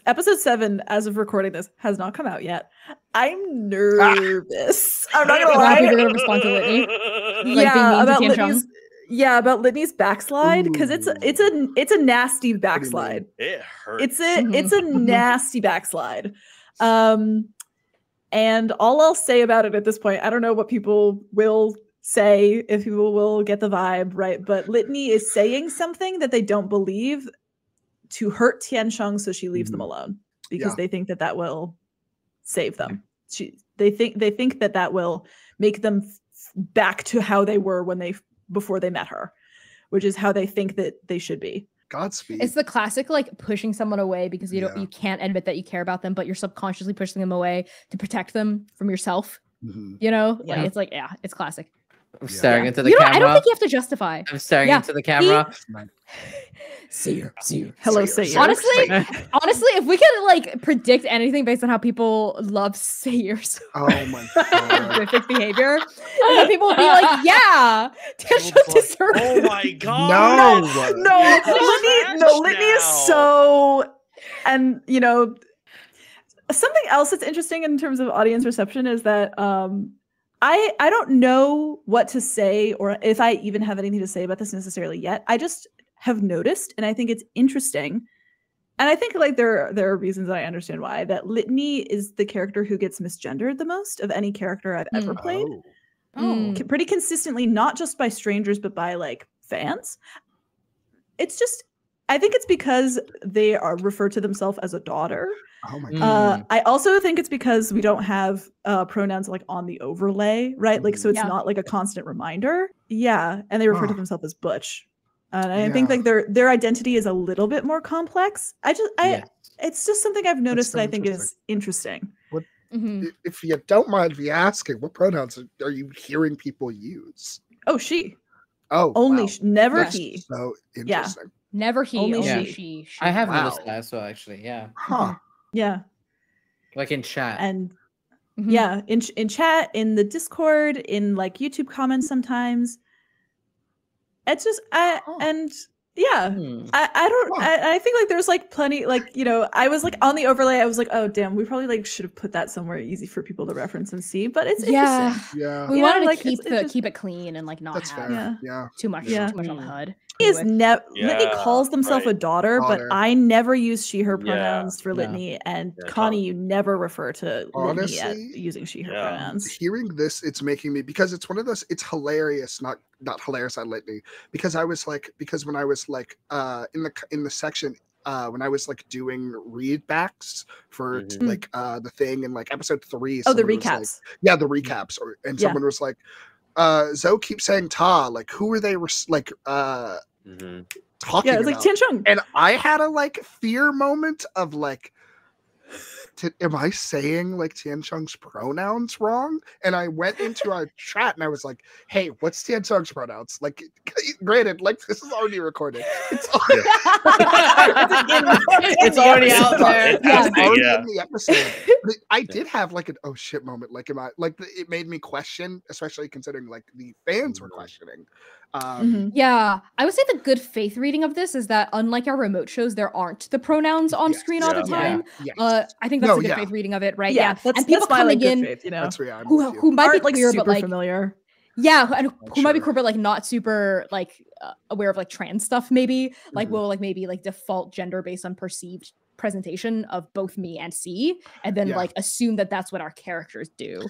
episode 7, as of recording this, has not come out yet. I'm nervous. I'm not gonna Glad people are lie. going to respond to Litany. Like being Yeah, mean to about Tian Litany's. Chong. Yeah, about Litany's backslide, because it's a nasty backslide. It hurts. It's a nasty backslide. And all I'll say about it at this point, I don't know what people will say, if people will get the vibe, right? But Litany is saying something that they don't believe to hurt Tian Chong, so she leaves them alone because they think that will save them. They think that will make them back to how they were before they met her, which is how they think that they should be. Godspeed. It's the classic like pushing someone away because you can't admit that you care about them, but you're subconsciously pushing them away to protect them from yourself. You know, like it's like it's classic. I'm staring into the You know, camera. I don't think you have to justify. I'm staring into the camera. See you. Hello, Sayer. Honestly, if we could like predict anything based on how people love Sayer's Oh my god. horrific behavior, then people would be like, "Yeah, Tisha deserves." Oh my god! No, Litany is so, and you know, something else that's interesting in terms of audience reception is that I don't know what to say or if I even have anything to say about this necessarily yet. I just have noticed, and I think it's interesting. And I think like there are reasons that I understand why, that Litany is the character who gets misgendered the most of any character I've ever played. Pretty consistently, not just by strangers, but by like fans. It's just, I think it's because they are refer to themselves as a daughter. Oh my god. I also think it's because we don't have pronouns like on the overlay, right? Like, so it's not like a constant reminder. Yeah, and they refer to themselves as Butch, and I think like their identity is a little bit more complex. It's just something I've noticed that I think is interesting. What if you don't mind me asking, what pronouns are you hearing people use? Oh, she. Oh, only wow. never he. So interesting. Never he. Only she. I have noticed that as well, actually. Yeah. Huh. Yeah. Like in chat. And yeah, in chat, in the Discord, in like YouTube comments sometimes. It's just I think like there's like plenty, like, you know, I was like on the overlay, I was like, oh damn, we probably like should have put that somewhere easy for people to reference and see, but it's interesting. Yeah. We wanted to like, keep it clean and like not have too much on the HUD. Litany calls themselves a daughter, but I never use she, her pronouns for Litany, and Connie, you never refer to Litany as using she, her pronouns. Hearing this, it's making me, because it's one of those, it's hilarious, not hilarious on Litany, because when I was like in the section when I was like doing readbacks for like the thing in like episode 3. Oh, the recaps. Like, the recaps, someone was like, Zoe keeps saying Ta, like who are they talking it's like about? Tian Chung. And I had a like fear moment of like, am I saying like Tian Chung's pronouns wrong? And I went into our chat and I was like, hey, what's Tian Chung's pronouns? Like, granted, like this is already recorded. It's already out there. It's already in the episode. But I did have like an oh shit moment. Like, it made me question, especially considering like the fans were questioning. Yeah, I would say the good faith reading of this is that unlike our remote shows, there aren't the pronouns on screen all the time. I think that's a good faith reading of it, right? Yeah, and people coming in faith, you know, who might be clear, super but like familiar. Yeah, and who might be clear, but like not super like aware of like trans stuff. Maybe like will like maybe like default gender based on perceived presentation of both me and C, and then like assume that that's what our characters do.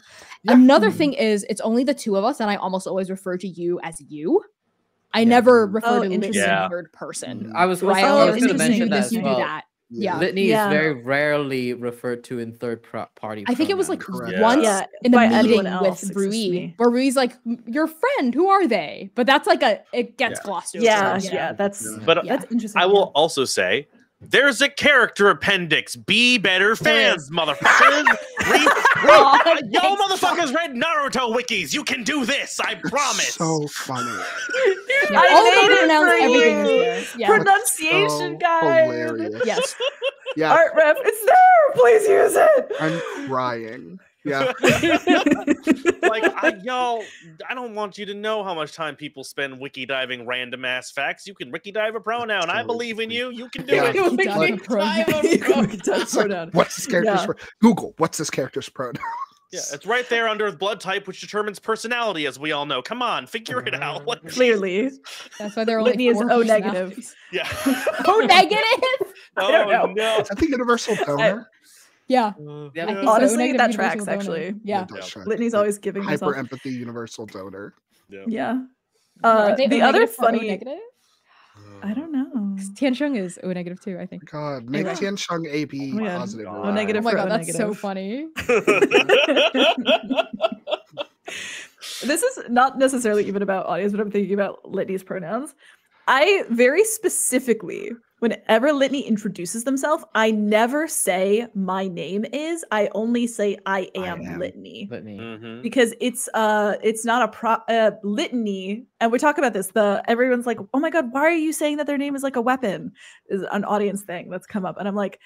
Another thing is it's only the two of us, and I almost always refer to you as you. I never refer to Litany in third person. I was going to mention that as well. Litany is very rarely referred to in third party. I think it was like once in a meeting with Rui, where Rui's like, your friend, who are they? But that's like it gets glossed over. That's interesting. I will also say, there's a character appendix. Be better fans, motherfuckers. Y'all motherfuckers read Naruto wikis. You can do this. I promise. So funny. I made it for you. Pronunciation guide. Hilarious. Yes. Yeah. Art ref. It's there. Please use it. I'm crying. Yeah. Like, I don't want you to know how much time people spend wiki diving random ass facts. You can wiki dive a pronoun. I believe in you. You can do it. Wiki dive a pronoun. What's this character's Google? What's this character's pronoun? Yeah, it's right there under blood type, which determines personality, as we all know. Come on, figure it out. Like, clearly, that's why they're only Litany is O negative. Yeah. O negative. I don't know. Is that the universal donor? Yeah. Honestly, that tracks actually. Yeah. Litany's always giving hyper empathy universal donor. Yeah. The other funny. I don't know. Tian Chung is O negative too, I think. God, make Tian Chung AB positive. O negative. Oh my god, that's so funny. This is not necessarily even about audience, but I'm thinking about Litany's pronouns. I very specifically, whenever Litany introduces themselves, I never say my name is. I only say I am Litany. Because it's not a litany, and we talk about this. Everyone's like, oh my god, why are you saying that their name is like a weapon? Is an audience thing that's come up, and I'm like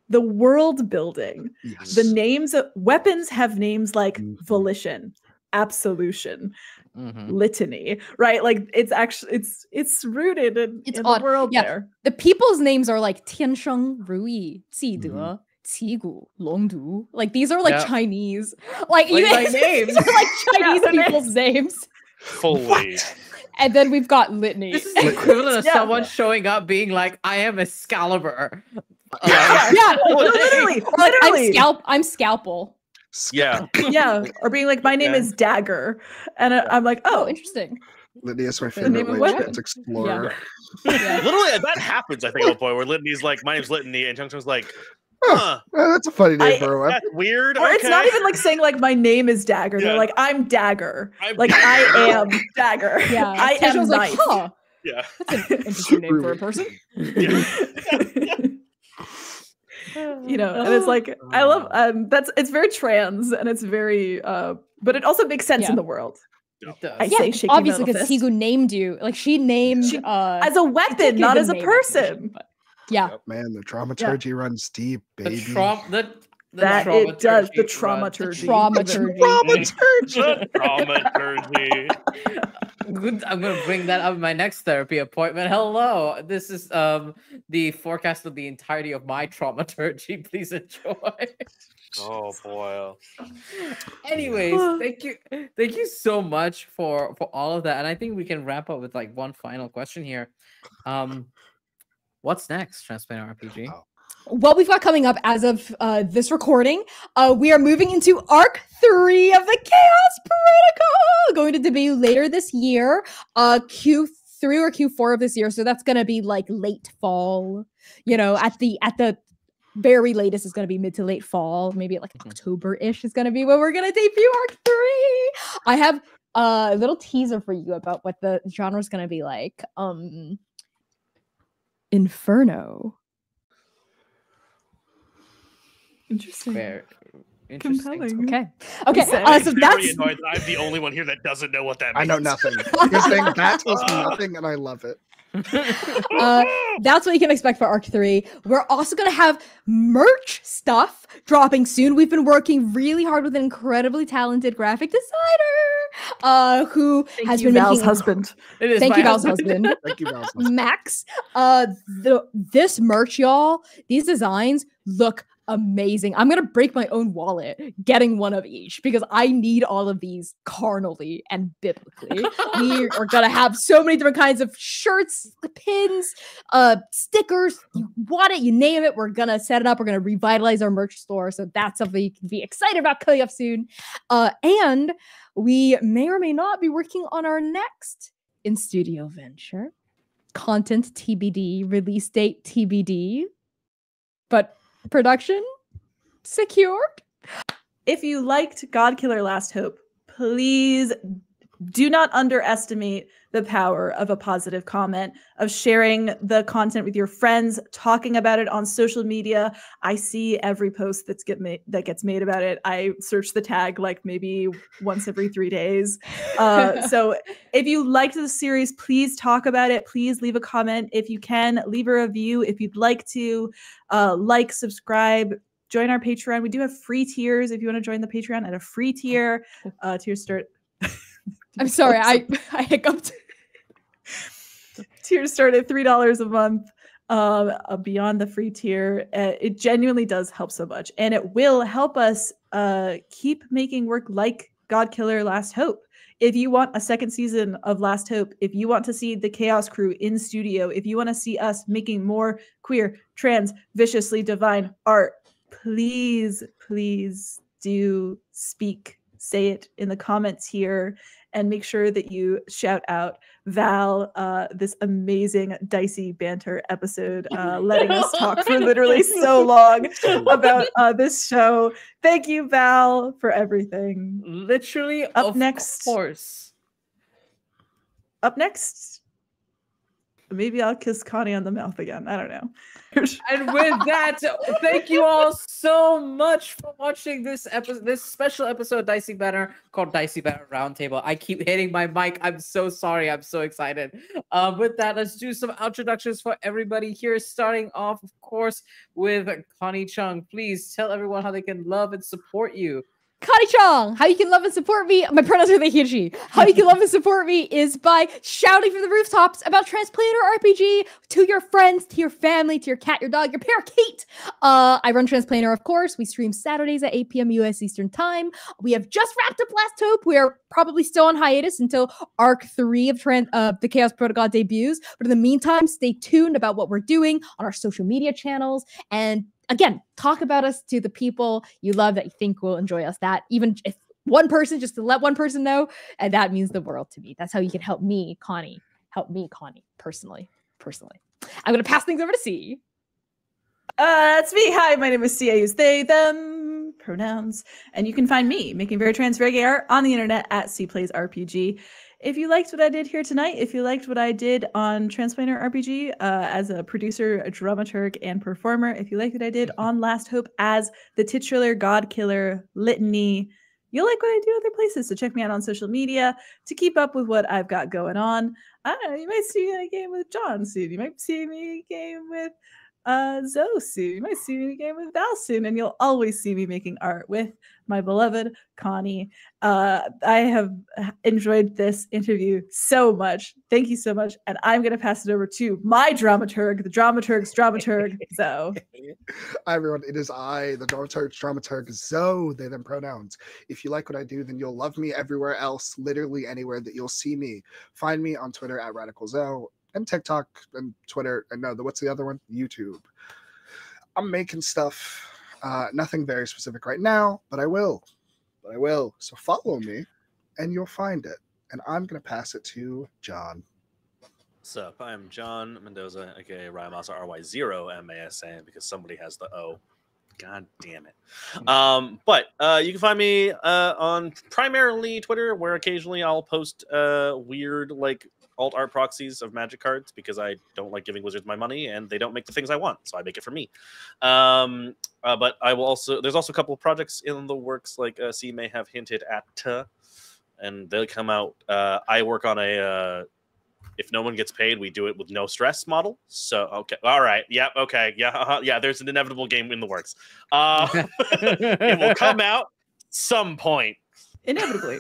the world building. Yes. The names of weapons have names like volition, absolution. Litany, right? Like it's actually it's rooted in the world there. The people's names are like Tiansheng, Rui, Jide, Qigu, Longdu. Like these are like Chinese. Like even names. These are like Chinese people's names. Fully. And then we've got Litany. This is the equivalent of someone showing up being like, I am Excalibur. Literally. I'm Scalpel. Yeah, or being like, my name is Dagger, and I'm like, oh, interesting. Litany is my The name favorite of way weapon. Trans Explorer. Literally, that happens, I think, at one point where Litany's like, my name's Litany, and Chung Chung's like, huh, That's a funny name for a weapon. that's weird. Or it's not okay. even like saying like my name is Dagger. Yeah. They're like, I'm Dagger. I'm Like Dagger. I am Dagger. Yeah. I am Tension's like, knife. huh, Yeah. that's an interesting name for a person. Yeah. You know, and it's like I love it's very trans and it's very but it also makes sense Yeah. in the world. It does. I Yeah, say shaky obviously metal because fist. Higu named you. Like she named She- as a she took weapon, not Higu's as a name, person. actually, but- yeah. Man, the dramaturgy runs deep, The baby. the That it does. The traumaturgy traumaturgy. Traumaturgy. Dramaturgy. Good. I'm gonna bring that up in my next therapy appointment. Hello, this is the forecast of the entirety of my traumaturgy. Please enjoy. Oh boy. Anyways, thank you so much for all of that, and I think we can wrap up with like one final question here. What's next, Transplanar RPG? What we've got coming up as of this recording, we are moving into Arc 3 of the Chaos Protocol, going to debut later this year, Q3 or Q4 of this year. So that's going to be like late fall, you know, at the very latest is going to be mid to late fall, maybe like October-ish is going to be when we're going to debut Arc 3. I have a little teaser for you about what the genre is going to be like. Inferno. Interesting. Very interesting. Compelling. Okay. Very So Very that's annoyed that I'm the only one here that doesn't know what that I means. know nothing. You're saying that tells me nothing, and I love it. that's what you can expect for Arc 3. We're also going to have merch stuff dropping soon. We've been working really hard with an incredibly talented graphic designer who has been Val's making husband. It is Thank my you, Val's husband. Thank you, Mouse. Max. This merch, y'all, these designs look amazing. I'm gonna break my own wallet getting one of each because I need all of these carnally and biblically. We are gonna have so many different kinds of shirts, pins, stickers. You want it, you name it. We're gonna set it up. We're gonna revitalize our merch store. So that's something you can be excited about coming up soon. And we may or may not be working on our next in-studio venture. Content TBD, release date TBD, but production secured. If you liked Godkiller Last Hope, please do not underestimate the power of a positive comment, of sharing the content with your friends, talking about it on social media. I see every post that gets made about it. I search the tag like maybe once every 3 days. So if you liked the series, please talk about it. Please leave a comment. If you can, leave a review if you'd like to. Like, subscribe, join our Patreon. We do have free tiers if you want to join the Patreon at a free tier. Tiers start. I'm sorry, I hiccuped. Tiers start at $3 a month. Beyond the free tier, it genuinely does help so much, and it will help us keep making work like Godkiller Last Hope. If you want a second season of Last Hope, if you want to see the Chaos Crew in studio, if you want to see us making more queer, trans, viciously divine art, please do speak. Say it in the comments here, and make sure that you shout out Val, this amazing Dicey Banter episode, letting us talk for literally so long about this show. Thank you, Val, for everything. Literally, Up next. course. Up next, maybe I'll kiss Connie on the mouth again. I don't know. And with that, thank you all so much for watching this episode, this special episode of Dicey Banter called Dicey Banter Roundtable. I keep hitting my mic. I'm so sorry. I'm so excited. With that, let's do some introductions for everybody here. Starting off, of course, with Connie Chang. Please tell everyone how they can love and support you. Connie Chang, how you can love and support me. My pronouns are they, he, and she. How you can love and support me is by shouting from the rooftops about Transplanar RPG to your friends, to your family, to your cat, your dog, your parakeet. I run Transplanar, of course. We stream Saturdays at 8 p.m. U.S. Eastern Time. We have just wrapped up Last Hope. We are probably still on hiatus until Arc 3 of the Chaos Protocol debuts. But in the meantime, stay tuned about what we're doing on our social media channels. And again, talk about us to the people you love that you think will enjoy us. That even if one person, just to let one person know, and that means the world to me. That's how you can help me, Connie. Help me, Connie, personally. I'm gonna pass things over to C. That's me. Hi, my name is C. I use they, them pronouns, and you can find me making very trans, very gay art on the internet at CPlaysRPG. If you liked what I did here tonight, if you liked what I did on Transplanar RPG as a producer, a dramaturg, and performer, if you liked what I did on Last Hope as the titular Godkiller Litany, you'll like what I do other places. So check me out on social media to keep up with what I've got going on. I don't know, you might see me in a game with John soon. You might see me in a game with Zoe soon. You might see me in a game with Val soon, and you'll always see me making art with my beloved Connie. I have enjoyed this interview so much. Thank you so much. And I'm going to pass it over to my dramaturg, the dramaturg's dramaturg, Zoe. Hi, everyone. It is I, the dramaturg, Zoe, they, them pronouns. If you like what I do, then you'll love me everywhere else, literally anywhere that you'll see me. Find me on Twitter at RadicalZoe and TikTok and Twitter. And no, what's the other one? YouTube. I'm making stuff. Nothing very specific right now, but I will. So follow me and you'll find it. And I'm going to pass it to John. What's up? I'm John Mendoza, aka Ryamasa, RY0MASA, because somebody has the O. God damn it. But you can find me on primarily Twitter, where occasionally I'll post weird, like, alt art proxies of Magic cards, because I don't like giving wizards my money and they don't make the things I want, so I make it for me. But I will also, there's also a couple of projects in the works, like C may have hinted at, and they'll come out. I work on a if no one gets paid, we do it with no stress model. So okay, all right, yeah, okay, yeah, yeah. There's an inevitable game in the works. It will come out some point. Inevitably.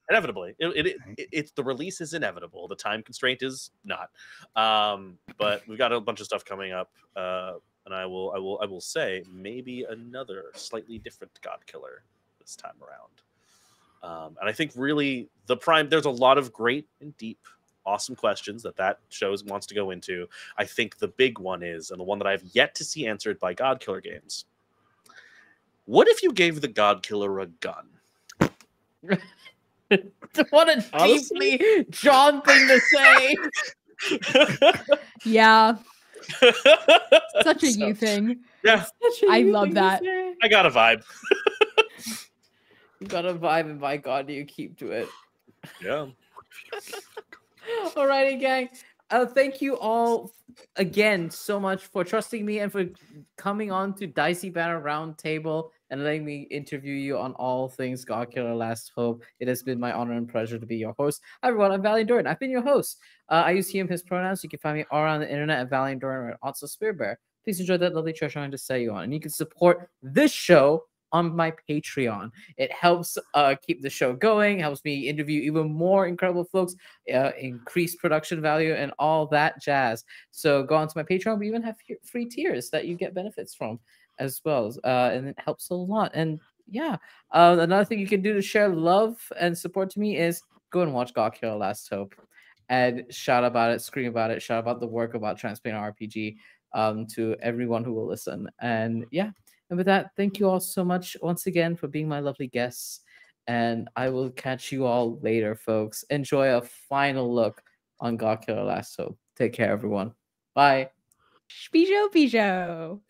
It's the release is inevitable. The time constraint is not. But we've got a bunch of stuff coming up, and I will say maybe another slightly different Godkiller this time around. And I think really there's a lot of great and deep, awesome questions that show wants to go into. I think the big one is, and the one that I've yet to see answered by Godkiller games. What if you gave the Godkiller a gun? What a deeply John thing to say. Yeah. Such a you thing. Yeah. I love that. I got a vibe. You got a vibe, and by God, do you keep to it. Yeah. Alrighty, gang. Thank you all again so much for trusting me and for coming on to Dicey Banter Roundtable and letting me interview you on all things Godkiller Last Hope. It has been my honor and pleasure to be your host. Hi, everyone. I'm Valiant Doran. I've been your host. I use he, him, his pronouns. You can find me all around the internet at Valiant Doran or at Otso SpiritBear. Please enjoy that lovely treasure hunt to set you on. And you can support this show on my Patreon. It helps keep the show going, helps me interview even more incredible folks, increase production value, and all that jazz. So go on to my Patreon. We even have free tiers that you get benefits from as well, and it helps a lot. And yeah, another thing you can do to share love and support to me is go and watch Godkiller Last Hope and shout about it, scream about it, shout about the work about Transplanar RPG to everyone who will listen. And yeah, and with that, thank you all so much once again for being my lovely guests. And I will catch you all later, folks. Enjoy a final look on Godkiller Last Hope. Take care, everyone. Bye. Bijo.